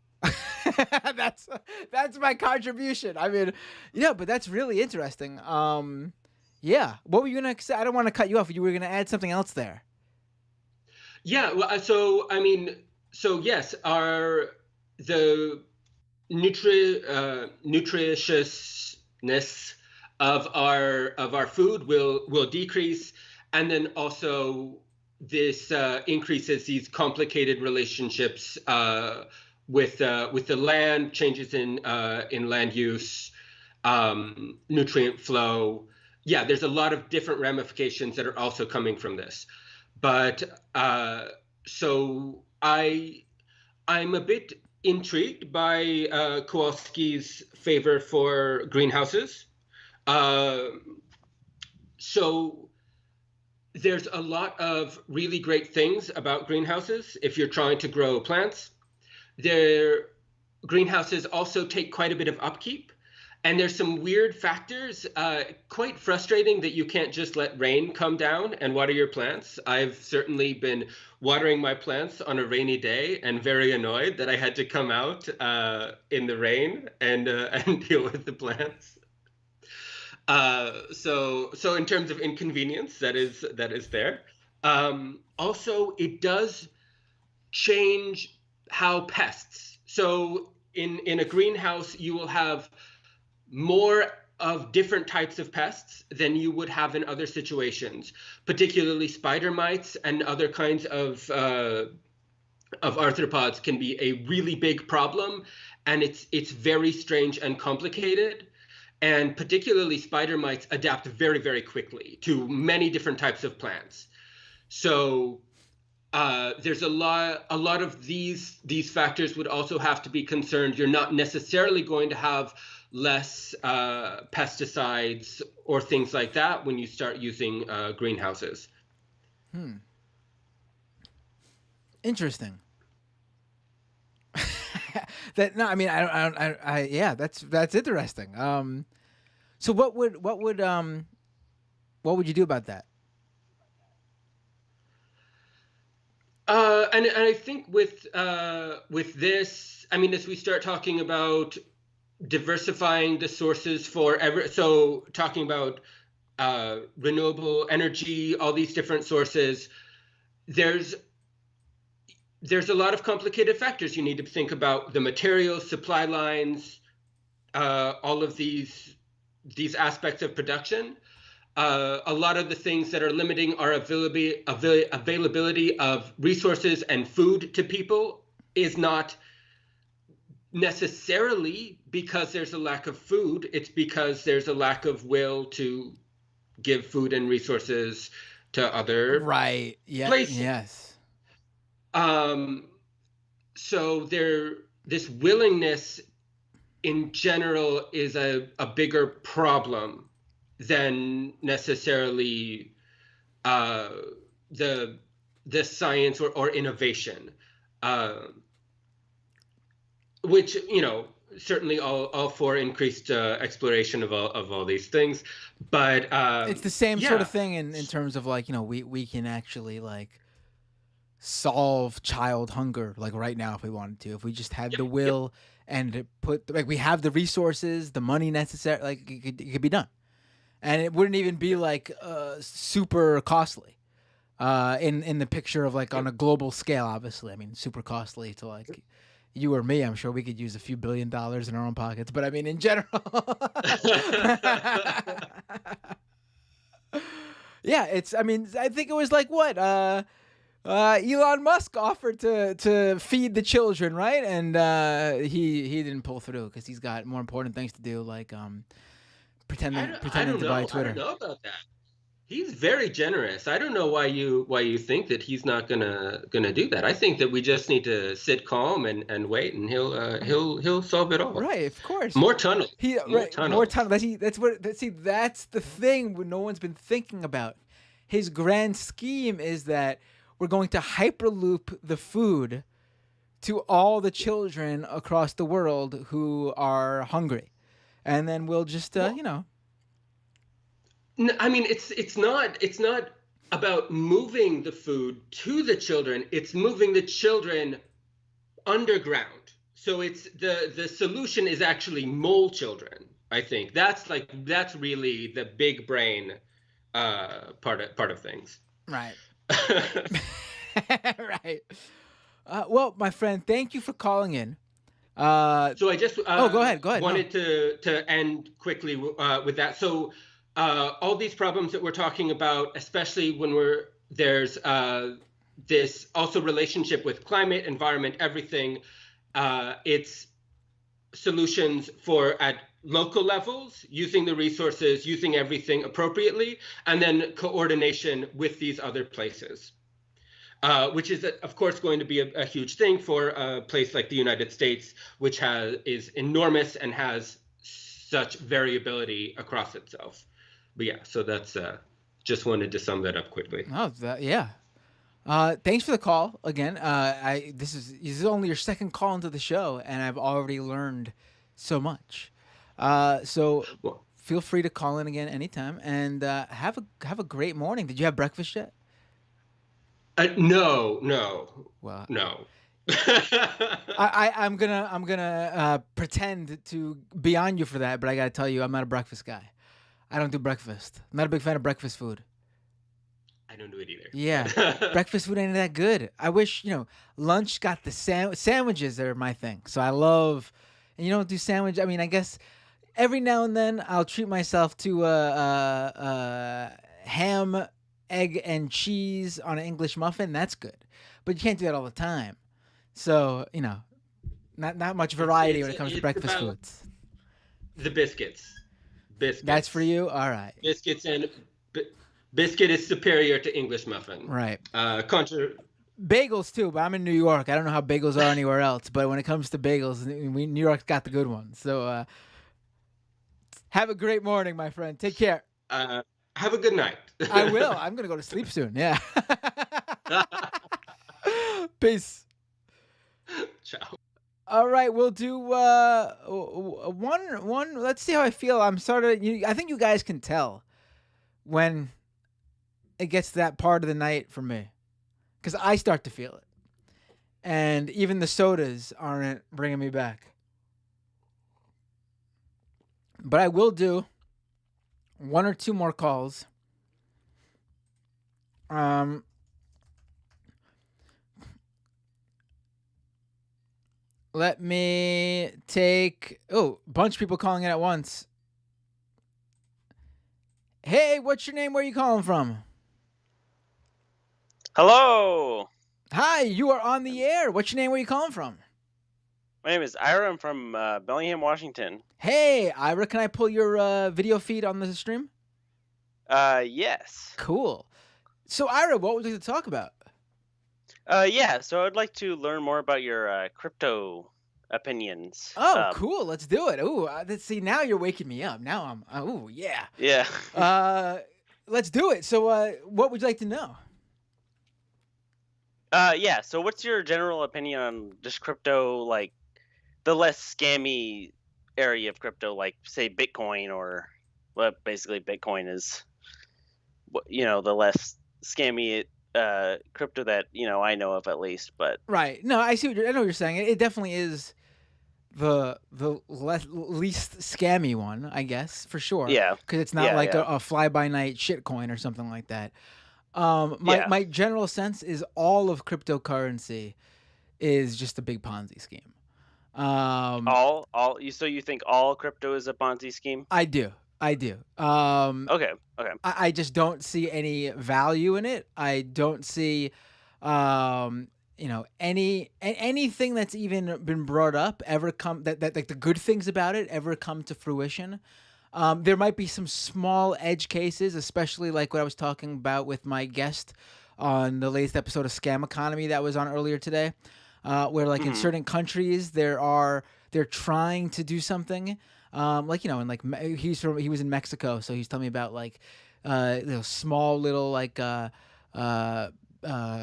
that's my contribution. I mean, yeah, but that's really interesting. Yeah. What were you gonna say? I don't want to cut you off. You were gonna add something else there. Yeah. Well, so I mean, so yes, the nutritiousness of our food will decrease, and then also this increases these complicated relationships with the land, changes in land use, nutrient flow. Yeah, there's a lot of different ramifications that are also coming from this. But so I'm a bit intrigued by Kowalski's favor for greenhouses. So there's a lot of really great things about greenhouses if you're trying to grow plants. Greenhouses also take quite a bit of upkeep, and there's some weird factors, quite frustrating that you can't just let rain come down and water your plants. I've certainly been watering my plants on a rainy day and very annoyed that I had to come out in the rain and deal with the plants. So in terms of inconvenience, that is there. Also, it does change how pests. So in a greenhouse, you will have more of different types of pests than you would have in other situations, particularly spider mites and other kinds of arthropods can be a really big problem, and it's very strange and complicated. And particularly spider mites adapt very, very quickly to many different types of plants. So there's a lot of these factors would also have to be concerned. You're not necessarily going to have less pesticides or things like that when you start using greenhouses. Interesting. That no, I mean, yeah, that's interesting. So what would you do about that? And I think with this, I mean, as we start talking about diversifying the sources for so talking about renewable energy, all these different sources, there's a lot of complicated factors. You need to think about the materials, supply lines, all of these aspects of production. A lot of the things that are limiting our availability of resources and food to people is not necessarily because there's a lack of food. It's because there's a lack of will to give food and resources to other places. Yes. So this willingness in general is a bigger problem than necessarily the science or innovation, which, you know, certainly all for increased exploration of all these things, but It's the same sort of thing in terms of like, you know, we can actually like solve child hunger like right now if we wanted to, if we just had the will and put like we have the resources, the money necessary, like it could be done. And it wouldn't even be like super costly in the picture of like on a global scale, obviously. I mean, super costly to like you or me. I'm sure we could use a few $1 billion in our own pockets. But I mean, in general. Yeah, I mean, I think it was like what? Elon Musk offered to feed the children, right? And he didn't pull through because he's got more important things to do, like pretending to buy Twitter. I don't know about that. He's very generous. I don't know why you think that he's not gonna do that. I think that we just need to sit calm and wait, and he'll solve it all. Right, of course. More tunnels. More tunnels. That's the thing no one's been thinking about. His grand scheme is that we're going to hyperloop the food to all the children across the world who are hungry. And then we'll just, you know. No, I mean, it's not about moving the food to the children. It's moving the children underground. So it's the solution is actually mole children. I think that's really the big brain part of things. Right. Right. Well, my friend, thank you for calling in. So I just go ahead. Wanted to end quickly with that. So all these problems that we're talking about, especially when there's this also relationship with climate, environment, everything. It's solutions for at local levels, using the resources, using everything appropriately, and then coordination with these other places. Which is, of course, going to be a huge thing for a place like the United States, which is enormous and has such variability across itself. But yeah, so that's just wanted to sum that up quickly. Oh, yeah. Thanks for the call again. This is only your second call into the show, and I've already learned so much. So feel free to call in again anytime, and have a great morning. Did you have breakfast yet? No. Well, no. I'm gonna pretend to be on you for that, but I gotta tell you, I'm not a breakfast guy. I don't do breakfast. I'm not a big fan of breakfast food. I don't do it either. Yeah, breakfast food ain't that good. I wish, lunch got the sandwiches that are my thing. So I love, and you don't do sandwich. I mean, I guess every now and then I'll treat myself to ham, egg, and cheese on an English muffin. That's good, but you can't do that all the time. So not much variety when it comes to breakfast foods. The biscuits. That's for you. All right. Biscuits and biscuit is superior to English muffin. Right. Bagels too, but I'm in New York. I don't know how bagels are anywhere else, but when it comes to bagels, New York's got the good ones. So have a great morning, my friend. Take care. Have a good night. I will. I'm gonna go to sleep soon. Yeah. Peace. Ciao. All right, we'll do one. Let's see how I feel. I'm I think you guys can tell when it gets to that part of the night for me, because I start to feel it, and even the sodas aren't bringing me back. But I will do one or two more calls. Let me take... Oh, a bunch of people calling in at once. Hey, what's your name? Where are you calling from? Hello. Hi, you are on the air. What's your name? Where are you calling from? My name is Ira. I'm from Bellingham, Washington. Hey, Ira, can I pull your video feed on the stream? Yes. Cool. So, Ira, what would you like to talk about? Yeah, so I'd like to learn more about your crypto opinions. Oh, cool. Let's do it. Ooh, see, now you're waking me up. Now I'm, oh, yeah. Yeah. Let's do it. So, what would you like to know? Yeah, so what's your general opinion on just crypto, like the less scammy area of crypto, like say Bitcoin, or well, basically Bitcoin is, the less scammy crypto that I know of at least. But right, no, I see I know what you're saying. It definitely is the least scammy one, I guess, for sure. Yeah, because it's not like a fly by night shitcoin or something like that. My general sense is all of cryptocurrency is just a big Ponzi scheme. So you think all crypto is a Ponzi scheme? I do. Okay. I just don't see any value in it. I don't see, anything that's even been brought up ever come that like the good things about it ever come to fruition. There might be some small edge cases, especially like what I was talking about with my guest on the latest episode of Scam Economy that was on earlier today, where like in certain countries they're trying to do something, he was in Mexico, so he's telling me about like small little like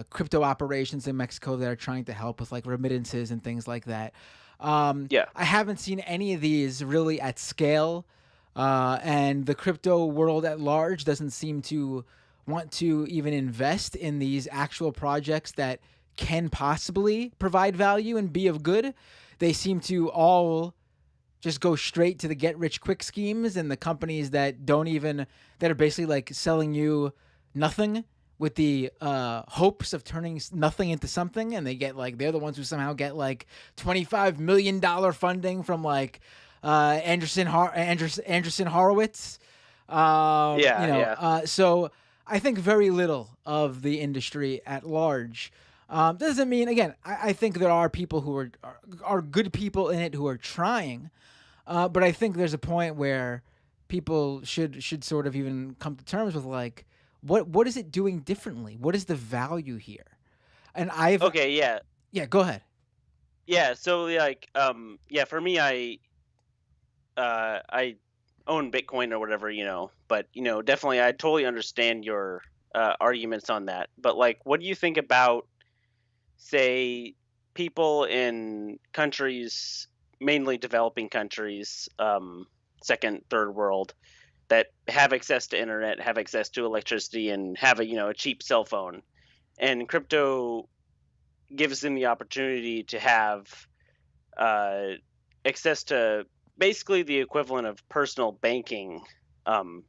crypto operations in Mexico that are trying to help with like remittances and things like that. I haven't seen any of these really at scale. And the crypto world at large doesn't seem to want to even invest in these actual projects that can possibly provide value and be of good. They seem to all just go straight to the get rich quick schemes and the companies that are basically like selling you nothing with the hopes of turning nothing into something. And they're the ones who somehow get like $25 million funding from like Andreessen Horowitz. So I think very little of the industry at large. Doesn't mean, again, I think there are people who are good people in it who are trying, but I think there's a point where people should sort of even come to terms with like, what is it doing differently? What is the value here? And go ahead. Yeah, so like for me, I own Bitcoin or whatever, but definitely I totally understand your arguments on that. But like, what do you think about, say, people in countries, mainly developing countries, second, third world, that have access to internet, have access to electricity, and have a cheap cell phone, and crypto gives them the opportunity to have access to basically the equivalent of personal banking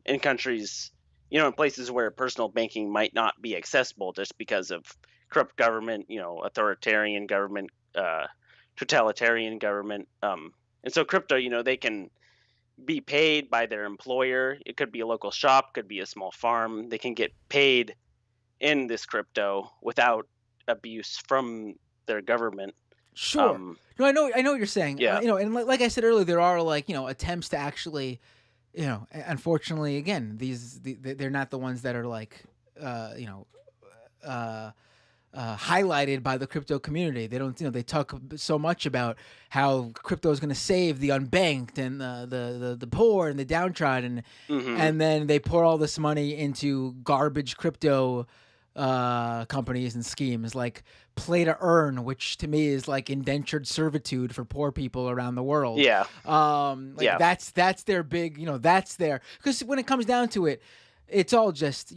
in countries, in places where personal banking might not be accessible just because of corrupt government, authoritarian government, totalitarian government. And so crypto, they can be paid by their employer. It could be a local shop, could be a small farm. They can get paid in this crypto without abuse from their government. Sure. No, I know what you're saying. Yeah. And like I said earlier, there are like, attempts to actually, unfortunately, again, they're not the ones that are like, highlighted by the crypto community. They don't, they talk so much about how crypto is going to save the unbanked and the poor and the downtrodden, and then they pour all this money into garbage crypto companies and schemes like play to earn, which to me is like indentured servitude for poor people around the world. Yeah. That's their big, that's their, because when it comes down to it, it's all just,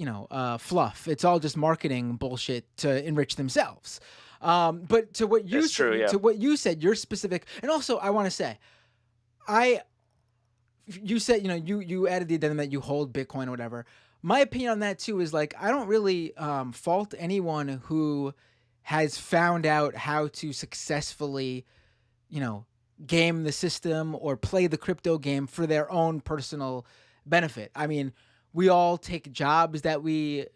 fluff. It's all just marketing bullshit to enrich themselves. But to what you to what you said, you're specific. And also I want to say, you said, you added the addendum that you hold Bitcoin or whatever. My opinion on that too is like, I don't really fault anyone who has found out how to successfully, game the system or play the crypto game for their own personal benefit. I mean, we all take jobs that we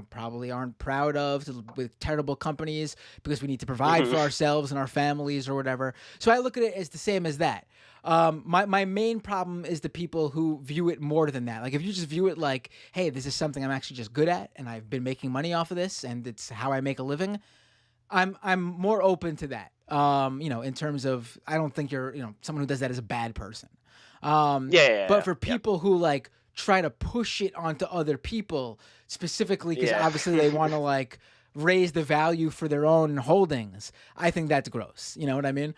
probably aren't proud of with terrible companies because we need to provide for ourselves and our families or whatever. So I look at it as the same as that. My main problem is the people who view it more than that. Like if you just view it like, hey, this is something I'm actually just good at and I've been making money off of this and it's how I make a living, I'm more open to that. In terms of, I don't think you're, someone who does that is a bad person. But for people who like try to push it onto other people specifically because obviously they want to like raise the value for their own holdings, I think that's gross. You know what I mean?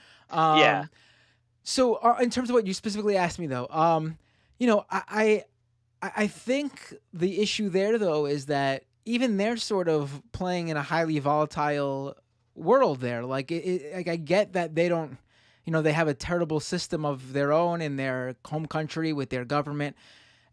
So in terms of what you specifically asked me though, I think the issue there though is that even they're sort of playing in a highly volatile world there. Like I get that they don't, they have a terrible system of their own in their home country with their government.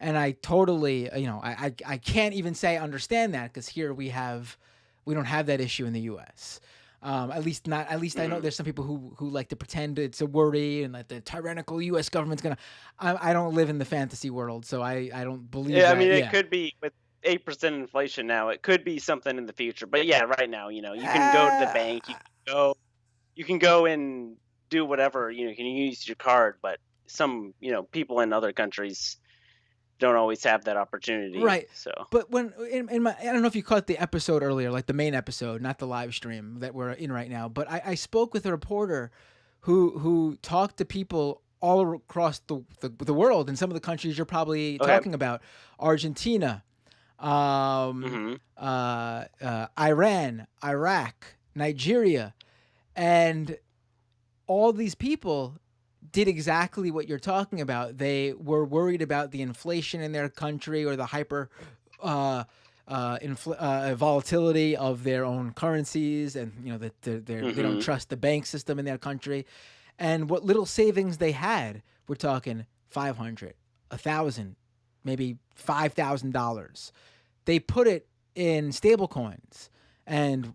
And I totally, I can't even say I understand that because here we don't have that issue in the U.S. At least I know there's some people who like to pretend it's a worry and that the tyrannical U.S. government's gonna. I don't live in the fantasy world, so I don't believe. Yeah, I mean it could be with 8% inflation now. It could be something in the future, but yeah, right now, you can go to the bank, you can go and do whatever, you can use your card, but some people in other countries don't always have that opportunity. Right. So, but when in my, I don't know if you caught the episode earlier, like the main episode, not the live stream that we're in right now, but I spoke with a reporter who talked to people all across the world in some of the countries you're probably talking about, Argentina, Iran, Iraq, Nigeria, and all these people did exactly what you're talking about. They were worried about the inflation in their country or the hyper volatility of their own currencies, and that they don't trust the bank system in their country. And what little savings they had, we're talking $500, $1,000, maybe $5,000. They put it in stable coins and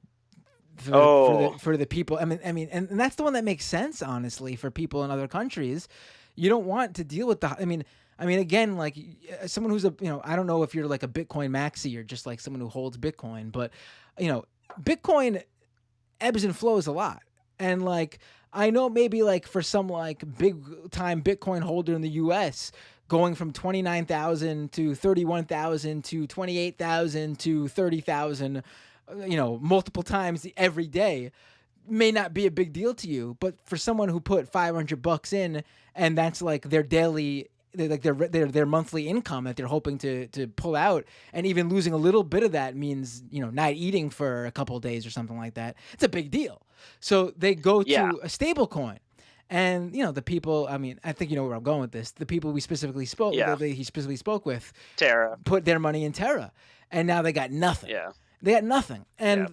for the people. I mean, and that's the one that makes sense, honestly, for people in other countries. You don't want to deal with I mean, again, like someone who's I don't know if you're like a Bitcoin maxi or just like someone who holds Bitcoin, but Bitcoin ebbs and flows a lot. And like, I know maybe like for some like big time Bitcoin holder in the US, going from 29,000 to 31,000 to 28,000 to 30,000, multiple times every day may not be a big deal to you. But for someone who put $500 in and that's like their daily, like their monthly income that they're hoping to pull out, and even losing a little bit of that means, not eating for a couple of days or something like that. It's a big deal. So they go to a stable coin. And, the people, I mean, I think you know where I'm going with this. The people he specifically spoke with, Terra, put their money in Terra. And now they got nothing. Yeah. They got nothing. And,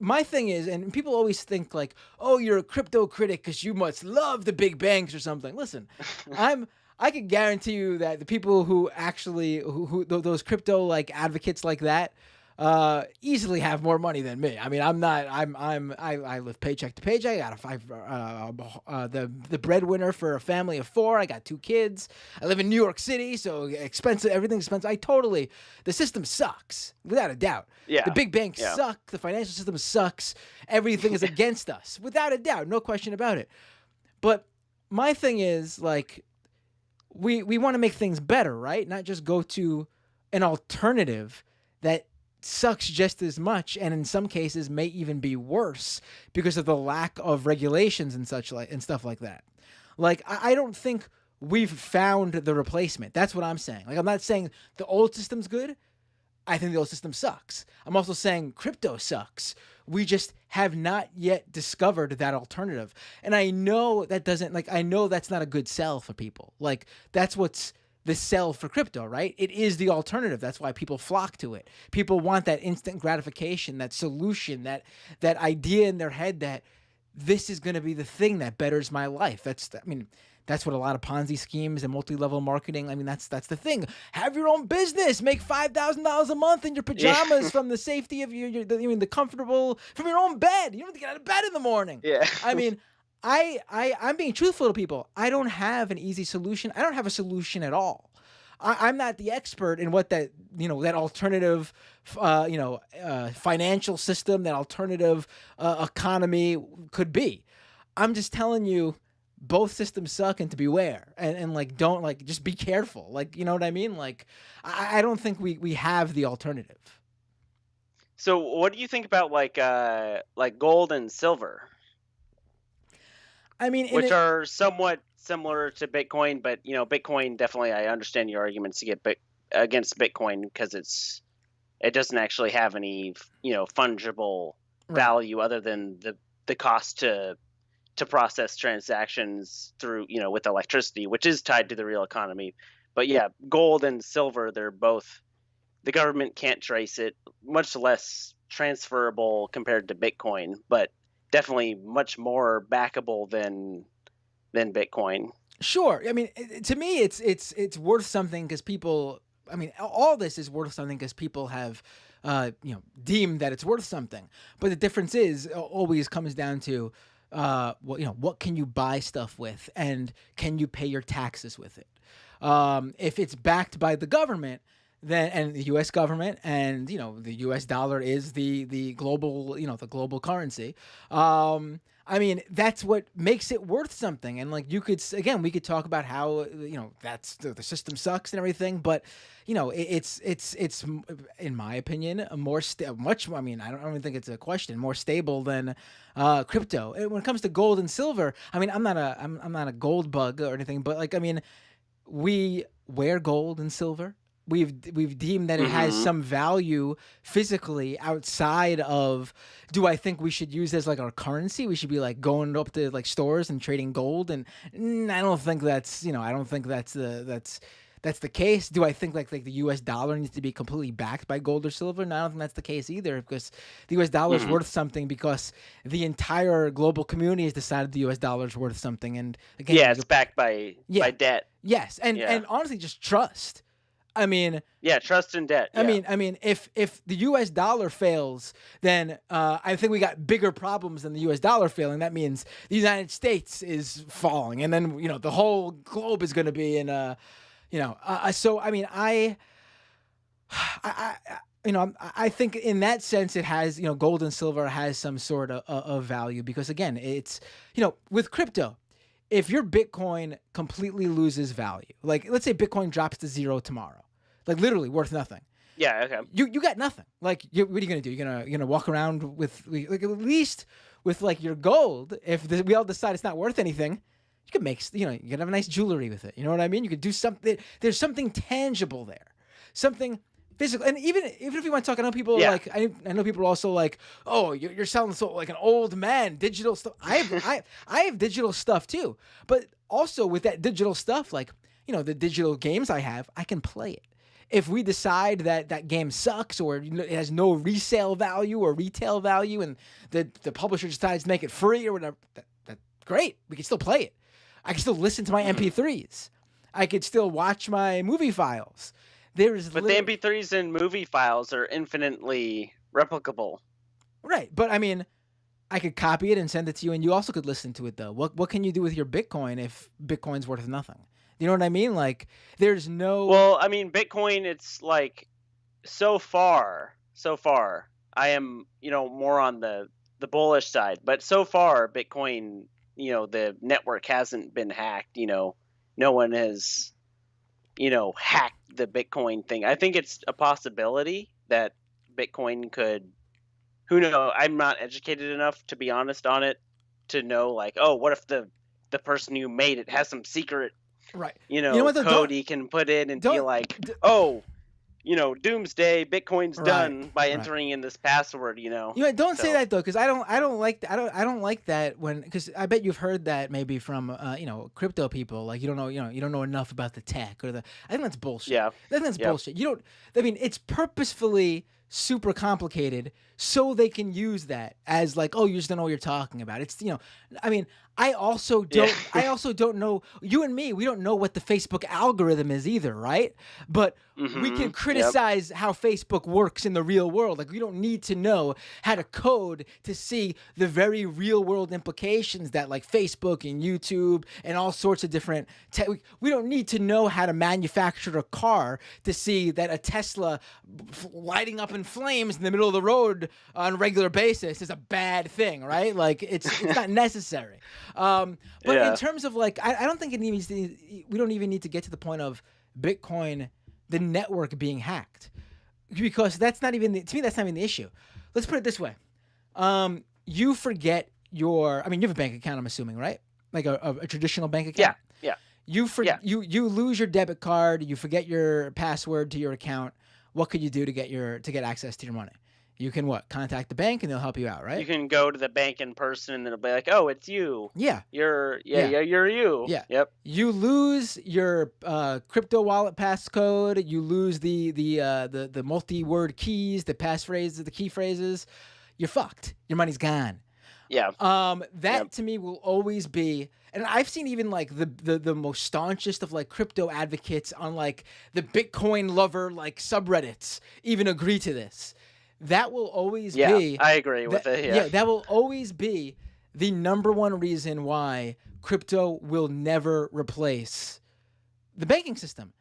my thing is, and people always think like, oh, you're a crypto critic because you must love the big banks or something. Listen, I can guarantee you that the people who actually, who those crypto like advocates like that, easily have more money than me. I mean, I live paycheck to paycheck. I got the breadwinner for a family of 4. I got 2 kids. I live in New York City, so expensive, everything's expensive. The system sucks, without a doubt. Yeah. The big banks suck. The financial system sucks. Everything is against us, without a doubt. No question about it. But my thing is, like, we want to make things better, right? Not just go to an alternative that sucks just as much, and in some cases may even be worse because of the lack of regulations and stuff like that. Like, I don't think we've found the replacement. That's what I'm saying. Like, I'm not saying the old system's good. I think the old system sucks. I'm also saying crypto sucks. We just have not yet discovered that alternative. And I know that doesn't, like, I know that's not a good sell for people. Like, that's what's the sell for crypto, right? It is the alternative. That's why people flock to it. People want that instant gratification, that solution, that idea in their head that this is going to be the thing that betters my life. That's what a lot of Ponzi schemes and multi-level marketing. I mean, that's the thing. Have your own business. Make $5,000 a month in your pajamas from the safety of the comfortable from your own bed. You don't have to get out of bed in the morning. Yeah. I mean, I'm being truthful to people. I don't have an easy solution. I don't have a solution at all. I'm not the expert in what that alternative, financial system, that alternative economy could be. I'm just telling you, both systems suck, and to beware, and don't just be careful. You know what I mean? I don't think we have the alternative. So what do you think about like gold and silver? I mean, which are somewhat similar to Bitcoin, but Bitcoin definitely. I understand your arguments to get against Bitcoin because it doesn't actually have any fungible value other than the cost to process transactions through with electricity, which is tied to the real economy. But yeah, gold and silver, they're both, the government can't trace it, much less transferable compared to Bitcoin, but definitely much more backable than Bitcoin. Sure. I mean, to me, it's worth something because people. I mean, all this is worth something because people have, deemed that it's worth something. But the difference always comes down to, what can you buy stuff with, and can you pay your taxes with it? If it's backed by the government, then, and the U.S. government, and the U.S. dollar is the global, the global currency. I mean, that's what makes it worth something. And we could talk about how that's the system sucks and everything, but it's in my opinion much. I mean, I don't even think it's a question. More stable than crypto. When it comes to gold and silver, I mean, I'm not a gold bug or anything, but we wear gold and silver. We've deemed that it has some value physically outside of. Do I think we should use it as our currency? We should be going up to stores and trading gold, and I don't think that's I don't think that's the case. Do I think the U.S. dollar needs to be completely backed by gold or silver? No, I don't think that's the case either, because the U.S. dollar is worth something because the entire global community has decided the U.S. dollar is worth something, and again, it's backed by debt. Yes, and honestly, just trust. I mean, trust and debt. Yeah. I mean, if the U.S. dollar fails, then I think we got bigger problems than the U.S. dollar failing. That means the United States is falling, and then the whole globe is going to be in a, So I mean, I think in that sense it has gold and silver has some sort of value, because again, it's with crypto. If your Bitcoin completely loses value, let's say Bitcoin drops to zero tomorrow, literally worth nothing. Yeah. Okay. You got nothing. What are you gonna do? You're gonna walk around with at least with your gold. If we all decide it's not worth anything, you can make you can have a nice jewelry with it. You know what I mean? You could do something. There's something tangible there, something physical. And even if you want to talk, I know people I know people are also oh, you're selling an old man digital stuff. I have digital stuff too, but also with that digital stuff, the digital games I have, I can play it. If we decide that game sucks, or it has no resale value or retail value, and the publisher decides to make it free or whatever, that's great. We can still play it. I can still listen to my MP3s. I could still watch my movie files. But the MP3s and movie files are infinitely replicable. Right. But I mean, I could copy it and send it to you, and you also could listen to it, though. What can you do with your Bitcoin if Bitcoin's worth nothing? You know what I mean? There's no. Well, I mean, Bitcoin, it's so far, I am, more on the bullish side. But so far, Bitcoin, the network hasn't been hacked. No one has, hacked the Bitcoin thing. I think it's a possibility that Bitcoin could. Who knows? I'm not educated enough, to be honest, on it to know, oh, what if the person who made it has some secret. Right. Code he can put in and be oh, doomsday, Bitcoin's Right, done by right. entering in this password. Don't say So- that though, because I don't like that because I bet you've heard that maybe from crypto people, like you don't know enough about the tech or I think that's bullshit. Yeah. I think that's Yep. bullshit. It's purposefully super complicated so they can use that as like, oh, you just don't know what you're talking about. I also don't know, you and me, we don't know what the Facebook algorithm is either, right? But we can Yep. criticize how Facebook works in the real world. Like, we don't need to know how to code to see the very real world implications that like Facebook and YouTube and all sorts of different we don't need to know how to manufacture a car to see that a Tesla lighting up in flames in the middle of the road on a regular basis is a bad thing, right? Like it's not necessary. But Yeah. in terms of like, I don't think we don't even need to get to the point of Bitcoin, the network being hacked, because that's not even to me. That's not even the issue. Let's put it this way: you forget you have a bank account. I'm assuming, right? Like a traditional bank account. Yeah. You lose your debit card. You forget your password to your account. What could you do to get access to your money? You can contact the bank and they'll help you out, right? You can go to the bank in person and it'll be like, oh, it's you. Yeah. You're you. Yeah. Yep. You lose your crypto wallet passcode. You lose the multi-word keys, the passphrases, the key phrases. You're fucked. Your money's gone. Yeah. That to me will always be, and I've seen even like the most staunchest of like crypto advocates on like the Bitcoin lover like subreddits even agree to this. That will always be. I agree with it. Yeah. That will always be the number one reason why crypto will never replace the banking system.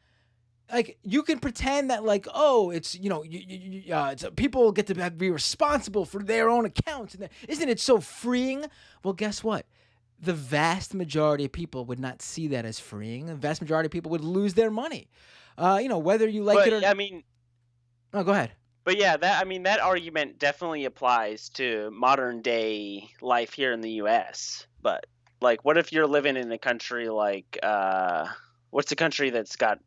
Like, you can pretend that like, oh, it's it's people get to be responsible for their own accounts, and isn't it so freeing? Well, guess what? The vast majority of people would not see that as freeing. The vast majority of people would lose their money. Whether you like it or not. Oh, go ahead. But yeah, that argument definitely applies to modern day life here in the U.S. But like, what if you're living in a country like what's a country that's got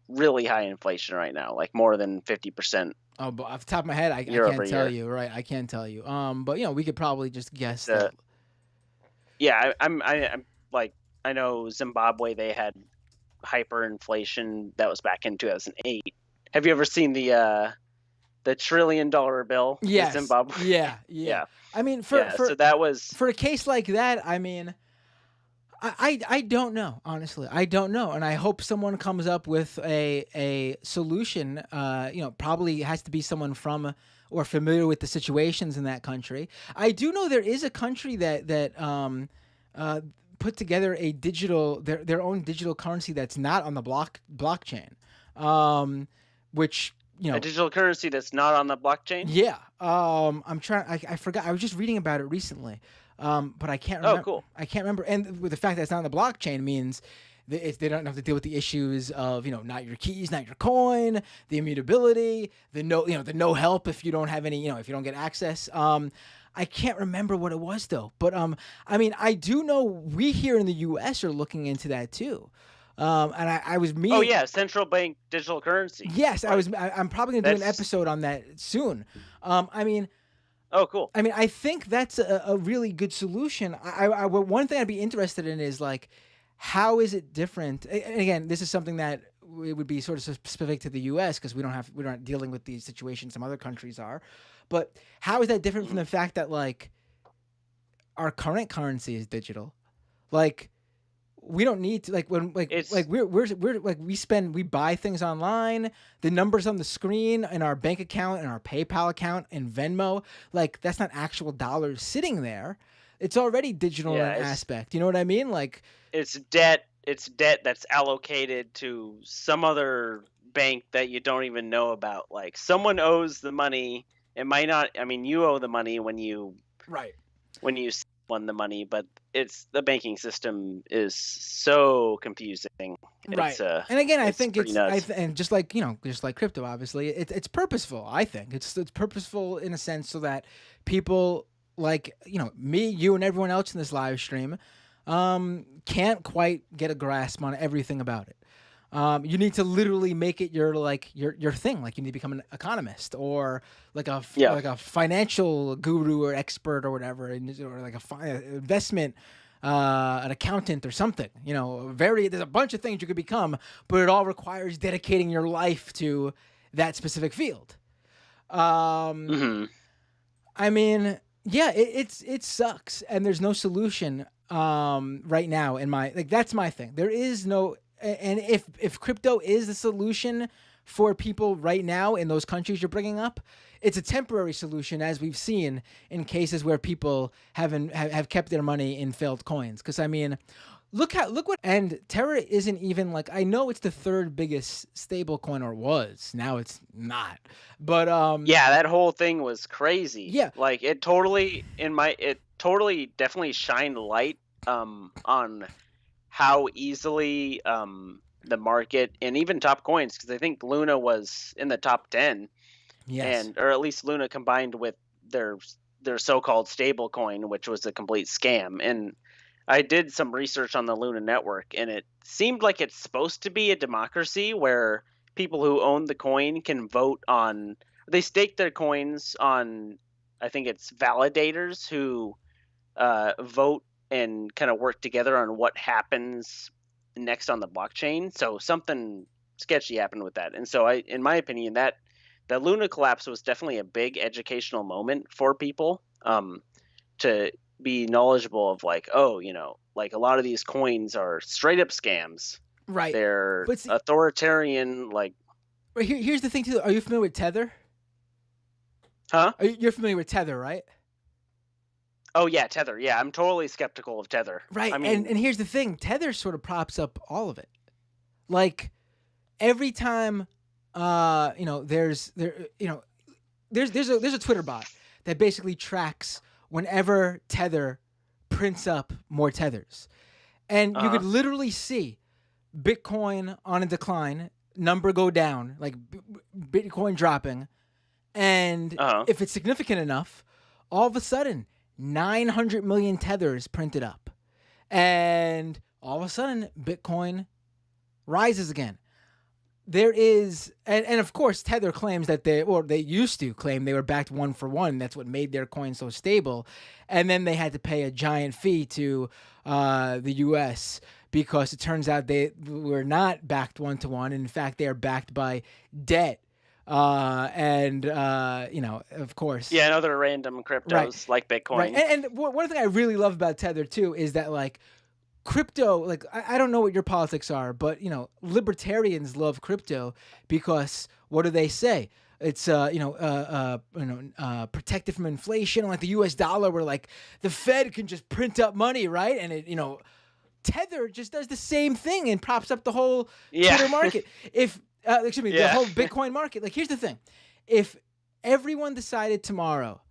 really high inflation right now, like more than 50%? Oh, but off the top of my head, I can't tell you. Right, I can't tell you. But we could probably just guess that. Yeah, I'm like, I know Zimbabwe, they had hyperinflation that was back in 2008. Have you ever seen the $1 trillion bill? Yes. In Zimbabwe? Yeah. I mean, so that was for a case like that. I mean, I don't know, honestly. I don't know, and I hope someone comes up with a solution. Probably has to be someone from or familiar with the situations in that country. I do know there is a country that put together a their own digital currency that's not on the blockchain, which. A digital currency that's not on the blockchain? Yeah. I'm trying. I forgot. I was just reading about it recently, but I can't remember. Oh, cool. I can't remember. And with the fact that it's not on the blockchain means they don't have to deal with the issues of not your keys, not your coin, the immutability, the no help if you don't have any, if you don't get access. I can't remember what it was though. But I do know we here in the U.S. are looking into that too. And I was meeting. Oh yeah, central bank digital currency. Yes, I'm probably gonna do an episode on that soon. Oh, cool. I think that's a really good solution. One thing I'd be interested in is like, how is it different? And again, this is something that it would be sort of specific to the U.S. because we're not dealing with these situations some other countries are. But how is that different from the fact that like our current currency is digital, like. We don't need to we buy things online. The numbers on the screen in our bank account and our PayPal account and Venmo, like that's not actual dollars sitting there. It's already digital in an aspect. You know what I mean? Like it's debt that's allocated to some other bank that you don't even know about. Like someone owes the money. It might not. You owe the money when you won the money, but the banking system is so confusing. Right. And again, I think and just like crypto, obviously, it's purposeful. I think it's purposeful in a sense so that people like me, you, and everyone else in this live stream can't quite get a grasp on everything about it. You need to literally make it your thing. Like you need to become an economist or like a financial guru or expert or whatever, or like investment, an accountant or something. There's a bunch of things you could become, but it all requires dedicating your life to that specific field. I mean, yeah, it sucks, and there's no solution right now. That's my thing. There is no, and if crypto is the solution for people right now in those countries you're bringing up, it's a temporary solution, as we've seen in cases where people have kept their money in failed coins. Because I mean, look what, and Terra isn't even like, I know it's the third biggest stable coin, or was. Now it's not. But yeah, that whole thing was crazy. Yeah. Like it totally definitely shined light on how easily the market and even top coins, because I think Luna was in the top 10. Yes. Or at least Luna combined with their so-called stable coin, which was a complete scam. And I did some research on the Luna network, and it seemed like it's supposed to be a democracy where people who own the coin can vote on. They stake their coins on, I think it's validators who vote and kind of work together on what happens next on the blockchain. So something sketchy happened with that. And so in my opinion, that the Luna collapse was definitely a big educational moment for people to be knowledgeable of, like, oh, like a lot of these coins are straight up scams. Right. They're authoritarian. Like, here's the thing too. Are you familiar with Tether? Huh? You're familiar with Tether, right? Oh yeah, Tether. Yeah, I'm totally skeptical of Tether. Right. I mean, and here's the thing. Tether sort of props up all of it. Like every time there's a Twitter bot that basically tracks whenever Tether prints up more tethers. And you could literally see Bitcoin on a decline, number go down, like Bitcoin dropping. And if it's significant enough, all of a sudden 900 million tethers printed up. And all of a sudden Bitcoin rises again. There is, and of course, Tether claims that they used to claim they were backed 1-for-1. That's what made their coin so stable. And then they had to pay a giant fee to the U.S. because it turns out they were not backed 1-to-1. In fact, they are backed by debt. Of course. Yeah, and other random cryptos like Bitcoin. Right. And one thing I really love about Tether, too, is that, like, crypto, like, I don't know what your politics are, but, libertarians love crypto because what do they say? It's, protected from inflation, like the U.S. dollar, where, like, the Fed can just print up money, right? And it, Tether just does the same thing and props up the whole Twitter market. The whole Bitcoin market. Like, here's the thing. If everyone decided tomorrow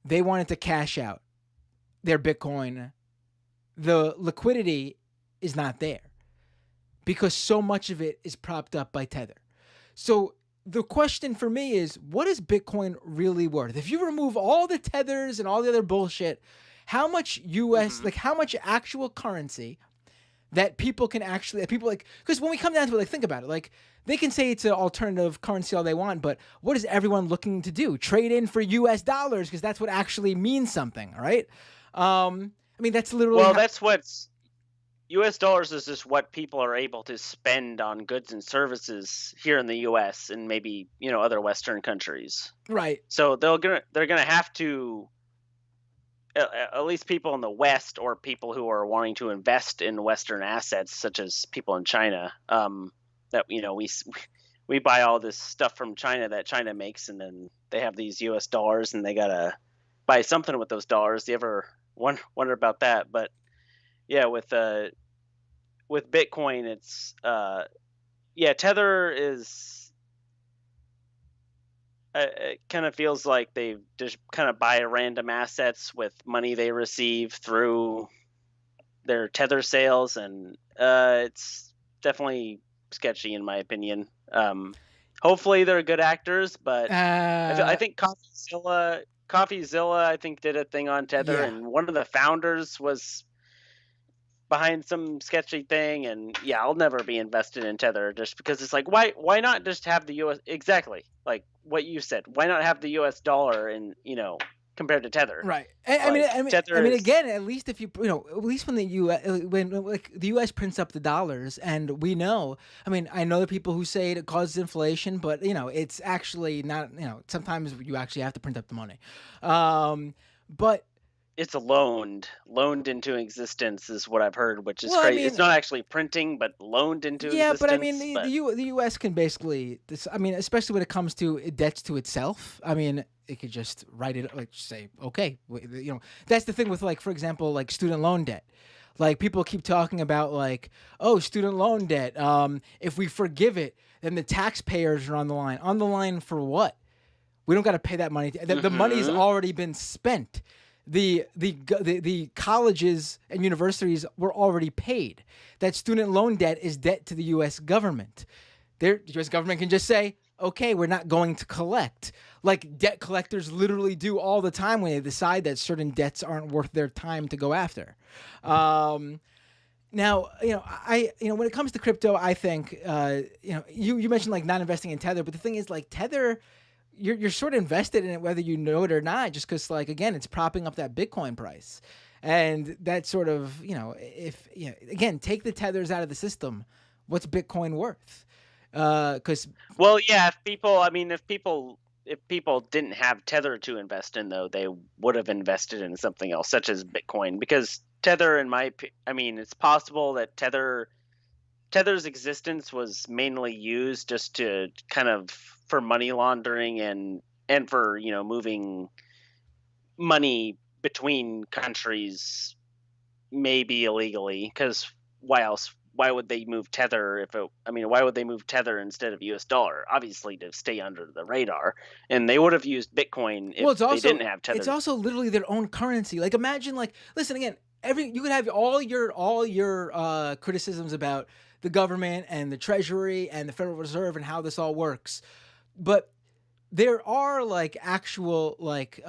they wanted to cash out their Bitcoin, the liquidity is not there because so much of it is propped up by Tether. So the question for me is, what is Bitcoin really worth? If you remove all the tethers and all the other bullshit, how much how much actual currency that people can actually, because when we come down to it, like, think about it, like, they can say it's an alternative currency all they want, but what is everyone looking to do? Trade in for U.S. dollars, because that's what actually means something, right? I mean, that's literally. Well, that's what's. U.S. dollars is just what people are able to spend on goods and services here in the U.S. and maybe other Western countries. Right. So they're gonna have to. At least people in the West, or people who are wanting to invest in Western assets, such as people in China, that we buy all this stuff from China that China makes, and then they have these U.S. dollars, and they gotta buy something with those dollars. Do you ever wonder about that? But yeah, with Bitcoin, it's Tether is. It kind of feels like they just kind of buy random assets with money they receive through their Tether sales, and it's definitely sketchy in my opinion. Hopefully they're good actors, but I think CoffeeZilla I think did a thing on Tether, and one of the founders was behind some sketchy thing, and yeah, I'll never be invested in Tether just because it's like, why not just have the US, exactly like what you said, why not have the US dollar and compared to Tether. Right. I mean, Tether is, again, at least if at least when the when like the U.S. prints up the dollars, and we know, I mean, I know the people who say it causes inflation, but it's actually not. Sometimes you actually have to print up the money, but it's loaned into existence is what I've heard, which is Well, I crazy. mean, It's not actually printing, but loaned into yeah, existence. but I mean, the U.S. can basically, I mean, especially when it comes to debts to itself. I mean, it could just write it, like say, okay, that's the thing with, like, for example, like student loan debt. Like, people keep talking about, like, oh, student loan debt. If we forgive it, then the taxpayers are on the line. On the line for what? We don't got to pay that money. The money's already been spent. The colleges and universities were already paid. That student loan debt is debt to the U.S. government. The U.S. government can just say, okay, we're not going to collect. Like debt collectors literally do all the time when they decide that certain debts aren't worth their time to go after. Now, when it comes to crypto, I think, you mentioned like not investing in Tether, but the thing is, like, Tether, you're sort of invested in it whether you know it or not, just because, like, again, it's propping up that Bitcoin price. And that sort of, again, take the tethers out of the system, what's Bitcoin worth? Because if people didn't have Tether to invest in, though, they would have invested in something else, such as Bitcoin, because Tether, it's possible that Tether's existence was mainly used just to kind of for money laundering and for moving money between countries, maybe illegally, because why would they move Tether why would they move Tether instead of US dollar? Obviously to stay under the radar, and they would have used Bitcoin if they didn't have Tether. It's also literally their own currency. Like, imagine, like, listen again, you could have all your criticisms about the government and the Treasury and the Federal Reserve and how this all works, but there are, like, actual, like,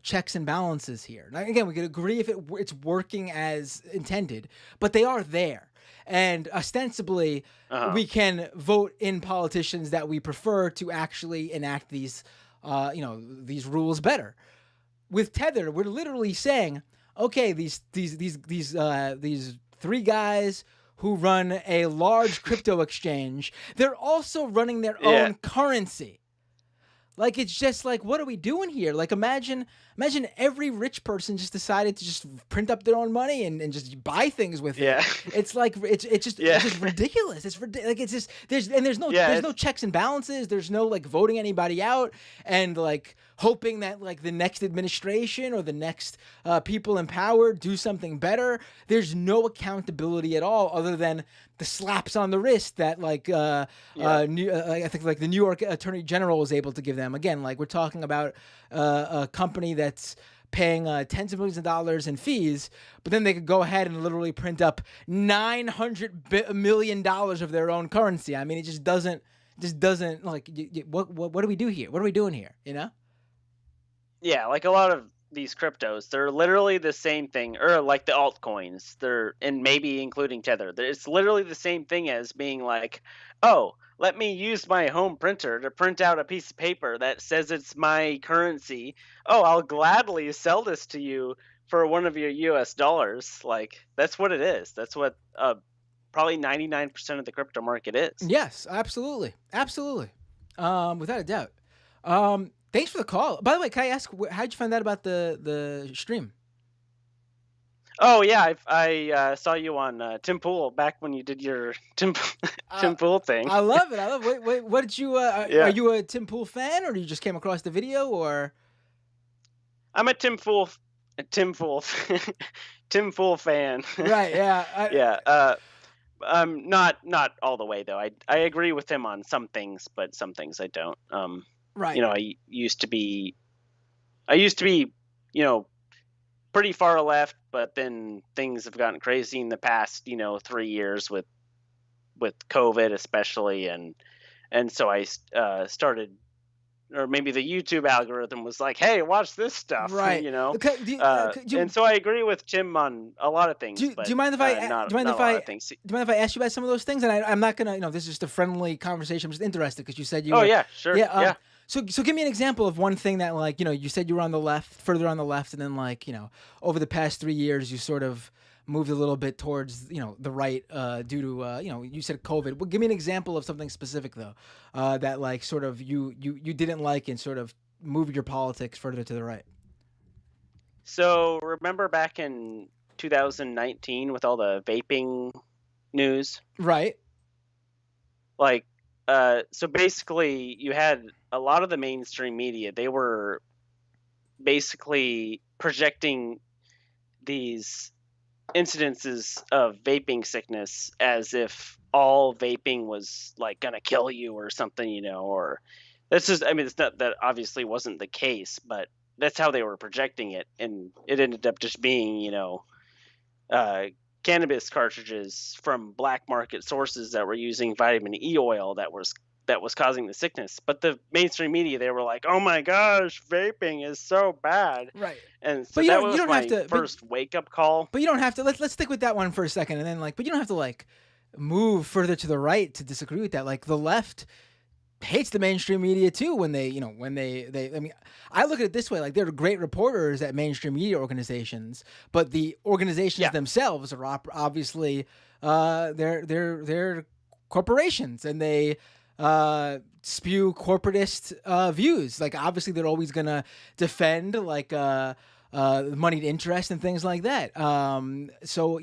checks and balances here. Now, again, we could agree if it's working as intended, but they are there. And ostensibly, we can vote in politicians that we prefer to actually enact these rules better. With Tether, we're literally saying, okay, these three guys who run a large crypto exchange, they're also running their own currency. Like, it's just like, what are we doing here? Like, imagine every rich person just decided to just print up their own money and just buy things with it. It's like, it's just ridiculous. It's like, it's just, there's no checks and balances. There's no, like, voting anybody out and, like, hoping that, like, the next administration or the next people in power do something better. There's no accountability at all, other than the slaps on the wrist that, like, I think, like, the New York Attorney General was able to give them. Again, like, we're talking about a company that's paying tens of millions of dollars in fees, but then they could go ahead and literally print up $900 million of their own currency. I mean, it just doesn't like, what do we do here? What are we doing here? Yeah, like a lot of these cryptos, they're literally the same thing, or like the altcoins, and maybe including Tether. It's literally the same thing as being like, oh, let me use my home printer to print out a piece of paper that says it's my currency. Oh, I'll gladly sell this to you for one of your US dollars. Like, that's what it is. That's what probably 99% of the crypto market is. Yes, absolutely. Absolutely. Without a doubt. Thanks for the call. By the way, can I ask, how'd you find out about the stream? Oh yeah, I saw you on Tim Pool back when you did your Tim Pool thing. I love it. Wait, what did you? Are you a Tim Pool fan, or you just came across the video, or? I'm a Tim Pool fan. Right. Yeah. Yeah. Not all the way though. I agree with him on some things, but some things I don't. Right. I used to be, pretty far left, but then things have gotten crazy in the past, 3 years with COVID especially, and so I started, or maybe the YouTube algorithm was like, "Hey, watch this stuff," Right. you know. Okay, And so I agree with Tim on a lot of things, do but you mind if I not do you mind not if a lot I of things. do you mind if I ask you about some of those things? And I'm not gonna, this is just a friendly conversation. I'm just interested because you said you Oh were. yeah, sure. Yeah. Yeah. So give me an example of one thing that, like, you said you were on the left, further on the left, and then, like, over the past 3 years you sort of moved a little bit towards, the right, due to, you said COVID. Well, give me an example of something specific though, that, like, sort of you didn't like and sort of moved your politics further to the right. So remember back in 2019 with all the vaping news? Right. Like, so basically you had a lot of the mainstream media, they were basically projecting these incidences of vaping sickness as if all vaping was like gonna kill you or something, or that's just, I mean, it's not, that obviously wasn't the case, but that's how they were projecting it, and it ended up just being, cannabis cartridges from black market sources that were using vitamin E oil that was causing the sickness. But the mainstream media, they were like, "Oh my gosh, vaping is so bad." Right. And so But you that don't was my have to first wake up call. But you don't have to. Let's stick with that one for a second, and then, like, but you don't have to, like, move further to the right to disagree with that. Like, the left hates the mainstream media too when they, I mean, I look at it this way: like, they're great reporters at mainstream media organizations, but the organizations themselves are obviously they're corporations, and they spew corporatist views. Like, obviously they're always gonna defend, like, moneyed interest and things like that. So,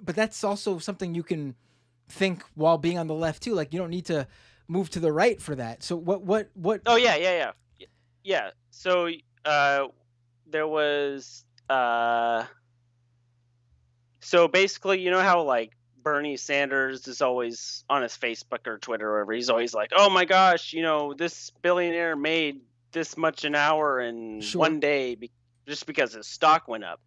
but that's also something you can think while being on the left too. Like, you don't need to move to the right for that. So what? Oh yeah. So there was so basically, you know how, like, Bernie Sanders is always on his Facebook or Twitter or wherever, he's always like, "Oh my gosh, this billionaire made this much an hour in one day just because his stock went up."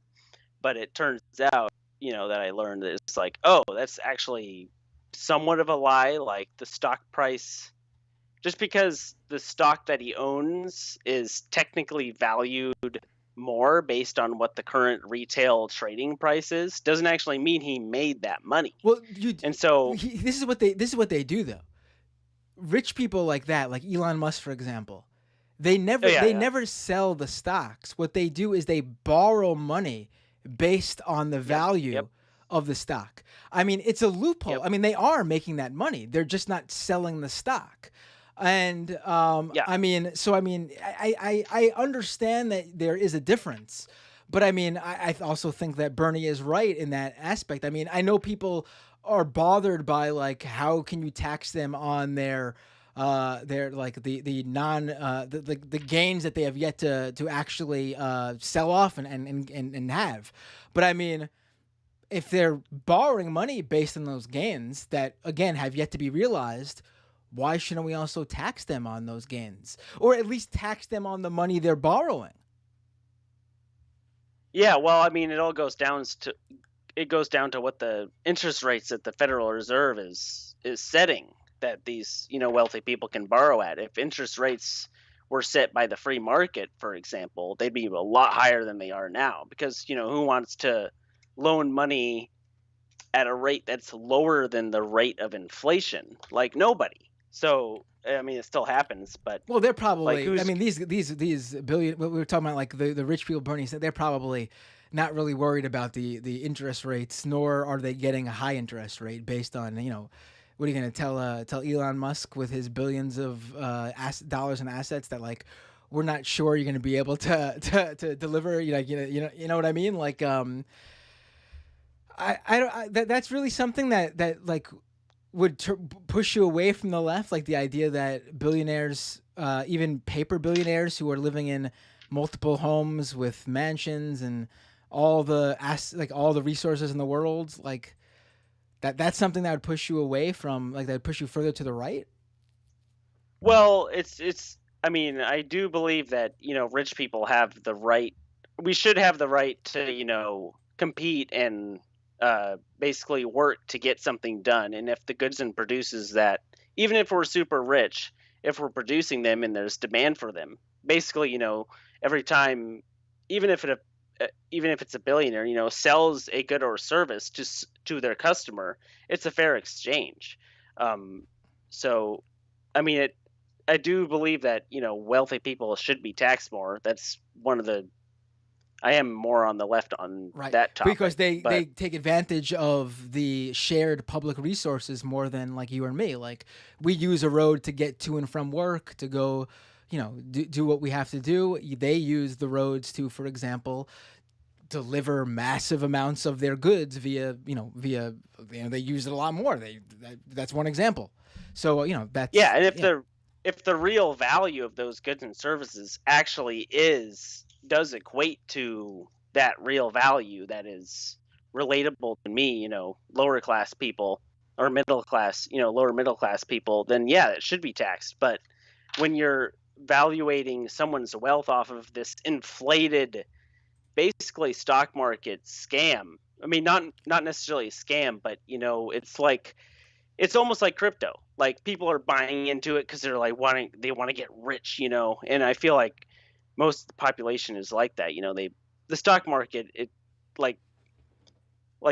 But it turns out, that I learned that it's like, oh, that's actually somewhat of a lie. Like, the stock price, just because the stock that he owns is technically valued more based on what the current retail trading price is, doesn't actually mean he made that money. Well, and so this is what they do though. Rich people like that, like Elon Musk, for example, they never sell the stocks. What they do is they borrow money based on the value of the stock. I mean, it's a loophole. I mean, they are making that money. They're just not selling the stock. And I mean, I understand that there is a difference, but I mean, I also think that Bernie is right in that aspect. I mean, I know people are bothered by, like, how can you tax them on their like the non the gains that they have yet to actually sell off and have. But I mean, if they're borrowing money based on those gains that, again, have yet to be realized, why shouldn't we also tax them on those gains, or at least tax them on the money they're borrowing? Yeah, well, I mean, it all goes down to what the interest rates that the Federal Reserve is setting, that these, wealthy people can borrow at. If interest rates were set by the free market, for example, they'd be a lot higher than they are now, because, who wants to loan money at a rate that's lower than the rate of inflation? Like, nobody. So, I mean, it still happens, but, well, they're probably, like, I mean, these billion, what we were talking about, like the rich people, Bernie said, they're probably not really worried about the interest rates, nor are they getting a high interest rate based on, what are you going to tell Elon Musk with his billions of dollars in assets that, like, we're not sure you're going to be able to deliver, you know what I mean? Like, that's really something that like would push you away from the left, like the idea that billionaires, even paper billionaires who are living in multiple homes with mansions and all the all the resources in the world, like that's something that would push you away from, like, that would push you further to the right. Well, it's I mean, I do believe that, rich people have the right, we should have the right to, compete and basically work to get something done. And if the goods and produces that, even if we're super rich, if we're producing them and there's demand for them. Basically, every time, even if it's a billionaire, sells a good or service to their customer, it's a fair exchange. So, I mean, I do believe that wealthy people should be taxed more. That's one of the. I am more on the left on that topic because they take advantage of the shared public resources more than like you and me. Like we use a road to get to and from work, to go, do what we have to do. They use the roads to, for example, deliver massive amounts of their goods via they use it a lot more. That's one example. So that's and if the real value of those goods and services actually does equate to that real value that is relatable to me, lower class people or middle class, lower middle class people, then it should be taxed. But when you're valuating someone's wealth off of this inflated, basically stock market scam, I mean, not necessarily a scam, but it's almost like crypto. Like people are buying into it because they're like they want to get rich, and I feel like most of the population is like that. The stock market, it like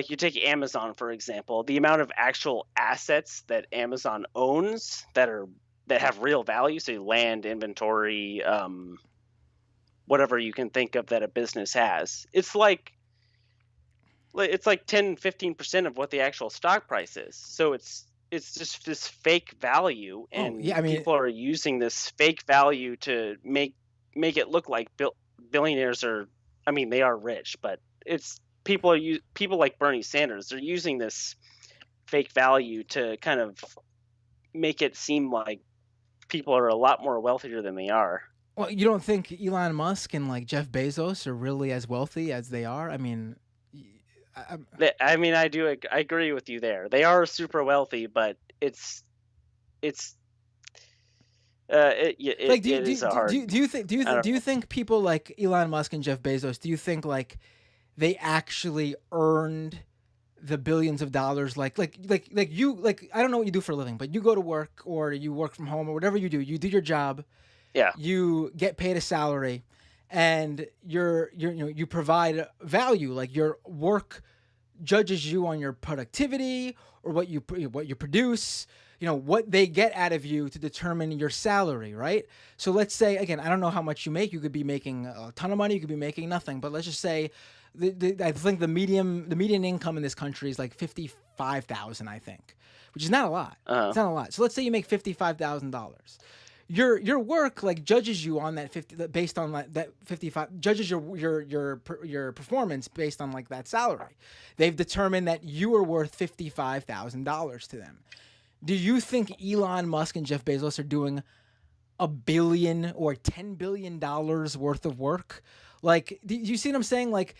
you take Amazon, for example, the amount of actual assets that Amazon owns that have real value, so land, inventory, whatever you can think of that a business has, it's like 10-15% of what the actual stock price is. So it's just this fake value, and people are using this fake value to make it look like billionaires are. I mean, they are rich, but it's people like Bernie Sanders. They're using this fake value to kind of make it seem like people are a lot more wealthier than they are. Well, you don't think Elon Musk and like Jeff Bezos are really as wealthy as they are? I mean, I agree with you there. They are super wealthy, but do you think people like Elon Musk and Jeff Bezos, do you think like they actually earned the billions of dollars? Like you, I don't know what you do for a living, but you go to work or you work from home or whatever you do your job. Yeah. You get paid a salary, and you provide value. Like your work judges you on your productivity or what you produce. What they get out of you to determine your salary, right? So let's say, again, I don't know how much you make. You could be making a ton of money. You could be making nothing. But let's just say, I think the median income in this country is like $55,000, I think, which is not a lot. It's not a lot. So let's say you make $55,000. Your work like judges you on that 50 based on that 55 judges your performance based on like that salary. They've determined that you are worth $55,000 to them. Do you think Elon Musk and Jeff Bezos are doing $1 billion or $10 billion worth of work? Like, do you see what I'm saying? Like,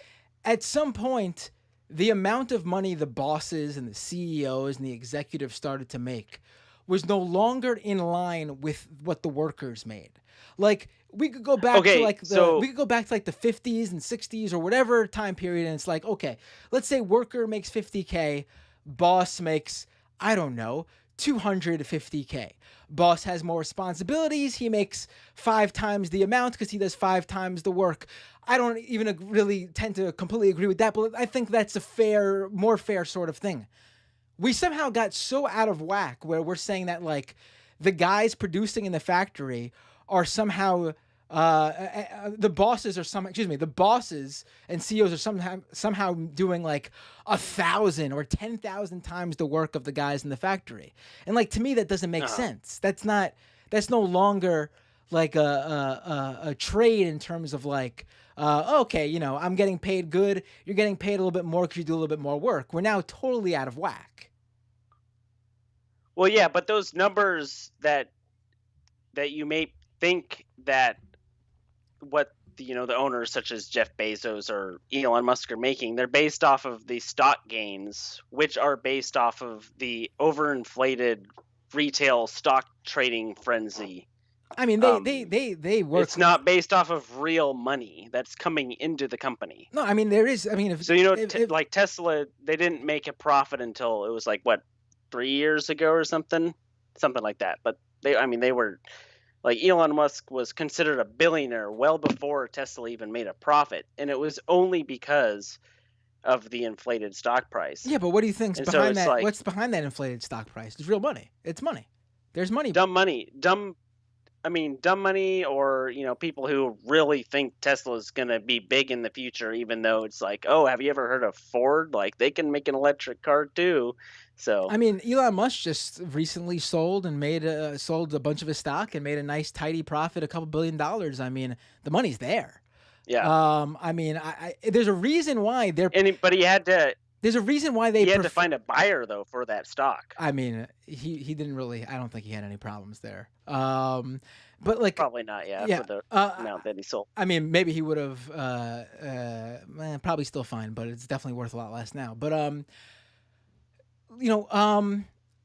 at some point, the amount of money the bosses and the CEOs and the executives started to make was no longer in line with what the workers made. Like we could go back to like the 50s and 60s or whatever time period, and it's like, okay, let's say worker makes $50K, boss makes, I don't know, $250K. Boss has more responsibilities. He makes 5 times the amount because he does 5 times the work. I don't even really tend to completely agree with that, but I think that's a more fair sort of thing. We somehow got so out of whack where we're saying that like the guys producing in the factory are somehow the bosses and CEOs are somehow doing like 1,000 or 10,000 times the work of the guys in the factory. And like, to me, that doesn't make sense. That's no longer like a trade in terms of like, okay, I'm getting paid good. You're getting paid a little bit more because you do a little bit more work. We're now totally out of whack. Well, yeah, but those numbers that you may think that what the owners such as Jeff Bezos or Elon Musk are making, they're based off of the stock gains, which are based off of the overinflated retail stock trading frenzy. I mean, they work. It's not based off of real money that's coming into the company. No, I mean there is. I mean, like Tesla, they didn't make a profit until it was like what, 3 years ago or something. something like that. But they were like, Elon Musk was considered a billionaire well before Tesla even made a profit, and it was only because of the inflated stock price. Yeah, but what do you think's And so behind it's that? like What's behind that inflated stock price? It's real money. It's money. There's money. dumb money, dumb money, or people who really think Tesla's gonna be big in the future, even though it's like, oh, have you ever heard of Ford? Like, they can make an electric car too. So I mean, Elon Musk just recently sold a bunch of his stock and made a nice tidy profit, a couple $2 billion. I mean, the money's there. yeah. I mean, there's a reason why But he had to. There's a reason why they He had to find a buyer though for that stock. I mean, he didn't really. I don't think he had any problems there. But like Probably not. Yeah. yeah, For the amount that he sold. I mean, maybe he would have probably still fine, but it's definitely worth a lot less now. But what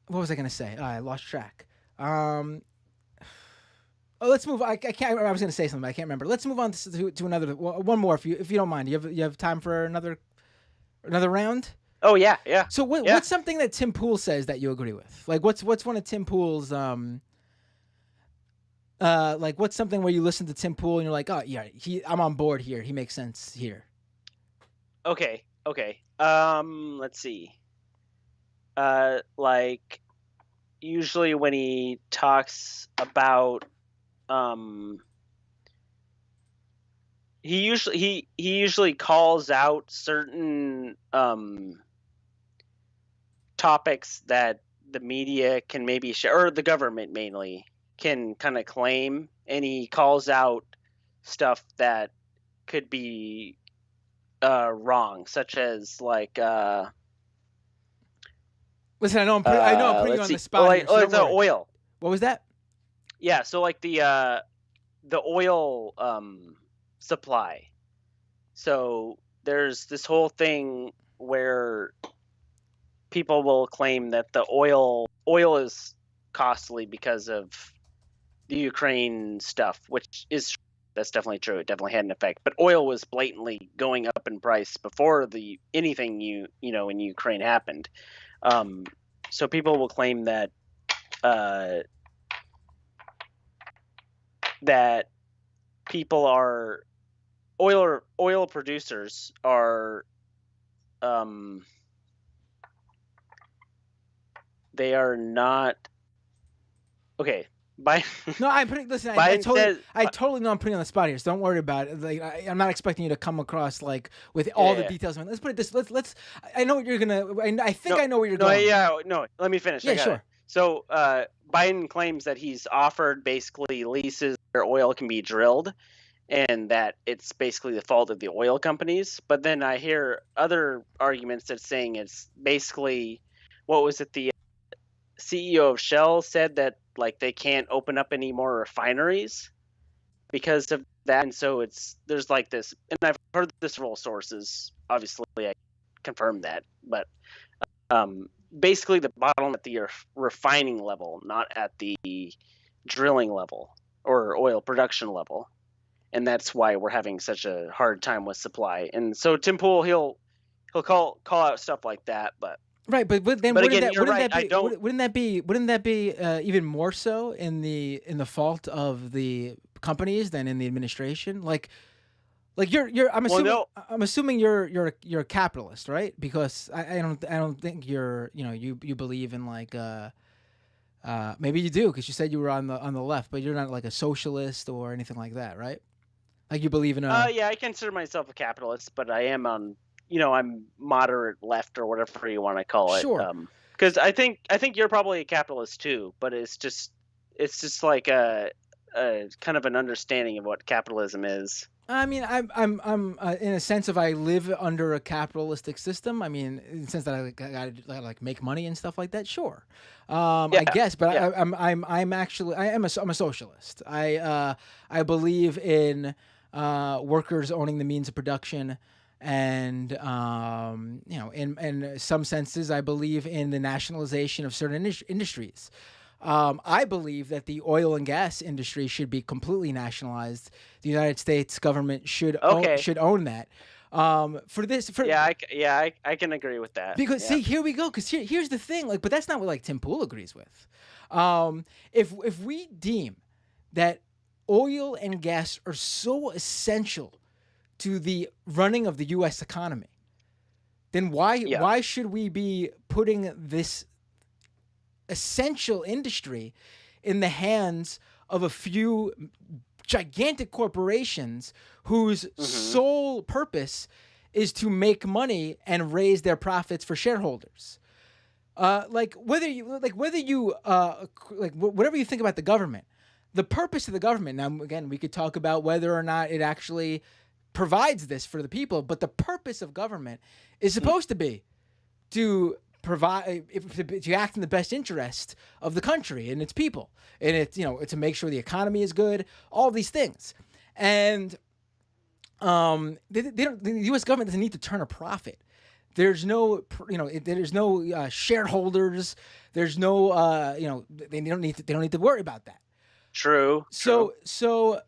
was I gonna say? I lost track. Oh, let's move. I can't. I was gonna say something, but I can't remember. Let's move on to another one more, if you don't mind. You have time for another round? Oh yeah, yeah. So what's something that Tim Pool says that you agree with? Like what's one of Tim Pool's like what's something where you listen to Tim Pool and you're like, oh yeah, I'm on board here. He makes sense here. Okay. Let's see. Like usually when he talks about he usually calls out certain topics that the media can maybe share, or the government mainly can kind of claim, and he calls out stuff that could be wrong, such as like listen, I know I'm putting you on the spot. The oil. What was that? Yeah, so like the oil supply. So there's this whole thing where people will claim that the oil is costly because of the Ukraine stuff, that's definitely true. It definitely had an effect. But oil was blatantly going up in price before anything in Ukraine happened. So people will claim that that people are oil producers are they are not okay. No, I'm putting. Listen, I totally know I'm putting you on the spot here, so don't worry about it. Like, I'm not expecting you to come across like with all the details. I mean, let's put it this. Let's. I know what you're gonna. I think I know where you're going. No. Let me finish. Yeah, sure. So Biden claims that he's offered basically leases where oil can be drilled, and that it's basically the fault of the oil companies. But then I hear other arguments that saying it's basically, what was it? The CEO of Shell said that like they can't open up any more refineries because of that, and so there's like this, and I've heard this from all sources. Obviously, I confirm that, but basically the bottleneck at the refining level, not at the drilling level or oil production level, and that's why we're having such a hard time with supply. And so Tim Pool, he'll call out stuff like that, but. Right, but then but wouldn't again, you're right. wouldn't that be even more so in the fault of the companies than in the administration? Like I'm assuming you're a capitalist, right? Because I don't think you believe in like maybe you do, because you said you were on the left, but you're not like a socialist or anything like that, right? Like you believe in yeah, I consider myself a capitalist, but I am on. I'm moderate left or whatever you want to call it. Sure. Because I think you're probably a capitalist too, but it's just like a kind of an understanding of what capitalism is. I mean, I'm in a sense of I live under a capitalistic system. I mean, in the sense that I like make money and stuff like that. Sure, I guess, but yeah. I'm actually I'm a socialist. I believe in workers owning the means of production. And in some senses, I believe in the nationalization of certain industries. I believe that the oil and gas industry should be completely nationalized. The United States government should own that. I can agree with that. Because see, here we go. Because here's the thing. Like, but that's not what like Tim Pool agrees with. If we deem that oil and gas are so essential to the running of the U.S. economy, then why should we be putting this essential industry in the hands of a few gigantic corporations whose sole purpose is to make money and raise their profits for shareholders? Whatever you think about the government, the purpose of the government. Now, again, we could talk about whether or not it actually provides this for the people, but the purpose of government is supposed to be to provide, to act in the best interest of the country and its people, and it's to make sure the economy is good, all these things, and the U.S. government doesn't need to turn a profit. There's no, there's no shareholders. There's no, they don't need to worry about that. True. So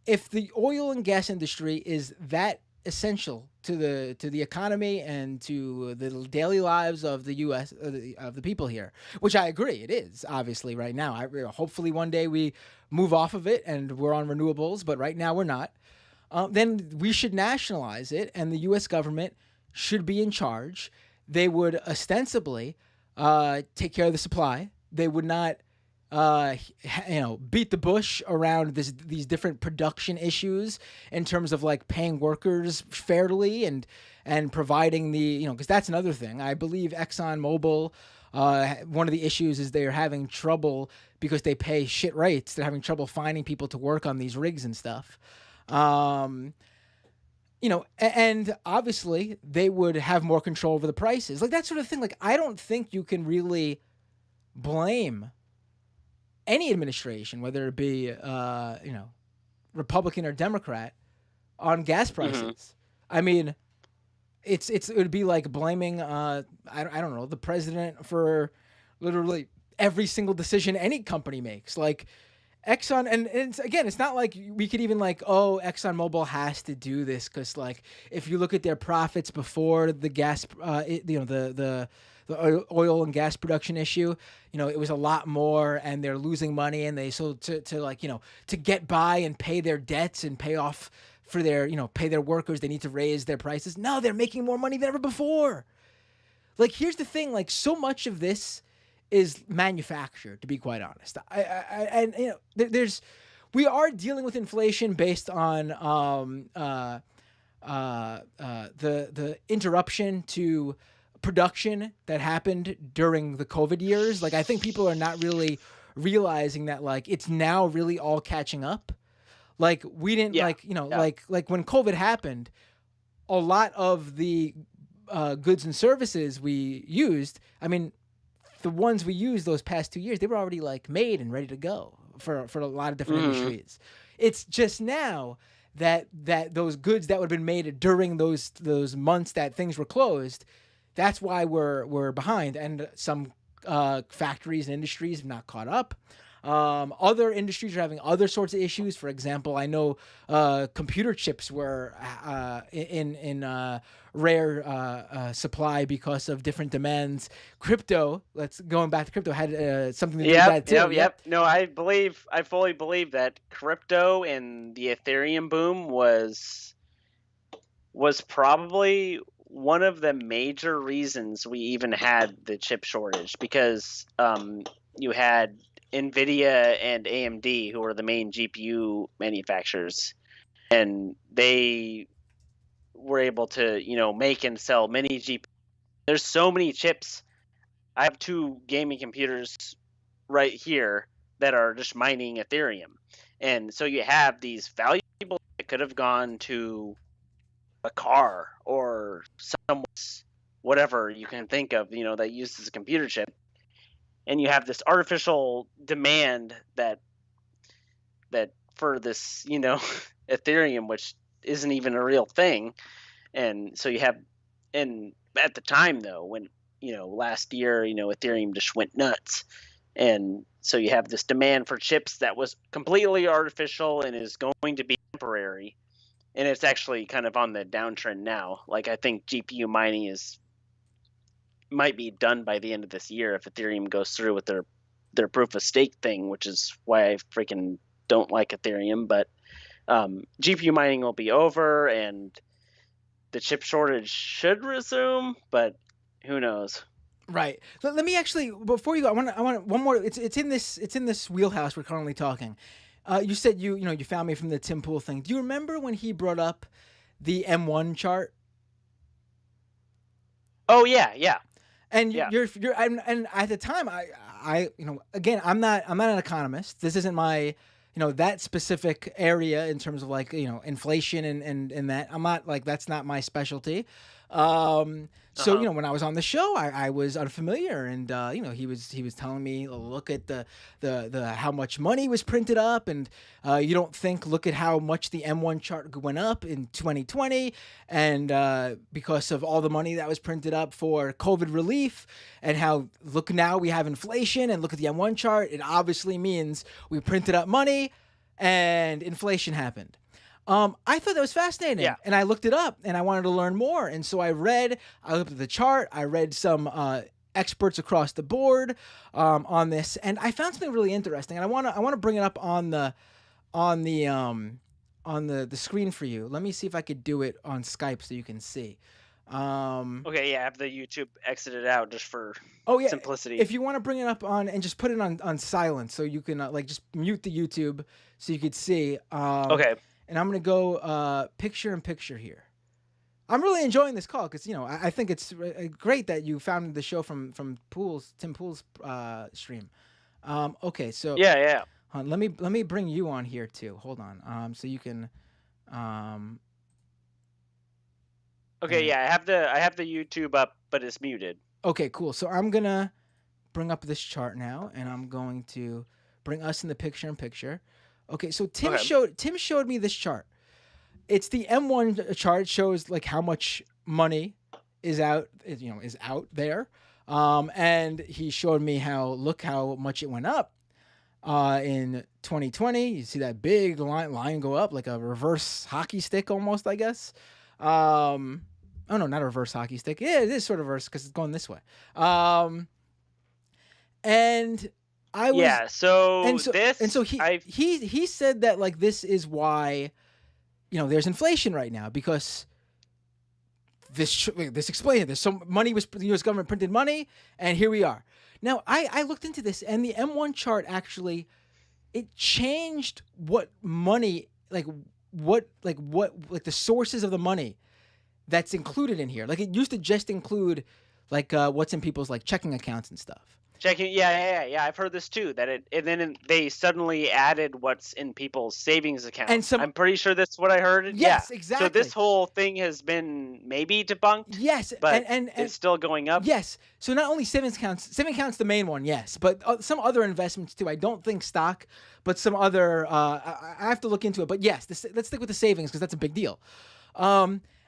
if the oil and gas industry is that essential to the economy and to the daily lives of the U.S. of the people here, which I agree it is obviously right now. Hopefully one day we move off of it and we're on renewables, but right now we're not. Then we should nationalize it, and the U.S. government should be in charge. They would ostensibly take care of the supply. They would not, beat the bush around these different production issues in terms of like paying workers fairly and providing the, because that's another thing. I believe ExxonMobil, one of the issues is they're having trouble because they pay shit rates. They're having trouble finding people to work on these rigs and stuff. And obviously they would have more control over the prices, like that sort of thing. Like, I don't think you can really blame any administration, whether it be, Republican or Democrat, on gas prices. I mean, it would be like blaming, I don't know, the president for literally every single decision any company makes. Like, Exxon, and it's not like we could even ExxonMobil has to do this because, like, if you look at their profits before the gas, the oil and gas production issue, it was a lot more, and they're losing money, and to get by and pay their debts and pay off for their, pay their workers, they need to raise their prices. No, they're making more money than ever before. Like, here's the thing, like, so much of this is manufactured, to be quite honest. We are dealing with inflation based on the interruption to production that happened during the COVID years. Like, I think people are not really realizing that, like, it's now really all catching up. Like, we didn't like when COVID happened, a lot of the goods and services we used, I mean, the ones we used those past 2 years, they were already like made and ready to go for a lot of different industries. It's just now that those goods that would have been made during those months that things were closed, that's why we're behind, and some factories and industries have not caught up. Other industries are having other sorts of issues. For example, I know computer chips were in rare supply because of different demands. Crypto, going back to crypto, had something to do with that too. Yep. No, I fully believe that crypto and the Ethereum boom was probably one of the major reasons we even had the chip shortage, because you had NVIDIA and AMD, who are the main GPU manufacturers, and they were able to, make and sell many GPUs. There's so many chips. I have 2 gaming computers right here that are just mining Ethereum. And so you have these valuable that could have gone to a car or someone's, whatever you can think of, that uses a computer chip. And you have this artificial demand that for this, Ethereum, which isn't even a real thing. And so you have, and at the time though, when, last year, Ethereum just went nuts. And so you have this demand for chips that was completely artificial and is going to be temporary. And it's actually kind of on the downtrend now. Like, I think GPU mining might be done by the end of this year if Ethereum goes through with their their proof of stake thing, which is why I freaking don't like Ethereum. But GPU mining will be over, and the chip shortage should resume, but who knows? Right. Let me actually, before you go, I want one more. It's in this wheelhouse we're currently talking. You said you found me from the Tim Pool thing. Do you remember when he brought up the M1 chart? Oh yeah. And you're and at the time I again I'm not an economist. This isn't my that specific area in terms of like inflation and that. I'm not like, that's not my specialty. So when I was on the show, I was unfamiliar, and he was telling me, look at the how much money was printed up, and you don't think, look at how much the M1 chart went up in 2020, and because of all the money that was printed up for COVID relief, and how look now we have inflation, and look at the M1 chart, it obviously means we printed up money and inflation happened. I thought that was fascinating, and I looked it up, and I wanted to learn more, and so I looked at the chart, I read some experts across the board on this, and I found something really interesting, and I want to bring it up on the screen for you. Let me see if I could do it on Skype so you can see. Okay, have the YouTube exited out just for simplicity. If you want to bring it up on and just put it on silent, so you can just mute the YouTube so you could see. Okay. And I'm going to go picture in picture here. I'm really enjoying this call because, I think it's great that you found the show from Tim Pool's stream. Okay, so yeah. Let me bring you on here too. Hold on. So you can. Okay, I have the YouTube up, but it's muted. Okay, cool. So I'm gonna bring up this chart now, and I'm going to bring us in the picture in picture. Okay, so Tim showed me this chart. It's the M1 chart. It shows like how much money is out there. And he showed me look how much it went up in 2020. You see that big line go up like a reverse hockey stick almost, I guess. Oh no, not a reverse hockey stick. Yeah, it is sort of reverse because it's going this way. And I was he said that like this is why there's inflation right now, because this explained it. There's some money the U.S. government printed money, and here we are. Now I looked into this, and the M1 chart actually it changed what money what the sources of the money that's included in here. Like it used to just include what's in people's checking accounts and stuff. Checking, yeah. I've heard this too. And then they suddenly added what's in people's savings accounts. And I'm pretty sure that's what I heard. Yes, exactly. So this whole thing has been maybe debunked. Yes, but it's still going up. Yes. So not only savings accounts the main one, yes, but some other investments too. I don't think stock, but some other. I have to look into it. But yes, let's stick with the savings because that's a big deal.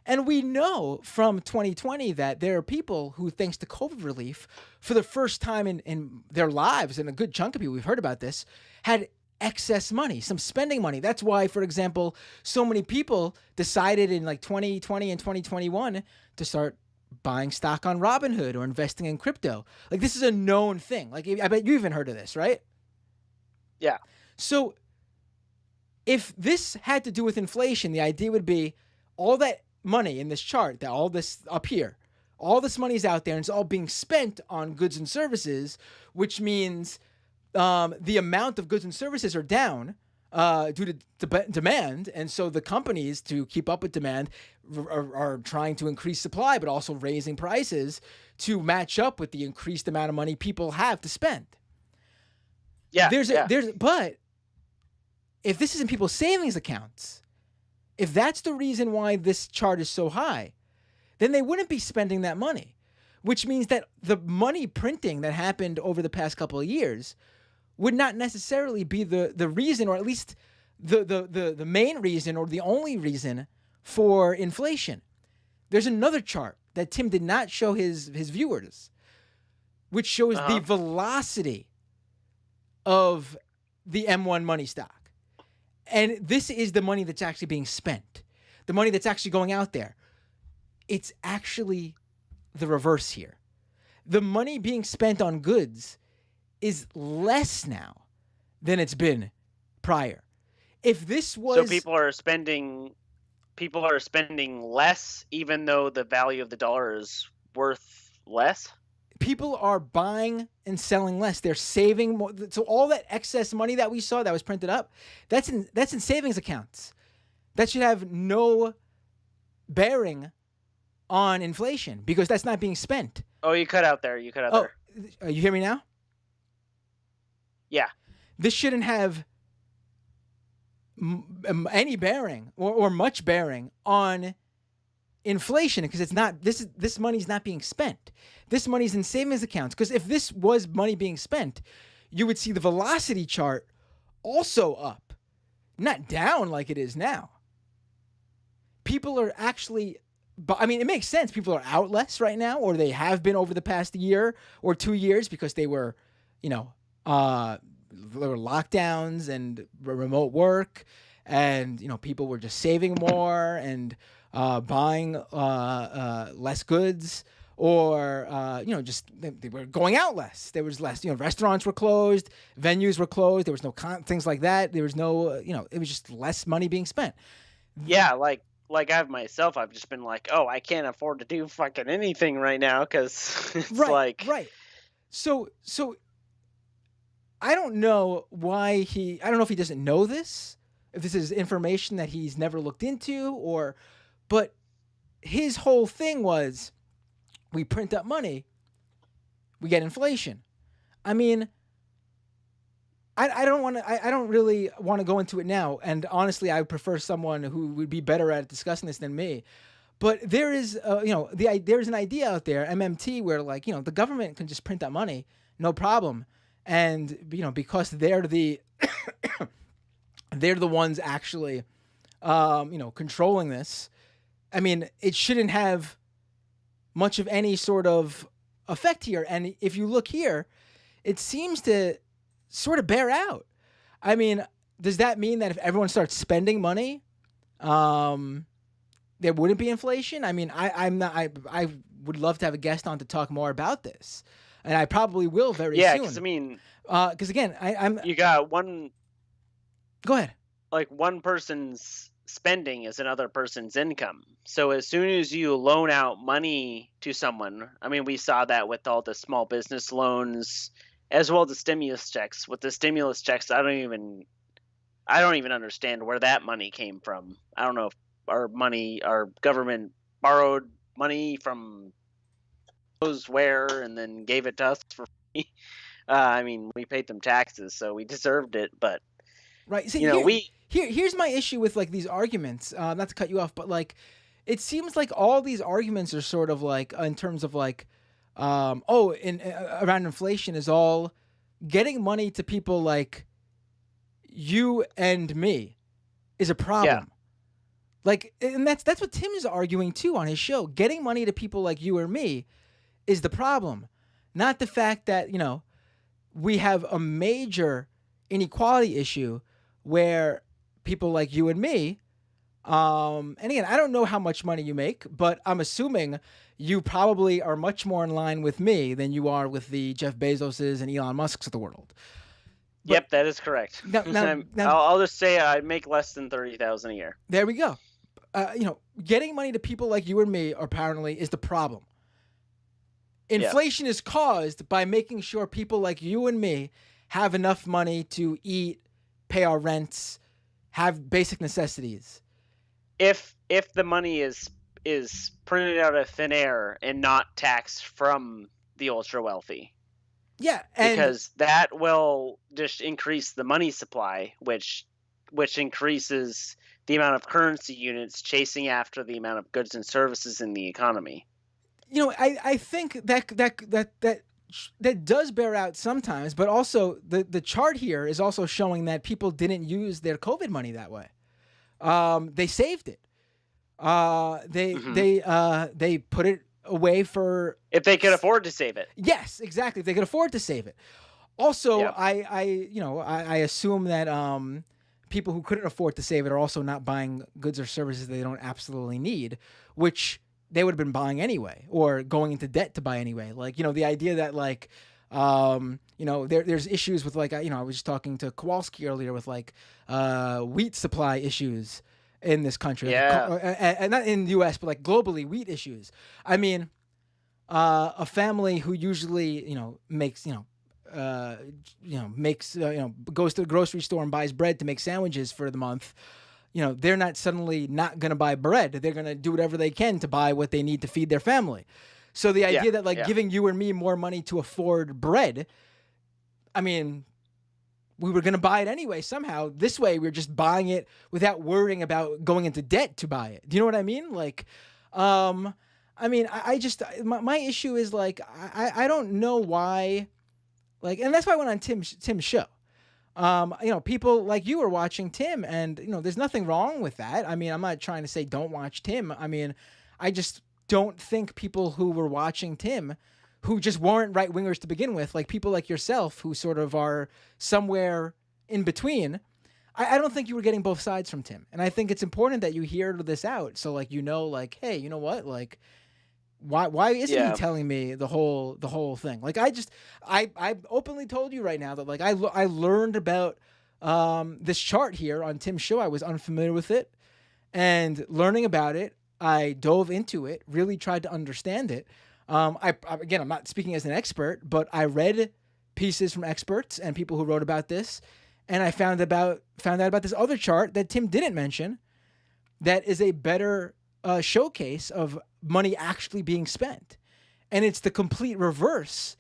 And we know from 2020 that there are people who, thanks to COVID relief, for the first time in their lives, and a good chunk of people, we've heard about this, had excess money, some spending money. That's why, for example, so many people decided in 2020 and 2021 to start buying stock on Robinhood or investing in crypto. This is a known thing. I bet you even heard of this, right? Yeah. So if this had to do with inflation, the idea would be all that money in this chart, that all this up here, all this money is out there and it's all being spent on goods and services, which means the amount of goods and services are down due to demand. And so the companies, to keep up with demand, are trying to increase supply, but also raising prices to match up with the increased amount of money people have to spend. Yeah. But if this is in people's savings accounts, if that's the reason why this chart is so high, then they wouldn't be spending that money, which means that the money printing that happened over the past couple of years would not necessarily be the reason, or at least the main reason or the only reason for inflation. There's another chart that Tim did not show his viewers, which shows the velocity of the M1 money stock. And this is the money that's actually being spent, the money that's actually going out there. It's actually the reverse here. The money being spent on goods is less now than it's been prior. If this was So people are spending less, even though the value of the dollar is worth less. people are buying and selling less. They're saving more. So all that excess money that we saw that was printed up, that's in savings accounts. That should have no bearing on inflation because that's not being spent. Oh, you cut out there. You cut out there. You hear me now? Yeah. This shouldn't have any bearing or much bearing on inflation because it's not. This money's not being spent. This money's in savings accounts because if this was money being spent, you would see the velocity chart also up, not down like it is now. People are actually, but I mean, it makes sense. People are out less right now, or they have been over the past year or 2 years because they were, there were lockdowns and remote work, and people were just saving more and buying less goods, or just they were going out less. There was less. Restaurants were closed, venues were closed. There was no things like that. There was no, it was just less money being spent. Yeah, like I've myself, I've just been like, oh, I can't afford to do fucking anything right now because it's right. So I don't know why I don't know if he doesn't know this, if this is information that he's never looked into, but his whole thing was, we print up money, we get inflation. I mean, I don't really want to go into it now. And honestly, I would prefer someone who would be better at discussing this than me. But there is, there's an idea out there, MMT, where the government can just print out money, no problem. And, because they're the, they're the ones actually, controlling this. I mean, it shouldn't have much of any sort of effect here. And if you look here, it seems to sort of bear out. I mean, does that mean that if everyone starts spending money, there wouldn't be inflation? I mean, I would love to have a guest on to talk more about this, and I probably will very soon. Yeah, because I mean, because again, you got one. Go ahead. Like one person's spending is another person's income. So as soon as you loan out money to someone, I mean, we saw that with all the small business loans, as well as the stimulus checks. With the stimulus checks, I don't even understand where that money came from. I don't know if our government borrowed money from knows where and then gave it to us for free. I mean, we paid them taxes, so we deserved it. But right, see, here's my issue with these arguments. Not to cut you off, but it seems like all these arguments are sort of in terms of around inflation is all getting money to people like you and me is a problem. Yeah. And that's what Tim is arguing too on his show. Getting money to people like you or me is the problem, not the fact that, we have a major inequality issue where people like you and me, and again, I don't know how much money you make, but I'm assuming you probably are much more in line with me than you are with the Jeff Bezoses and Elon Musks of the world. But, yep, that is correct. Now, I'll just say I make less than $30,000 a year. There we go. Getting money to people like you and me apparently is the problem. Inflation is caused by making sure people like you and me have enough money to eat, pay our rents, have basic necessities. If the money is printed out of thin air and not taxed from the ultra wealthy. Yeah, because that will just increase the money supply, which increases the amount of currency units chasing after the amount of goods and services in the economy. I think that does bear out sometimes, but also the chart here is also showing that people didn't use their COVID money that way. They saved it. They put it away for if they could afford to save it. Yes, exactly. If they could afford to save it. Also, yep. I assume that people who couldn't afford to save it are also not buying goods or services they don't absolutely need, which they would have been buying anyway, or going into debt to buy anyway. The idea that there's issues with like, I was just talking to Kowalski earlier with like wheat supply issues in this country. And not in the U.S., but like globally, wheat issues. I mean, a family who usually, makes, goes to the grocery store and buys bread to make sandwiches for the month, they're not suddenly not going to buy bread. They're going to do whatever they can to buy what they need to feed their family. So the idea that like giving you and me more money to afford bread, I mean, we were going to buy it anyway somehow. This way, we're just buying it without worrying about going into debt to buy it. Do you know what I mean? Like, I mean, I just, my issue is like, I don't know why, like, and that's why I went on Tim's show. People like you are watching Tim, and, there's nothing wrong with that. I mean, I'm not trying to say don't watch Tim. I mean, I just don't think people who were watching Tim, who just weren't right wingers to begin with, like people like yourself who sort of are somewhere in between, I don't think you were getting both sides from Tim. And I think it's important that you hear this out. So like, like, hey, you know what? Like, why isn't he telling me the whole thing? Like, I openly told you right now that like I learned about this chart here on Tim's show. I was unfamiliar with it, and learning about it, I dove into it, really tried to understand it. Again, I'm not speaking as an expert, but I read pieces from experts and people who wrote about this, and I found out about this other chart that Tim didn't mention that is a better showcase of money actually being spent. And it's the complete reverse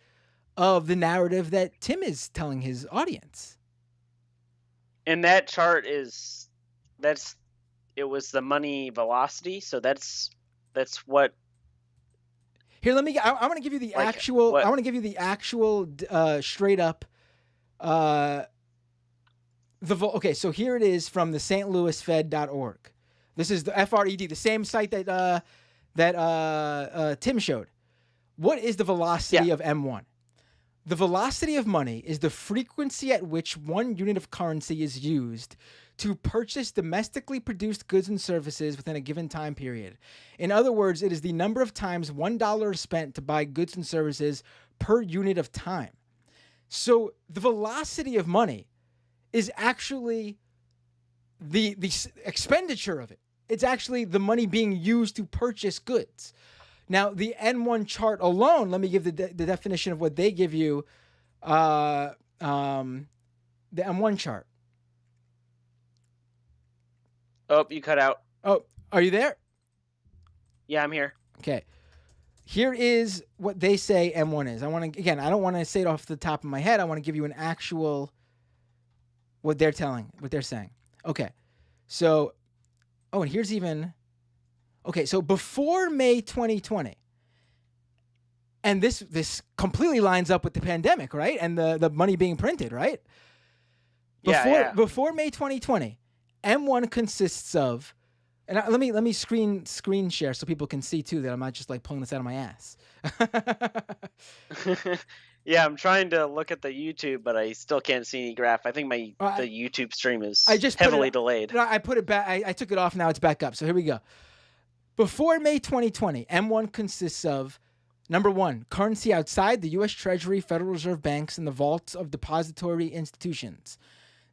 of the narrative that Tim is telling his audience. And that chart it was the money velocity. So that's what. Here, I want to give you the actual. I want to give you the actual straight up. Okay, so here it is from the stlouisfed.org. This is the FRED, the same site that Tim showed. What is the velocity of M1? The velocity of money is the frequency at which one unit of currency is used to purchase domestically produced goods and services within a given time period. In other words, it is the number of times $1 is spent to buy goods and services per unit of time. So the velocity of money is actually the expenditure of it. It's actually the money being used to purchase goods. Now, the N1 chart alone, let me give the definition of what they give you, the M1 chart. Oh, you cut out. Oh, are you there? Yeah, I'm here. Okay. Here is what they say M1 is. I don't want to say it off the top of my head. I want to give you an actual, what they're saying. Okay. So, and here's even, okay, so before May 2020, and this completely lines up with the pandemic, right? And the money being printed, right? Before May 2020, M1 consists of, and let me screen share so people can see too that I'm not just like pulling this out of my ass. Yeah, I'm trying to look at the YouTube, but I still can't see any graph. I think the YouTube stream is heavily delayed. No, I put it back. I took it off. Now it's back up. So here we go. Before May 2020, M1 consists of, number one, currency outside the U.S. Treasury, Federal Reserve banks, and the vaults of depository institutions.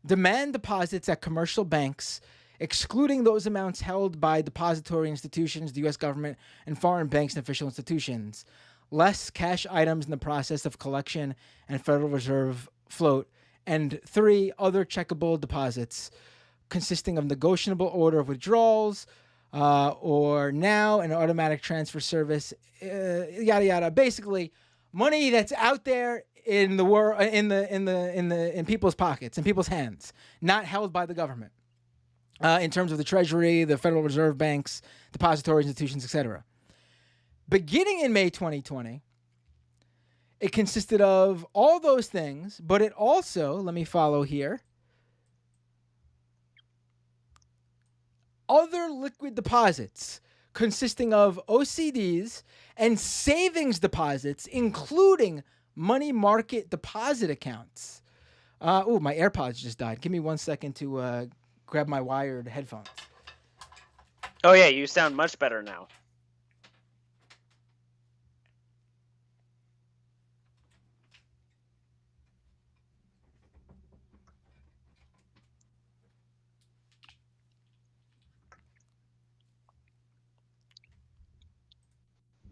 Demand deposits at commercial banks, excluding those amounts held by depository institutions, the U.S. government, and foreign banks and official institutions. Less cash items in the process of collection and Federal Reserve float. And 3, other checkable deposits consisting of negotiable order of withdrawals, or now an automatic transfer service, yada yada. Basically, money that's out there in the world, in people's pockets, in people's hands, not held by the government. In terms of the Treasury, the Federal Reserve banks, depository institutions, etc. Beginning in May 2020, it consisted of all those things, but it also, let me follow here, other liquid deposits consisting of OCDs and savings deposits, including money market deposit accounts. My AirPods just died. Give me 1 second to grab my wired headphones. Oh, yeah, you sound much better now.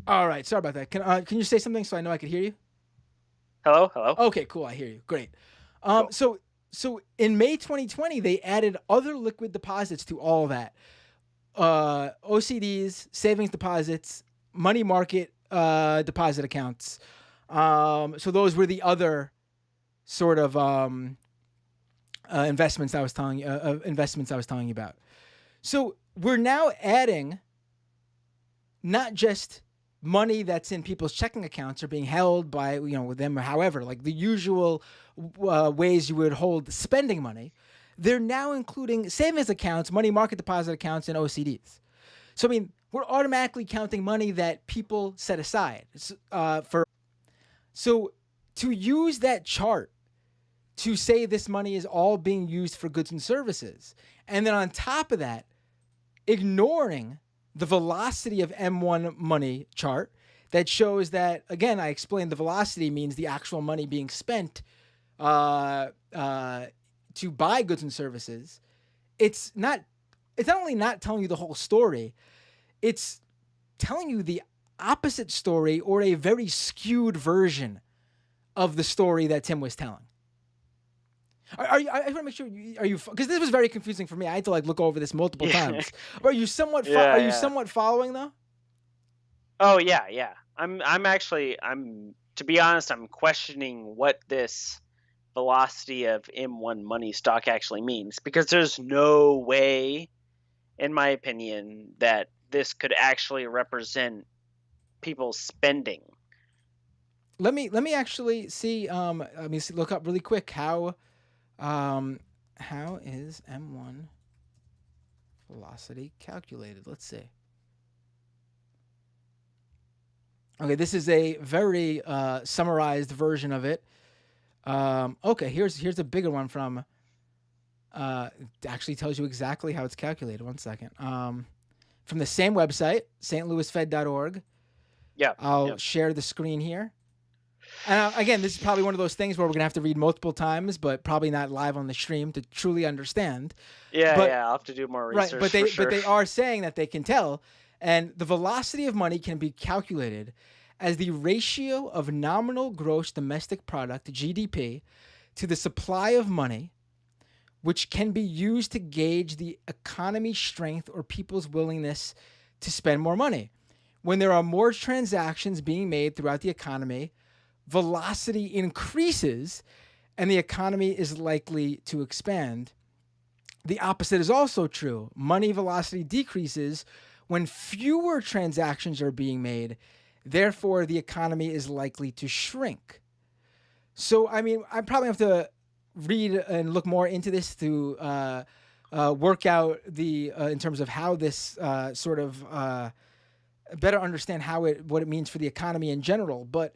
All right. Sorry about that. Can you say something so I know I could hear you? Hello. Hello. Okay. Cool. I hear you. Great. So in May 2020, they added other liquid deposits to all of that. OCDs, savings deposits, money market deposit accounts. So those were the other sort of investments I was telling you about. So we're now adding not just money that's in people's checking accounts or being held by, with them or however, like the usual ways you would hold spending money. They're now including savings accounts, money market deposit accounts, and OCDs. So, I mean, we're automatically counting money that people set aside for. So to use that chart to say this money is all being used for goods and services, and then on top of that, ignoring the velocity of M1 money chart that shows that, again, I explained the velocity means the actual money being spent to buy goods and services. It's not only not telling you the whole story, it's telling you the opposite story or a very skewed version of the story that Tim was telling. I want to make sure because this was very confusing for me. I had to look over this multiple times. Are you somewhat somewhat following though? Oh yeah. I'm to be honest, I'm questioning what this velocity of M1 money stock actually means, because there's no way, in my opinion, that this could actually represent people spending. Let me actually see. Let me look up really quick how is M1 velocity calculated? Let's see. Okay, this is a very summarized version of it. Okay, here's a bigger one from. Actually tells you exactly how it's calculated. One second. From the same website, stlouisfed.org. Yeah. I'll share the screen here. And again, this is probably one of those things where we're gonna have to read multiple times, but probably not live on the stream to truly understand. Yeah, I'll have to do more research. Right, but they are saying that they can tell, and the velocity of money can be calculated as the ratio of nominal gross domestic product (GDP) to the supply of money, which can be used to gauge the economy's strength or people's willingness to spend more money. When there are more transactions being made throughout the economy, velocity increases and the economy is likely to expand. The opposite is also true. Money velocity decreases when fewer transactions are being made. Therefore, the economy is likely to shrink. So, I mean, I probably have to read and look more into this to work out the in terms of how this better understand what it means for the economy in general. But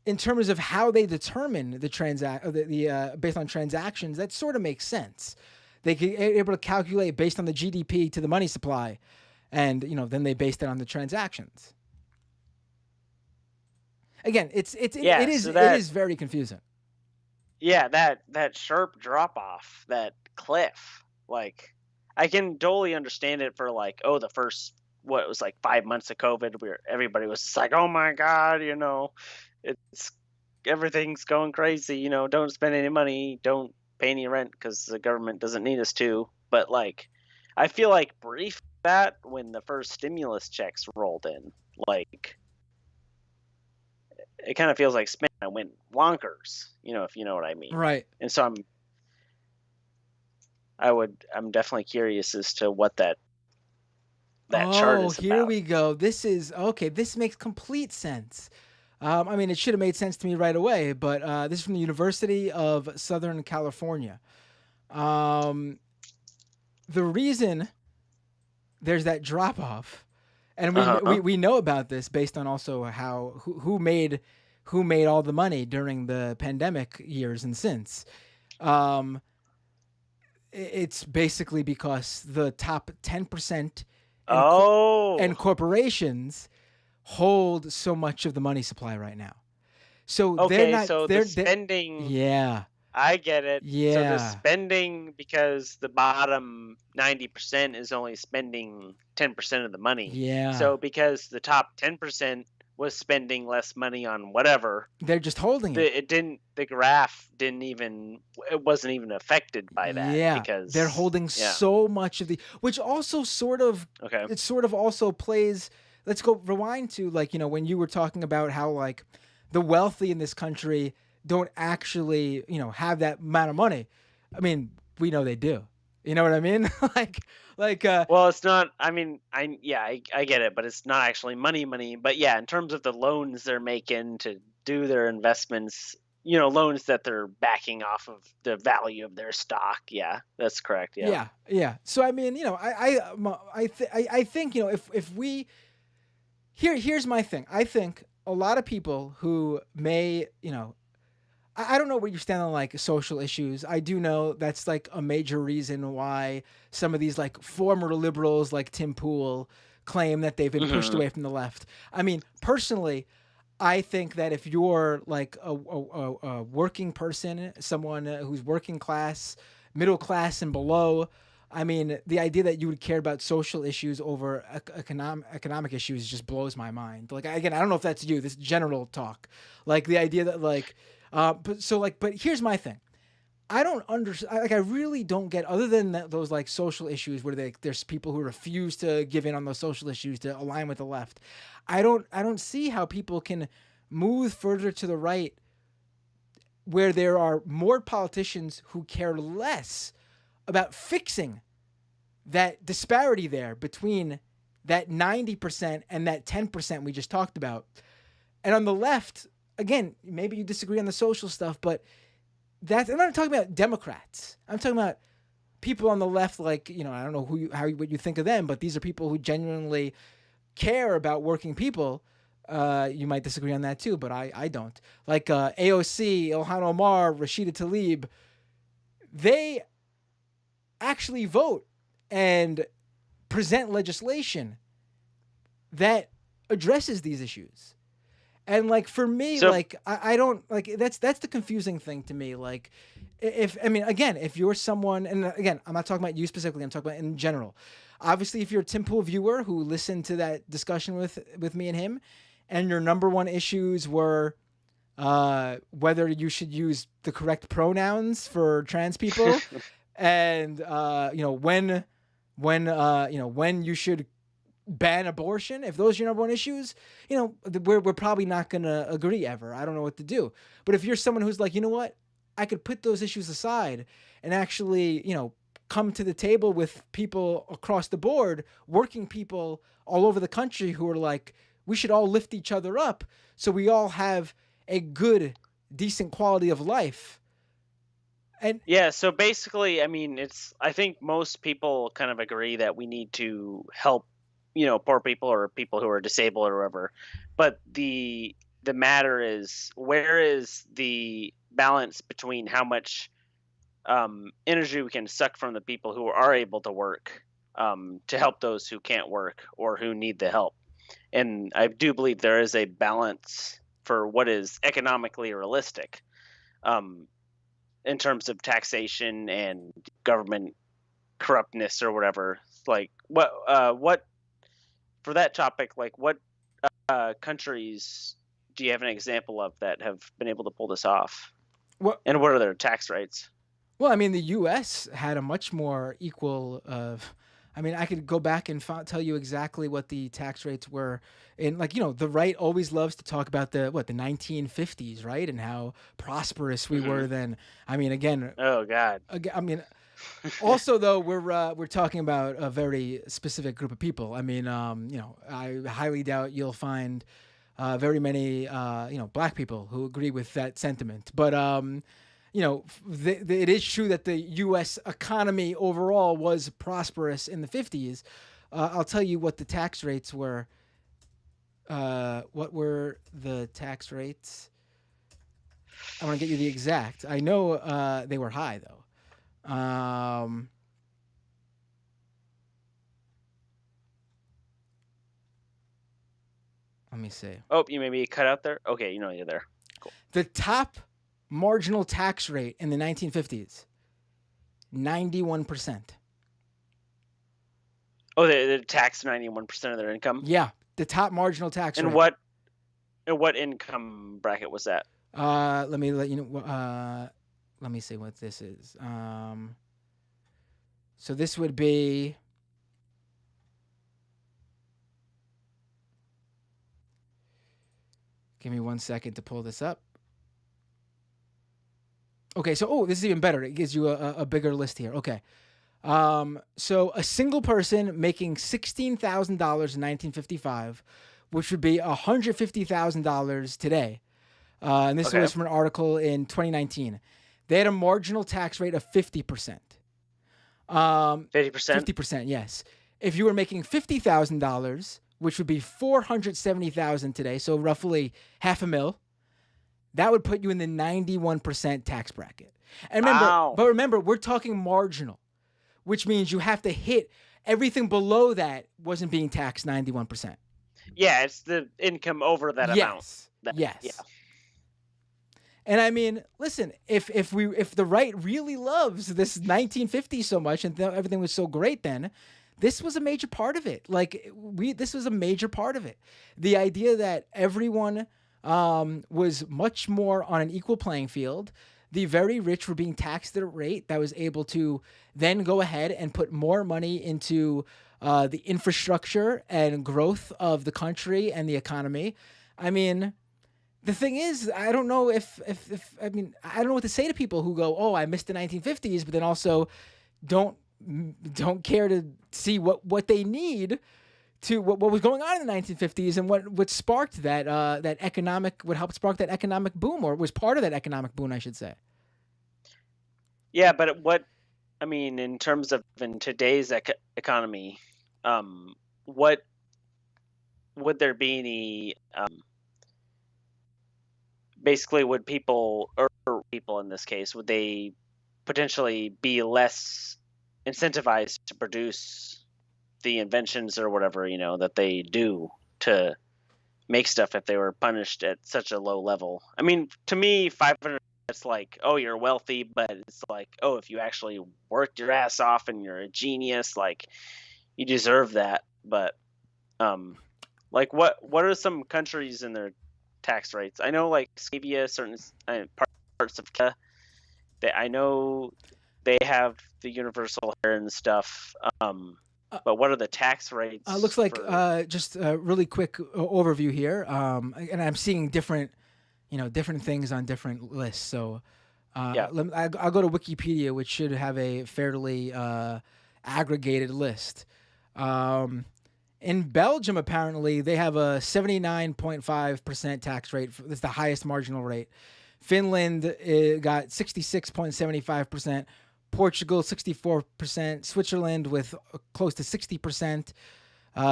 in terms of how they determine the based on transactions, that sort of makes sense. They are able to calculate based on the GDP to the money supply, and then they based it on the transactions. Again, it is very confusing. Yeah, that sharp drop off, that cliff. Like, I can totally understand it for the first 5 months of COVID, where everybody was just like, oh my God, it's everything's going crazy. Don't spend any money, don't pay any rent because the government doesn't need us to. But I feel like brief that when the first stimulus checks rolled in, it kind of feels like spending went wonkers, if you know what I mean. Right. And so I'm definitely curious as to what that chart is about. Here we go. This is okay. This makes complete sense. I mean, it should have made sense to me right away, but this is from the University of Southern California. The reason there's that drop off, and we know about this based on also how who made all the money during the pandemic years and since. It's basically because the top 10% and corporations hold so much of the money supply right now. So the spending. Yeah. I get it. Yeah. So the spending, because the bottom 90% is only spending 10% of the money. Yeah. So because the top 10% was spending less money on whatever, They're just holding it. The graph it wasn't even affected by that Yeah, because they're holding so much of which also sort of, it sort of also plays. Let's go rewind to when you were talking about how the wealthy in this country don't actually have that amount of money. I mean, we know they do. You know what I mean? Well, it's not. I mean, I get it, but it's not actually money. But yeah, in terms of the loans they're making to do their investments, loans that they're backing off of the value of their stock. Yeah, that's correct. Yeah. Yeah. So I mean, I think if we here's my thing. I think a lot of people who may I don't know where you stand on social issues. I do know that's a major reason why some of these former liberals like Tim Pool claim that they've been pushed away from the left. I mean, personally, I think that if you're a working person, someone who's working class, middle class and below, I mean, the idea that you would care about social issues over economic issues just blows my mind. Again, I don't know if that's you, this general talk. The idea that but here's my thing. I don't understand. I really don't get, other than those social issues where there's people who refuse to give in on those social issues to align with the left. I don't see how people can move further to the right where there are more politicians who care less about fixing that disparity there between that 90% and that 10% we just talked about. And on the left, again, maybe you disagree on the social stuff, but I'm not talking about Democrats. I'm talking about people on the left, I don't know what you think of them, but these are people who genuinely care about working people. You might disagree on that too, but I don't. AOC, Ilhan Omar, Rashida Tlaib, they actually vote and present legislation that addresses these issues. And for me, I don't that's the confusing thing to me. If you're someone, and again, I'm not talking about you specifically, I'm talking about in general. Obviously, if you're a Tim Pool viewer who listened to that discussion with me and him, and your number one issues were whether you should use the correct pronouns for trans people, and when you should ban abortion, if those are your number one issues, we're probably not going to agree ever. I don't know what to do. But if you're someone who's you know what, I could put those issues aside and actually, come to the table with people across the board, working people all over the country who are we should all lift each other up so we all have a good, decent quality of life. And yeah, so basically, I mean, I think most people kind of agree that we need to help poor people or people who are disabled or whatever. But the matter is, where is the balance between how much energy we can suck from the people who are able to work to help those who can't work or who need the help? And I do believe there is a balance for what is economically realistic in terms of taxation and government corruptness or whatever. What for that topic, what countries do you have an example of that have been able to pull this off? And what are their tax rates? Well, I mean, the U.S. had a much more equal. I could go back and tell you exactly what the tax rates were. And the right always loves to talk about the 1950s, right? And how prosperous we were then. I mean, again. Oh God. I mean. Also, though, we're talking about a very specific group of people. I mean, I highly doubt you'll find very many, black people who agree with that sentiment. But, it is true that the U.S. economy overall was prosperous in the 50s. I'll tell you what the tax rates were. What were the tax rates? I want to get you the exact. I know they were high, though. Let me see. Oh, you maybe cut out there? Okay, you're there. Cool. The top marginal tax rate in the 1950s, 91%. Oh, they taxed 91% of their income? Yeah, the top marginal tax rate. And what What income bracket was that? Let me let you know. Let me see what this is. So this would be. Give me 1 second to pull this up. Okay, so this is even better. It gives you a bigger list here. Okay. So a single person making $16,000 in 1955, which would be $150,000 today. And this was from an article in 2019. They had a marginal tax rate of 50%. 50%? 50%, yes. If you were making $50,000, which would be $470,000 today, so roughly $500,000, that would put you in the 91% tax bracket. And remember, we're talking marginal, which means you have to hit everything below that wasn't being taxed 91%. Yeah, it's the income over that amount. Yes. Yeah. And I mean, listen, if the right really loves this 1950s so much and everything was so great then, this was a major part of it. This was a major part of it. The idea that everyone was much more on an equal playing field. The very rich were being taxed at a rate that was able to then go ahead and put more money into the infrastructure and growth of the country and the economy. I mean, the thing is, I don't know I don't know what to say to people who go, "Oh, I missed the 1950s," but then also don't care to see what they need to what was going on in the 1950s and what sparked that what helped spark that economic boom, or was part of that economic boom, I should say. Yeah, but in terms of in today's economy, what would there be any basically would people, or people in this case, would they potentially be less incentivized to produce the inventions or whatever, that they do to make stuff if they were punished at such a low level? I mean, to me, 500, it's like, oh, you're wealthy, but it's like, oh, if you actually worked your ass off and you're a genius, like, you deserve that. But what are some countries in their tax rates? I know, like, Scandinavia, certain parts of Canada, I know they have the universal hair and stuff. But what are the tax rates? Looks like just a really quick overview here. And I'm seeing different things on different lists. So I'll go to Wikipedia, which should have a fairly aggregated list. In Belgium, apparently, they have a 79.5% tax rate. That's the highest marginal rate. Finland got 66.75%. Portugal, 64%. Switzerland with close to 60%.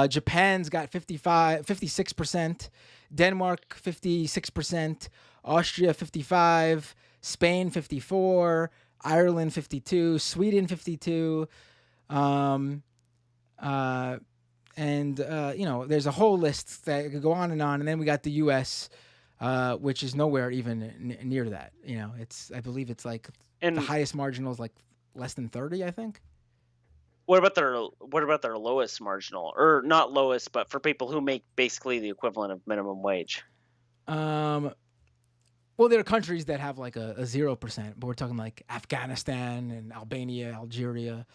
Japan's got 56%. Denmark, 56%. Austria, 55%. Spain, 54%. Ireland, 52%. Sweden, 52%. There's a whole list that could go on. And then we got the U.S., which is nowhere even near that. I believe it's like the highest marginal is like less than 30, I think. What about their lowest marginal, or not lowest, but for people who make basically the equivalent of minimum wage? Well, there are countries that have like a 0%, but we're talking like Afghanistan and Albania, Algeria.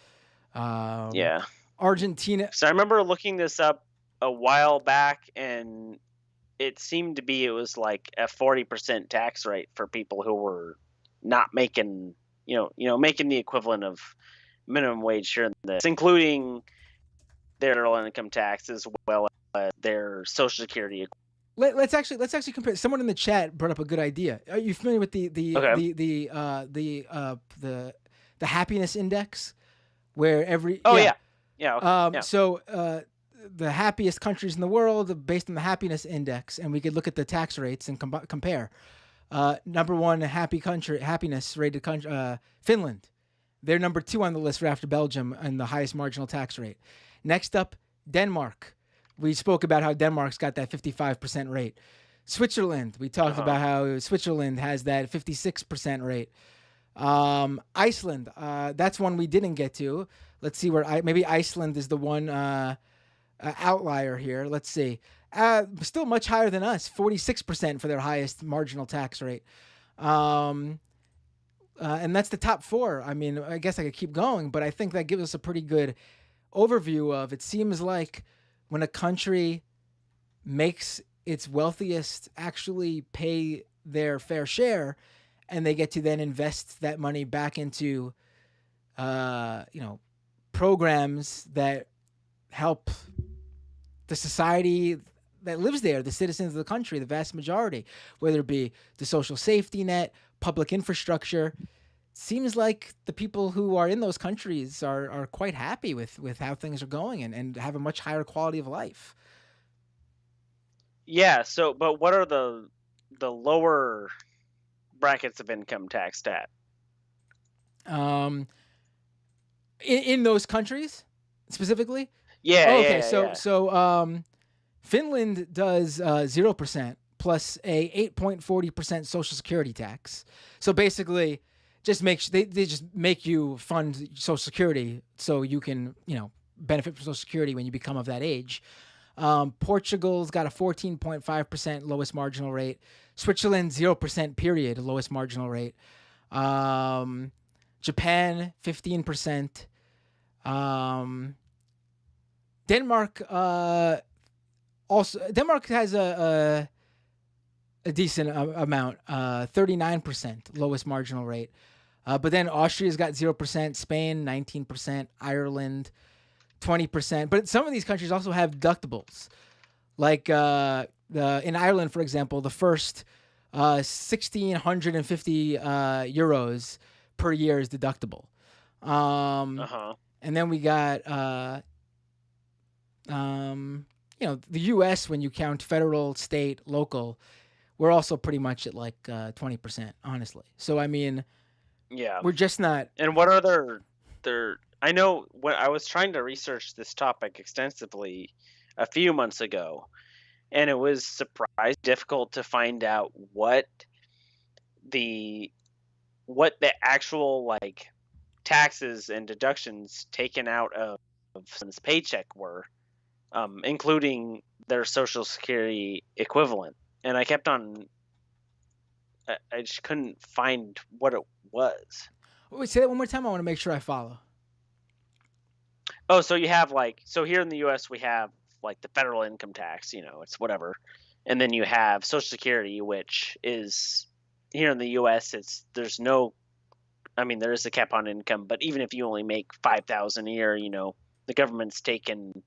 Yeah. Argentina. So I remember looking this up a while back, and it seemed to be it was like a 40% tax rate for people who were not making, making the equivalent of minimum wage here in this, including their income tax as well as their Social Security. Let's actually compare. Someone in the chat brought up a good idea. Are you familiar with the happiness index, where every So the happiest countries in the world based on the happiness index, and we could look at the tax rates and compare. Number one happiness rated country, Finland. They're number 2 on the list right after Belgium and the highest marginal tax rate. Next up, Denmark. We spoke about how Denmark's got that 55% rate. Switzerland. We talked about how Switzerland has that 56% rate. Iceland. That's one we didn't get to. Let's see where maybe Iceland is the one outlier here. Let's see. Still much higher than us, 46% for their highest marginal tax rate. And that's the top 4. I mean, I guess I could keep going, but I think that gives us a pretty good overview of, it seems like when a country makes its wealthiest actually pay their fair share, and they get to then invest that money back into, programs that help the society that lives there, the citizens of the country, the vast majority, whether it be the social safety net, public infrastructure. Seems like the people who are in those countries are quite happy with how things are going and have a much higher quality of life. Yeah. So, but what are the lower brackets of income taxed at? In those countries specifically? Yeah. Oh, yeah, okay. yeah, So Finland does 0% plus a 8.40% social security tax. So basically, they just make you fund Social Security so you can benefit from Social Security when you become of that age. Portugal's got a 14.5% lowest marginal rate. Switzerland 0% period lowest marginal rate. Japan 15%. Denmark Denmark has a decent amount, 39% lowest marginal rate. But then Austria's got 0%, Spain 19%, Ireland 20%. But some of these countries also have deductibles. Like in Ireland, for example, the first 1,650 euros per year is deductible. And then we got the U.S., when you count federal, state, local, we're also pretty much at like 20%, honestly. So I mean, yeah, we're just not. And what are their? I know when I was trying to research this topic extensively a few months ago, and it was surprisingly difficult to find out what the actual like taxes and deductions taken out of someone's paycheck were, including their Social Security equivalent. And I kept on, I just couldn't find what it was. Wait, say that one more time. I want to make sure I follow. Oh, so you have so here in the U.S. we have like the federal income tax, it's whatever. And then you have Social Security, which is here in the U.S. there is a cap on income, but even if you only make $5,000 a year, the government's taken,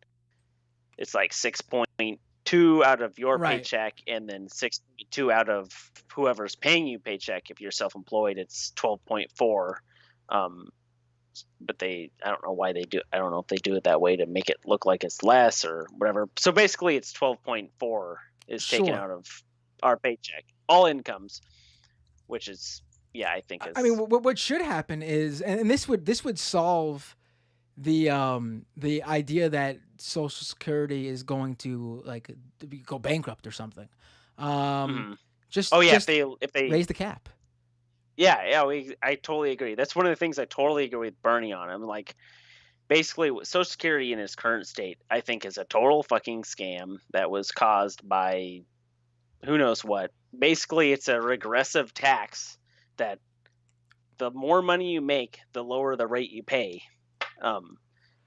it's like 6.2 out of your paycheck, and then 6.2 out of whoever's paying you paycheck. If you're self-employed, it's 12.4. But I don't know why they do. I don't know if they do it that way to make it look like it's less or whatever. So basically, it's 12.4 is taken out of our paycheck, all incomes, which is, yeah, I think is. I mean, what should happen is, and this would solve the idea that Social Security is going to go bankrupt or something. Just if they raise the cap. Yeah, I totally agree. That's one of the things I totally agree with Bernie on. I'm like, basically, Social Security in its current state, I think, is a total fucking scam that was caused by who knows what. Basically, it's a regressive tax that the more money you make, the lower the rate you pay.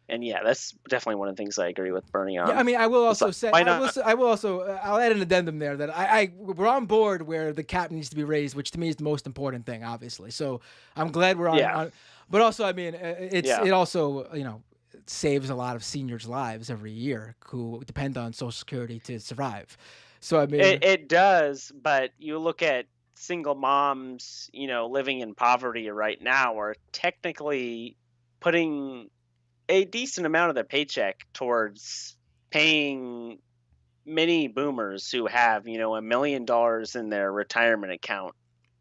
And yeah, that's definitely one of the things I agree with Bernie on. Yeah, I mean, I will also say, I'll add an addendum there that we're on board where the cap needs to be raised, which to me is the most important thing, obviously. So I'm glad we're on. But also, I mean, it also it saves a lot of seniors' lives every year who depend on Social Security to survive. So I mean, it does, but you look at single moms, living in poverty right now, are technically putting a decent amount of their paycheck towards paying many boomers who have, $1 million in their retirement account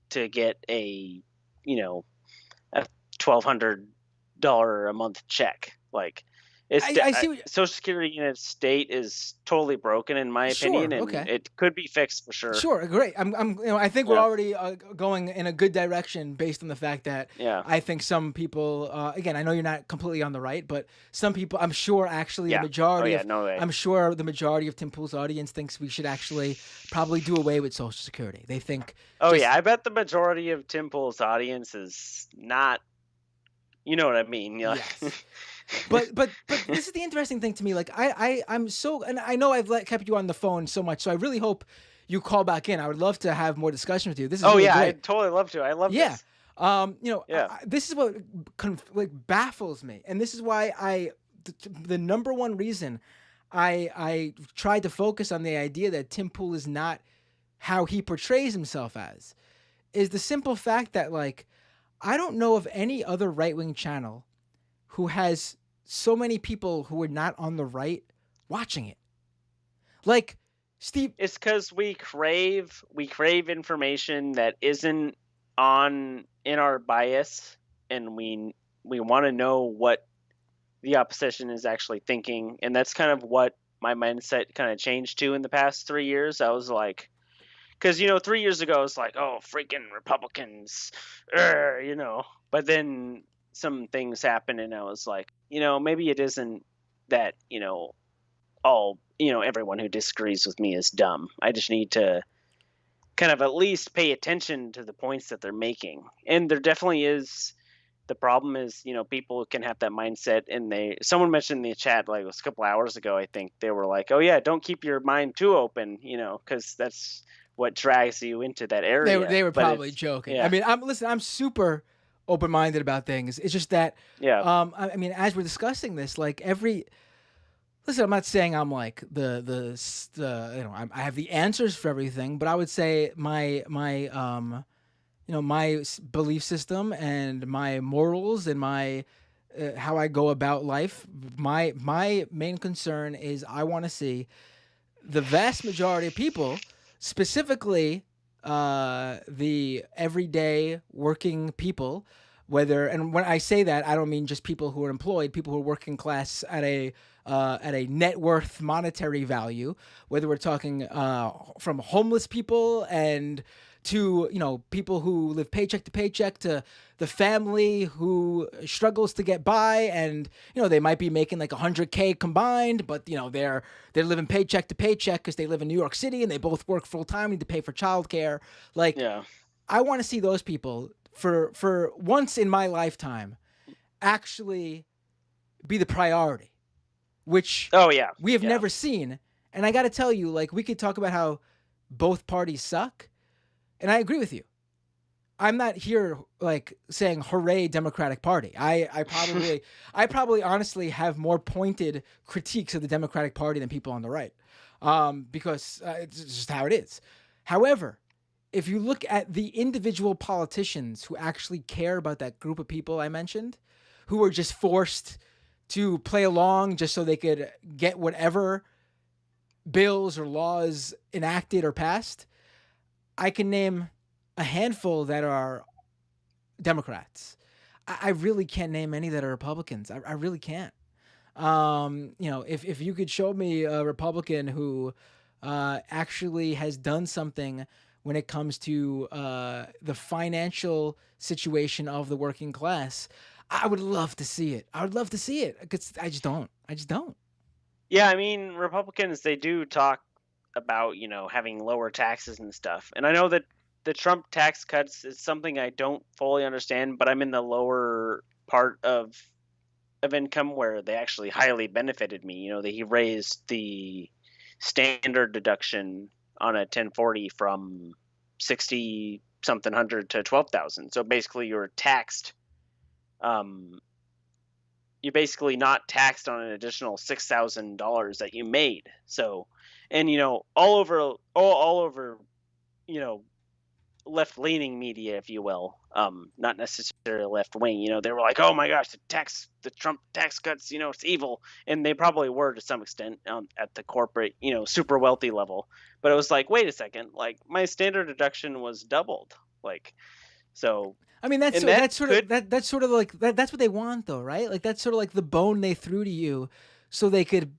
to get a $1,200 a month check. Like, I see what Social Security in its state is totally broken, in my Sure, opinion, and okay. it could be fixed for sure. Sure, great. I think we're Yeah. already going in a good direction based on the fact that Yeah. I think some people, again, I know you're not completely on the right, but some people, I'm sure, actually, Yeah. the majority Oh, yeah, of, no way. I'm sure the majority of Tim Pool's audience thinks we should actually probably do away with Social Security. They think, Oh just- yeah, I bet the majority of Tim Pool's audience is not. You know what I mean? Yeah. Yes. but this is the interesting thing to me. Like I'm so, and I know I've kept you on the phone so much, so I really hope you call back in. I would love to have more discussion with you. This is Oh really yeah, great. I'd totally love to. I love Yeah. this. Yeah. This is what baffles me, and this is why the number one reason I tried to focus on the idea that Tim Pool is not how he portrays himself as, is the simple fact that I don't know of any other right-wing channel who has so many people who are not on the right watching it. Like Steve, it's because we crave information that isn't in our bias, and we want to know what the opposition is actually thinking, and that's kind of what my mindset kind of changed to in the past 3 years. I was like, because 3 years ago I was like, oh, freaking Republicans, but then some things happened, and I was like, maybe it isn't that all everyone who disagrees with me is dumb. I just need to kind of at least pay attention to the points that they're making. And there definitely is. The problem is, people can have that mindset, and someone mentioned in the chat, like it was a couple hours ago, I think, they were like, oh yeah, don't keep your mind too open, because that's what drags you into that area. They were But probably joking. yeah. I mean, I'm super open-minded about things. It's just that, I mean, as we're discussing this, listen, I'm not saying I'm like the I have the answers for everything, but I would say my belief system and my morals and my how I go about life. My main concern is I want to see the vast majority of people, specifically the everyday working people, and when I say that, I don't mean just people who are employed, people who are working class at a net worth monetary value, whether we're talking from homeless people and to people who live paycheck to paycheck, to the family who struggles to get by, and they might be making like $100K combined, but they're living paycheck to paycheck because they live in New York City and they both work full time, need to pay for childcare. I want to see those people for once in my lifetime actually be the priority, which we have never seen. And I got to tell you, we could talk about how both parties suck. And I agree with you. I'm not here saying hooray Democratic Party. I probably honestly have more pointed critiques of the Democratic Party than people on the right, because it's just how it is. However, if you look at the individual politicians who actually care about that group of people I mentioned, who are just forced to play along just so they could get whatever bills or laws enacted or passed, I can name a handful that are Democrats. I really can't name any that are Republicans. I really can't. If you could show me a Republican who actually has done something when it comes to the financial situation of the working class, I would love to see it. I would love to see it, because I just don't. Yeah, I mean, Republicans, they do talk about having lower taxes and stuff, and I know that the Trump tax cuts is something I don't fully understand, but I'm in the lower part of income where they actually highly benefited me. That he raised the standard deduction on a 1040 from 60 something hundred to 12,000. So basically you're taxed you're basically not taxed on an additional $6,000 that you made. So, and all over left-leaning media, if you will, not necessarily left-wing, they were like, oh my gosh, the Trump tax cuts, it's evil. And they probably were to some extent at the corporate, super wealthy level. But it was like, wait a second, my standard deduction was doubled. So I mean, that's And that that's sort of like that's what they want, though, right? Like that's sort of like the bone they threw to you, so they could,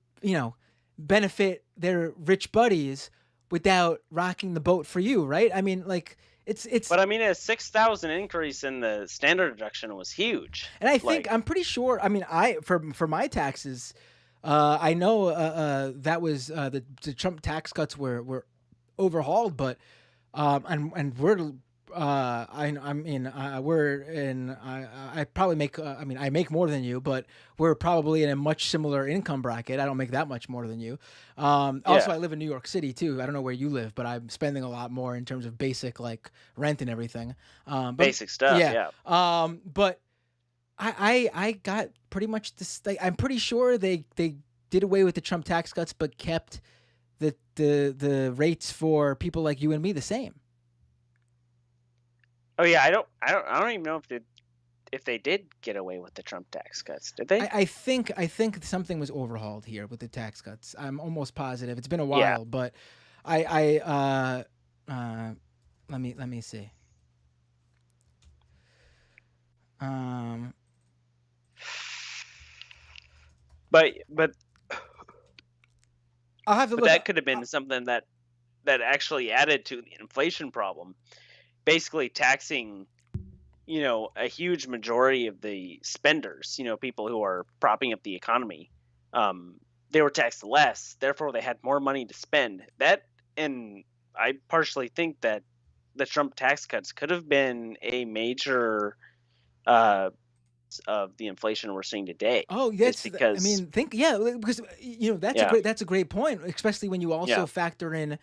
benefit their rich buddies without rocking the boat for you, right? I mean, like it's. But I mean, a 6,000 increase in the standard deduction was huge. And I think I'm pretty sure. I mean, for my taxes, I know that was the Trump tax cuts were overhauled, but and we're. I probably make. I make more than you, but we're probably in a much similar income bracket. I don't make that much more than you. Also, I live in New York City too. I don't know where you live, but I'm spending a lot more in terms of basic like rent and everything. Basic stuff. Yeah. But I got pretty much this. Like, I'm pretty sure they did away with the Trump tax cuts, but kept the rates for people like you and me the same. Oh yeah, I don't even know if they did get away with the Trump tax cuts. Did they? I think something was overhauled here with the tax cuts. I'm almost positive. It's been a while, but let me see. But I'll have to look. That could have been something that actually added to the inflation problem. Basically taxing, a huge majority of the spenders, people who are propping up the economy, they were taxed less. Therefore, they had more money to spend. And I partially think that the Trump tax cuts could have been a major of the inflation we're seeing today. Oh, yes. Because that's a great point, especially when you also factor in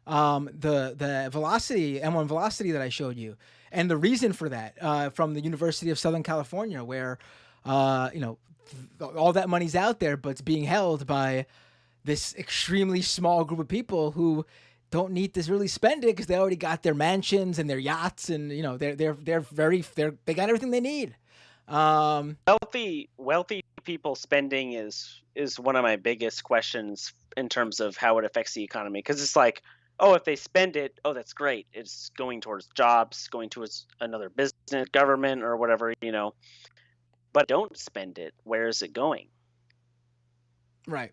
the velocity, M1 velocity that I showed you, and the reason for that from the University of Southern California, where all that money's out there, but it's being held by this extremely small group of people who don't need to really spend it because they already got their mansions and their yachts, and they got everything they need. Wealthy people spending is one of my biggest questions in terms of how it affects the economy, because it's like, oh, if they spend it, oh, that's great. It's going towards jobs, going towards another business, government, or whatever, But don't spend it. Where is it going? Right.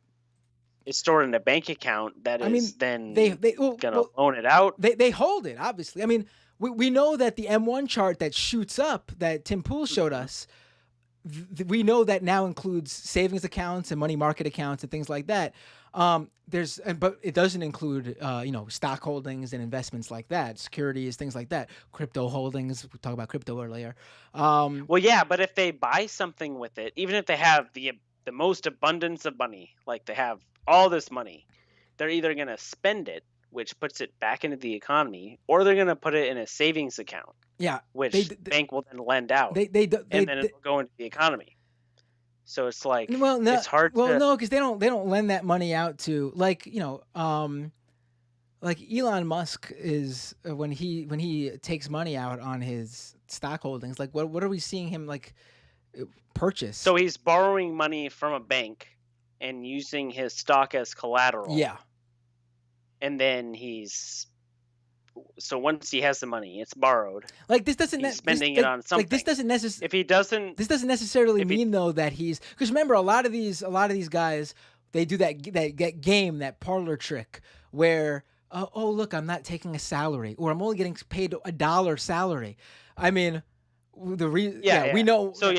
It's stored in a bank account that then gonna loan it out. They hold it, obviously. I mean, we know that the M1 chart that shoots up that Tim Pool showed us, we know that now includes savings accounts and money market accounts and things like that. But it doesn't include, stock holdings and investments like that, securities, things like that, crypto holdings. We talked about crypto earlier. Well, yeah, but if they buy something with it, even if they have the most abundance of money, like they have all this money, they're either going to spend it, which puts it back into the economy, or they're going to put it in a savings account. Yeah, which the bank will then lend out, and then it'll go into the economy. So it's like, it's hard. No, because they don't lend that money out to like Elon Musk is when he takes money out on his stock holdings. Like what are we seeing him like purchase? So he's borrowing money from a bank and using his stock as collateral. Yeah, and then so once he has the money, it's borrowed. Like this doesn't spending it on something. Like this doesn't necessarily. If he doesn't, this doesn't necessarily mean though that he's, because remember a lot of these guys, they do that game, that parlor trick where oh look, I'm not taking a salary, or I'm only getting paid $1 salary. I mean, we know. So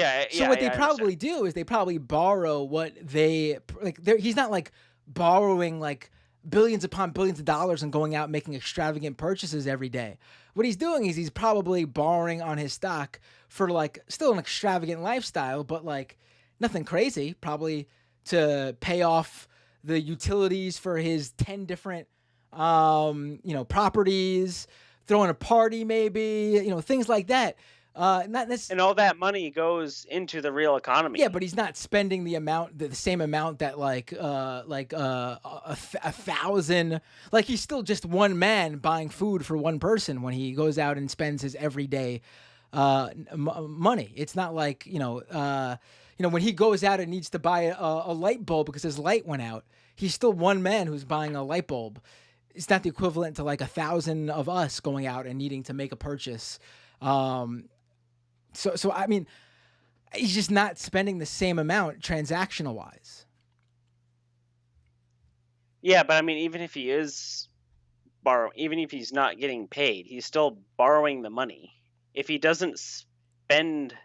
what they probably do is they probably borrow what they like. He's not like borrowing like billions upon billions of dollars and going out making extravagant purchases every day. What he's doing is he's probably borrowing on his stock for like still an extravagant lifestyle, but like nothing crazy, probably to pay off the utilities for his 10 different properties, throwing a party maybe, things like that. And all that money goes into the real economy. Yeah, but he's not spending the same amount that like a 1,000. Like he's still just one man buying food for one person when he goes out and spends his everyday money. It's not like when he goes out and needs to buy a light bulb because his light went out. He's still one man who's buying a light bulb. It's not the equivalent to like 1,000 of us going out and needing to make a purchase. So I mean, he's just not spending the same amount transactional wise. Yeah, but I mean, even if he is even if he's not getting paid, he's still borrowing the money. If he doesn't spend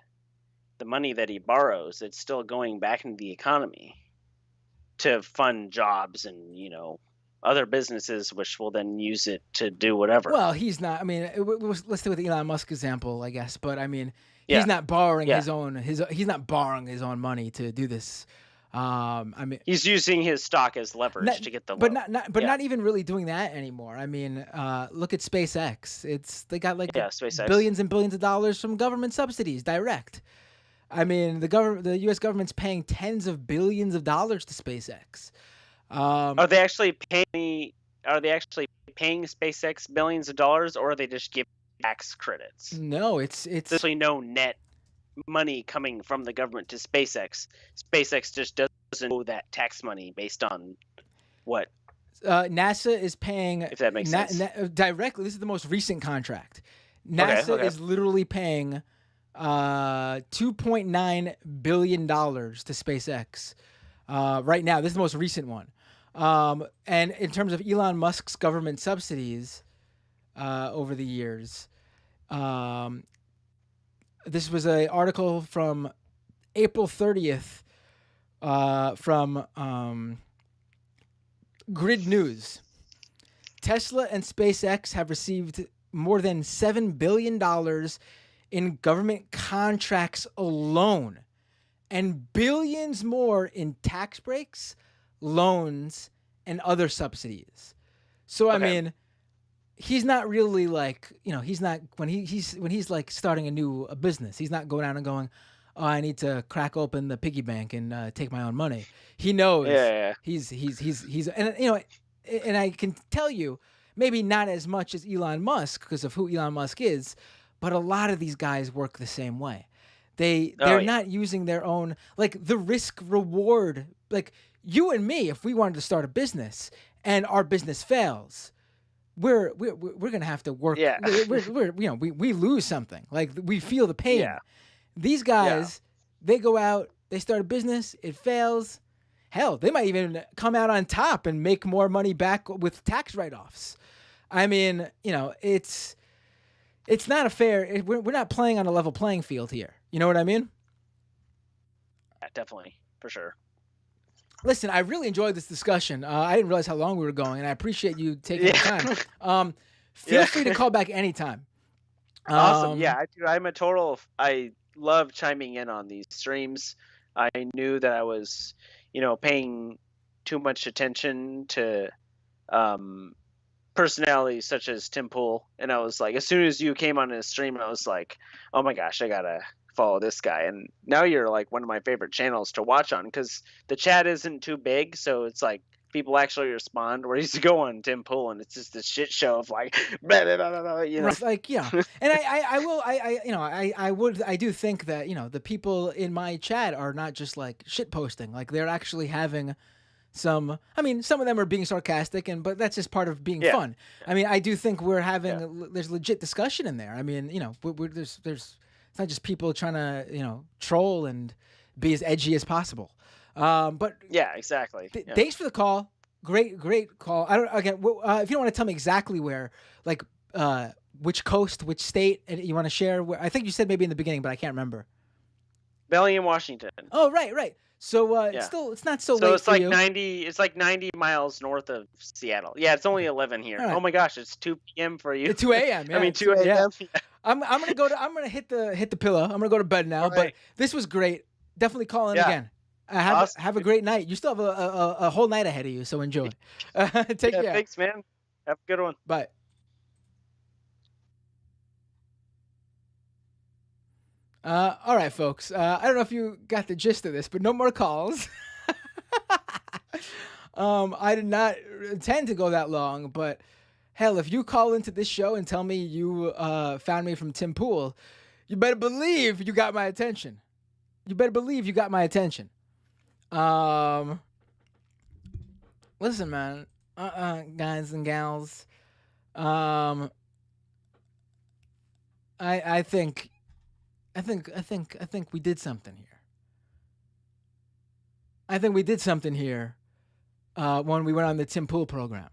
the money that he borrows, it's still going back into the economy to fund jobs and, other businesses, which will then use it to do whatever. Well, he's not. I mean, let's stay with the Elon Musk example, I guess. But I mean, Yeah. he's not borrowing Yeah. he's not borrowing his own money to do this. I mean, He's using his stock as leverage to get the but loan. not even really doing that anymore. I mean, look at SpaceX. They got like SpaceX. billions and billions of dollars from government subsidies direct. I mean, the U.S. government's paying tens of billions of dollars to SpaceX. Are they actually paying SpaceX billions of dollars, or are they just giving tax credits? No, it's There's actually no net money coming from the government to SpaceX. SpaceX just doesn't owe that tax money based on what NASA is paying. If that makes sense. Directly. This is the most recent contract. NASA is literally paying $2.9 billion to SpaceX right now. This is the most recent one. And in terms of Elon Musk's government subsidies over the years, this was an article from April 30th from Grid News. Tesla and SpaceX have received more than $7 billion in government contracts alone, and billions more in tax breaks, loans, and other subsidies. So I mean, he's not really like, he's not when he's like starting a business. He's not going out and going, "Oh, I need to crack open the piggy bank and take my own money." He knows. He's and I can tell you, maybe not as much as Elon Musk because of who Elon Musk is, but a lot of these guys work the same way. They're not using their own, like, the risk reward. Like, you and me, if we wanted to start a business and our business fails, we're gonna have to work. Yeah. We lose something. Like, we feel the pain. Yeah. These guys, they go out, they start a business, it fails. Hell, they might even come out on top and make more money back with tax write-offs. I mean, it's not a fair. We're not playing on a level playing field here. You know what I mean? Yeah, definitely, for sure. Listen, I really enjoyed this discussion. I didn't realize how long we were going, and I appreciate you taking the time. Feel free to call back anytime. Awesome. I love chiming in on these streams. I knew that I was, paying too much attention to personalities such as Tim Pool, and I was like, as soon as you came on his stream, I was like, oh my gosh, I gotta follow this guy. And now you're like one of my favorite channels to watch on, because the chat isn't too big, so it's like people actually respond. Where I used to go on Tim Pool, and it's just a shit show of like, blah, blah, blah, blah, Right, like, and I do think that the people in my chat are not just like shit posting. Like, they're actually having some. I mean, some of them are being sarcastic, but that's just part of being fun. I mean, I do think we're having there's legit discussion in there. I mean, there's it's not just people trying to troll and be as edgy as possible. But yeah, exactly. Thanks for the call. Great call. I don't if you don't want to tell me exactly where, like, which coast, which state, and you want to share. I think you said maybe in the beginning, but I can't remember. Bellingham, Washington. Oh, right. So it's not so late. So it's for like you. 90. It's like 90 miles north of Seattle. Yeah, it's only 11 here. All right. Oh my gosh, it's 2 p.m. for you. It's 2 a.m. Yeah, I mean 2 a.m. Yeah. I'm gonna hit the pillow. I'm gonna go to bed now. But this was great. Definitely call in again. Have a great night. You still have a whole night ahead of you, so enjoy. Take care. Thanks, man. Have a good one. Bye. All right, folks. I don't know if you got the gist of this, but no more calls. I did not intend to go that long, but hell, if you call into this show and tell me you found me from Tim Pool, you better believe you got my attention. Listen, man, guys and gals, I think I think we did something here. I think we did something here when we went on the Tim Pool program.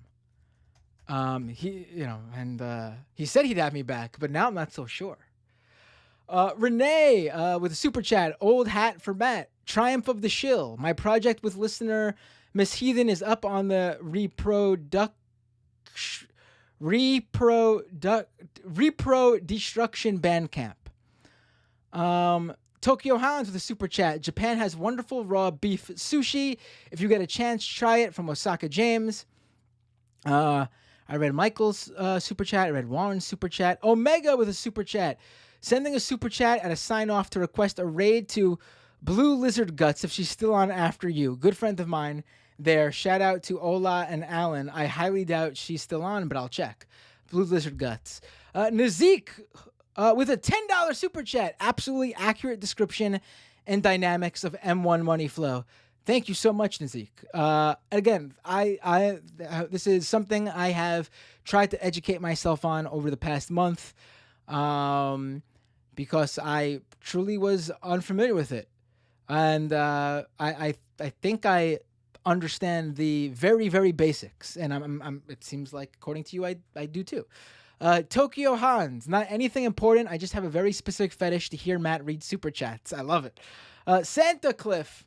He said he'd have me back, but now I'm not so sure. Renee with a super chat. Old hat for Matt. Triumph of the Shill. My project with listener Miss Heathen is up on the repro destruction Bandcamp. Tokyo Hans with a super chat. Japan has wonderful raw beef sushi. If you get a chance, try it, from Osaka James. I read Michael's super chat. I read Warren's super chat. Omega with a super chat. Sending a super chat and a sign off to request a raid to Blue Lizard Guts if she's still on after you. Good friend of mine there. Shout out to Ola and Alan. I highly doubt she's still on, but I'll check. Blue Lizard Guts. Nazik with a $10 super chat. Absolutely accurate description and dynamics of M1 money flow. Thank you so much, Nazik. Again, I this is something I have tried to educate myself on over the past month, because I truly was unfamiliar with it, and I think I understand the very, very basics, and I'm it seems like, according to you, I do too. Tokyo Hans, not anything important. I just have a very specific fetish to hear Matt read super chats. I love it. Santa Cliff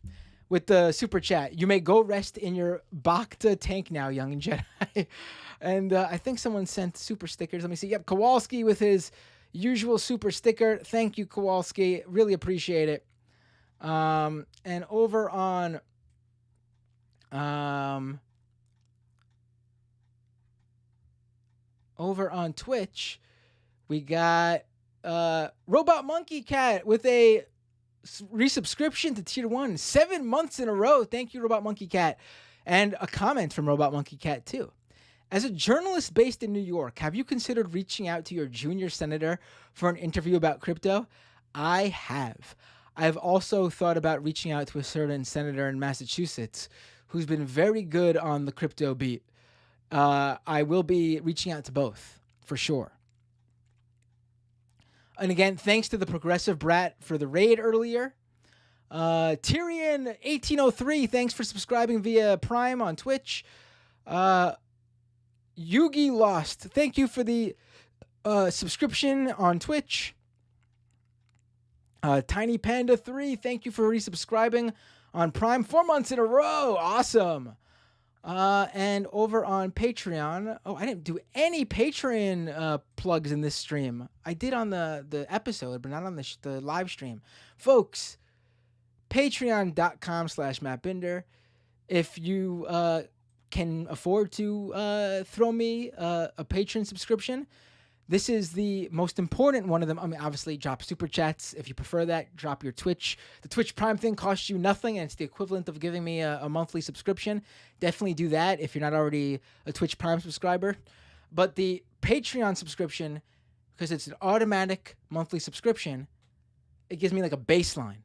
with the super chat. You may go rest in your Bacta tank now, young Jedi. And I think someone sent super stickers. Let me see. Yep, Kowalski with his usual super sticker. Thank you, Kowalski. Really appreciate it. And over on Twitch, we got Robot Monkey Cat with a resubscription to Tier 1 7 months in a row. Thank you, Robot Monkey Cat. And a comment from Robot Monkey Cat too. As a journalist based in New York, have you considered reaching out to your junior senator for an interview about crypto? I have. I've also thought about reaching out to a certain senator in Massachusetts who's been very good on the crypto beat. I will be reaching out to both, for sure. And again, thanks to the Progressive Brat for the raid earlier. Tyrion1803, thanks for subscribing via Prime on Twitch. Yugi Lost, thank you for the subscription on Twitch. Tiny Panda 3, thank you for resubscribing on Prime 4 months in a row. Awesome. And over on Patreon, I didn't do any Patreon plugs in this stream. I did on the episode, but not on the live stream. Folks, patreon.com/MattBinder. If you can afford to throw me a Patreon subscription, this is the most important one of them. I mean, obviously, drop super chats. If you prefer that, drop your Twitch. The Twitch Prime thing costs you nothing, and it's the equivalent of giving me a monthly subscription. Definitely do that if you're not already a Twitch Prime subscriber. But the Patreon subscription, because it's an automatic monthly subscription, it gives me like a baseline.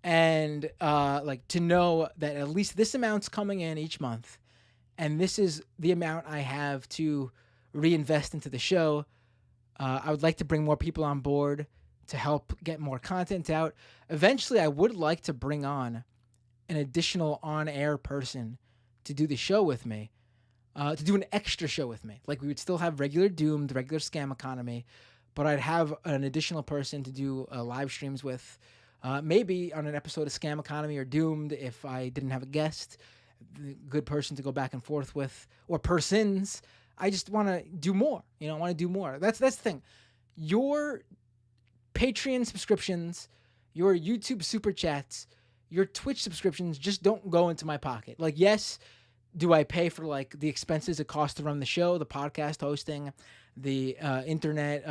And like to know that at least this amount's coming in each month, and this is the amount I have to reinvest into the show. I would like to bring more people on board to help get more content out. Eventually, I would like to bring on an additional on-air person to do the show with me, to do an extra show with me. Like, we would still have regular Doom, the regular Scam Economy, but I'd have an additional person to do live streams with, maybe on an episode of Scam Economy or Doomed if I didn't have a guest, good person to go back and forth with, or persons. I just want to do more. I want to do more. That's the thing. Your Patreon subscriptions, your YouTube super chats, your Twitch subscriptions just don't go into my pocket. Like, yes, do I pay for like the expenses it costs to run the show, the podcast hosting, the internet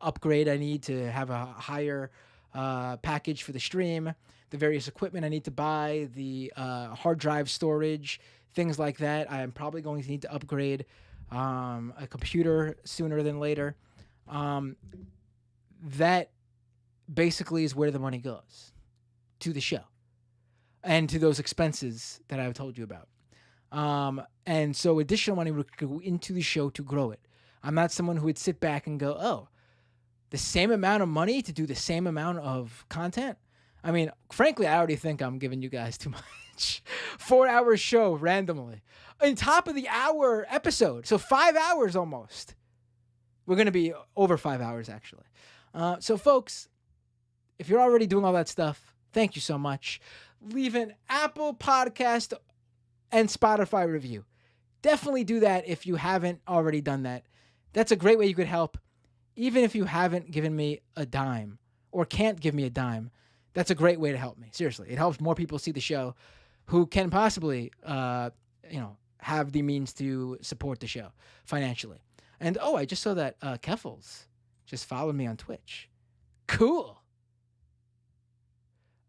upgrade I need to have a higher package for the stream, the various equipment I need to buy, the hard drive storage, things like that. I am probably going to need to upgrade a computer sooner than later. That basically is where the money goes, to the show and to those expenses that I've told you about. And so additional money would go into the show to grow it. I'm not someone who would sit back and go, oh, the same amount of money to do the same amount of content. I mean, frankly, I already think I'm giving you guys too much. 4-hour show randomly. On top of the hour episode. So 5 hours almost. We're going to be over 5 hours, actually. So, folks, if you're already doing all that stuff, thank you so much. Leave an Apple Podcast and Spotify review. Definitely do that if you haven't already done that. That's a great way you could help. Even if you haven't given me a dime or can't give me a dime, that's a great way to help me. Seriously, it helps more people see the show who can possibly, have the means to support the show financially. And, I just saw that Keffels just followed me on Twitch. Cool.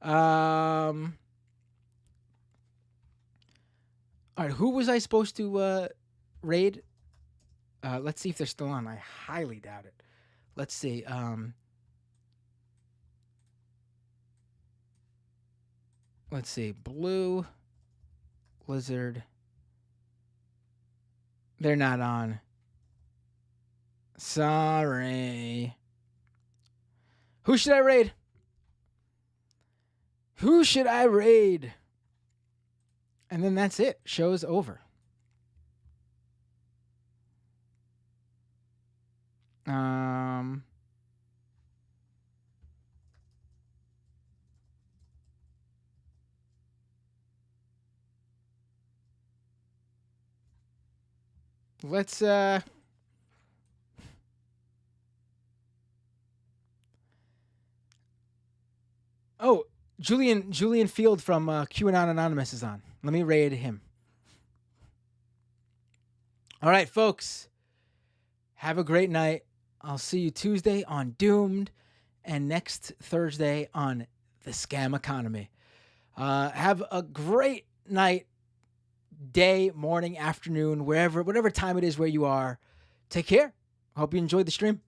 All right, who was I supposed to raid? Let's see if they're still on. I highly doubt it. Let's see. Let's see. Blue, Lizard. They're not on. Sorry. Who should I raid? Who should I raid? And then that's it. Show's over. Let's Julian Field from QAnon Anonymous is on. Let me raid him. All right, folks. Have a great night. I'll see you Tuesday on Doomed and next Thursday on The Scam Economy. Have a great night, day, morning, afternoon, whatever time it is where you are. Take care. Hope you enjoyed the stream.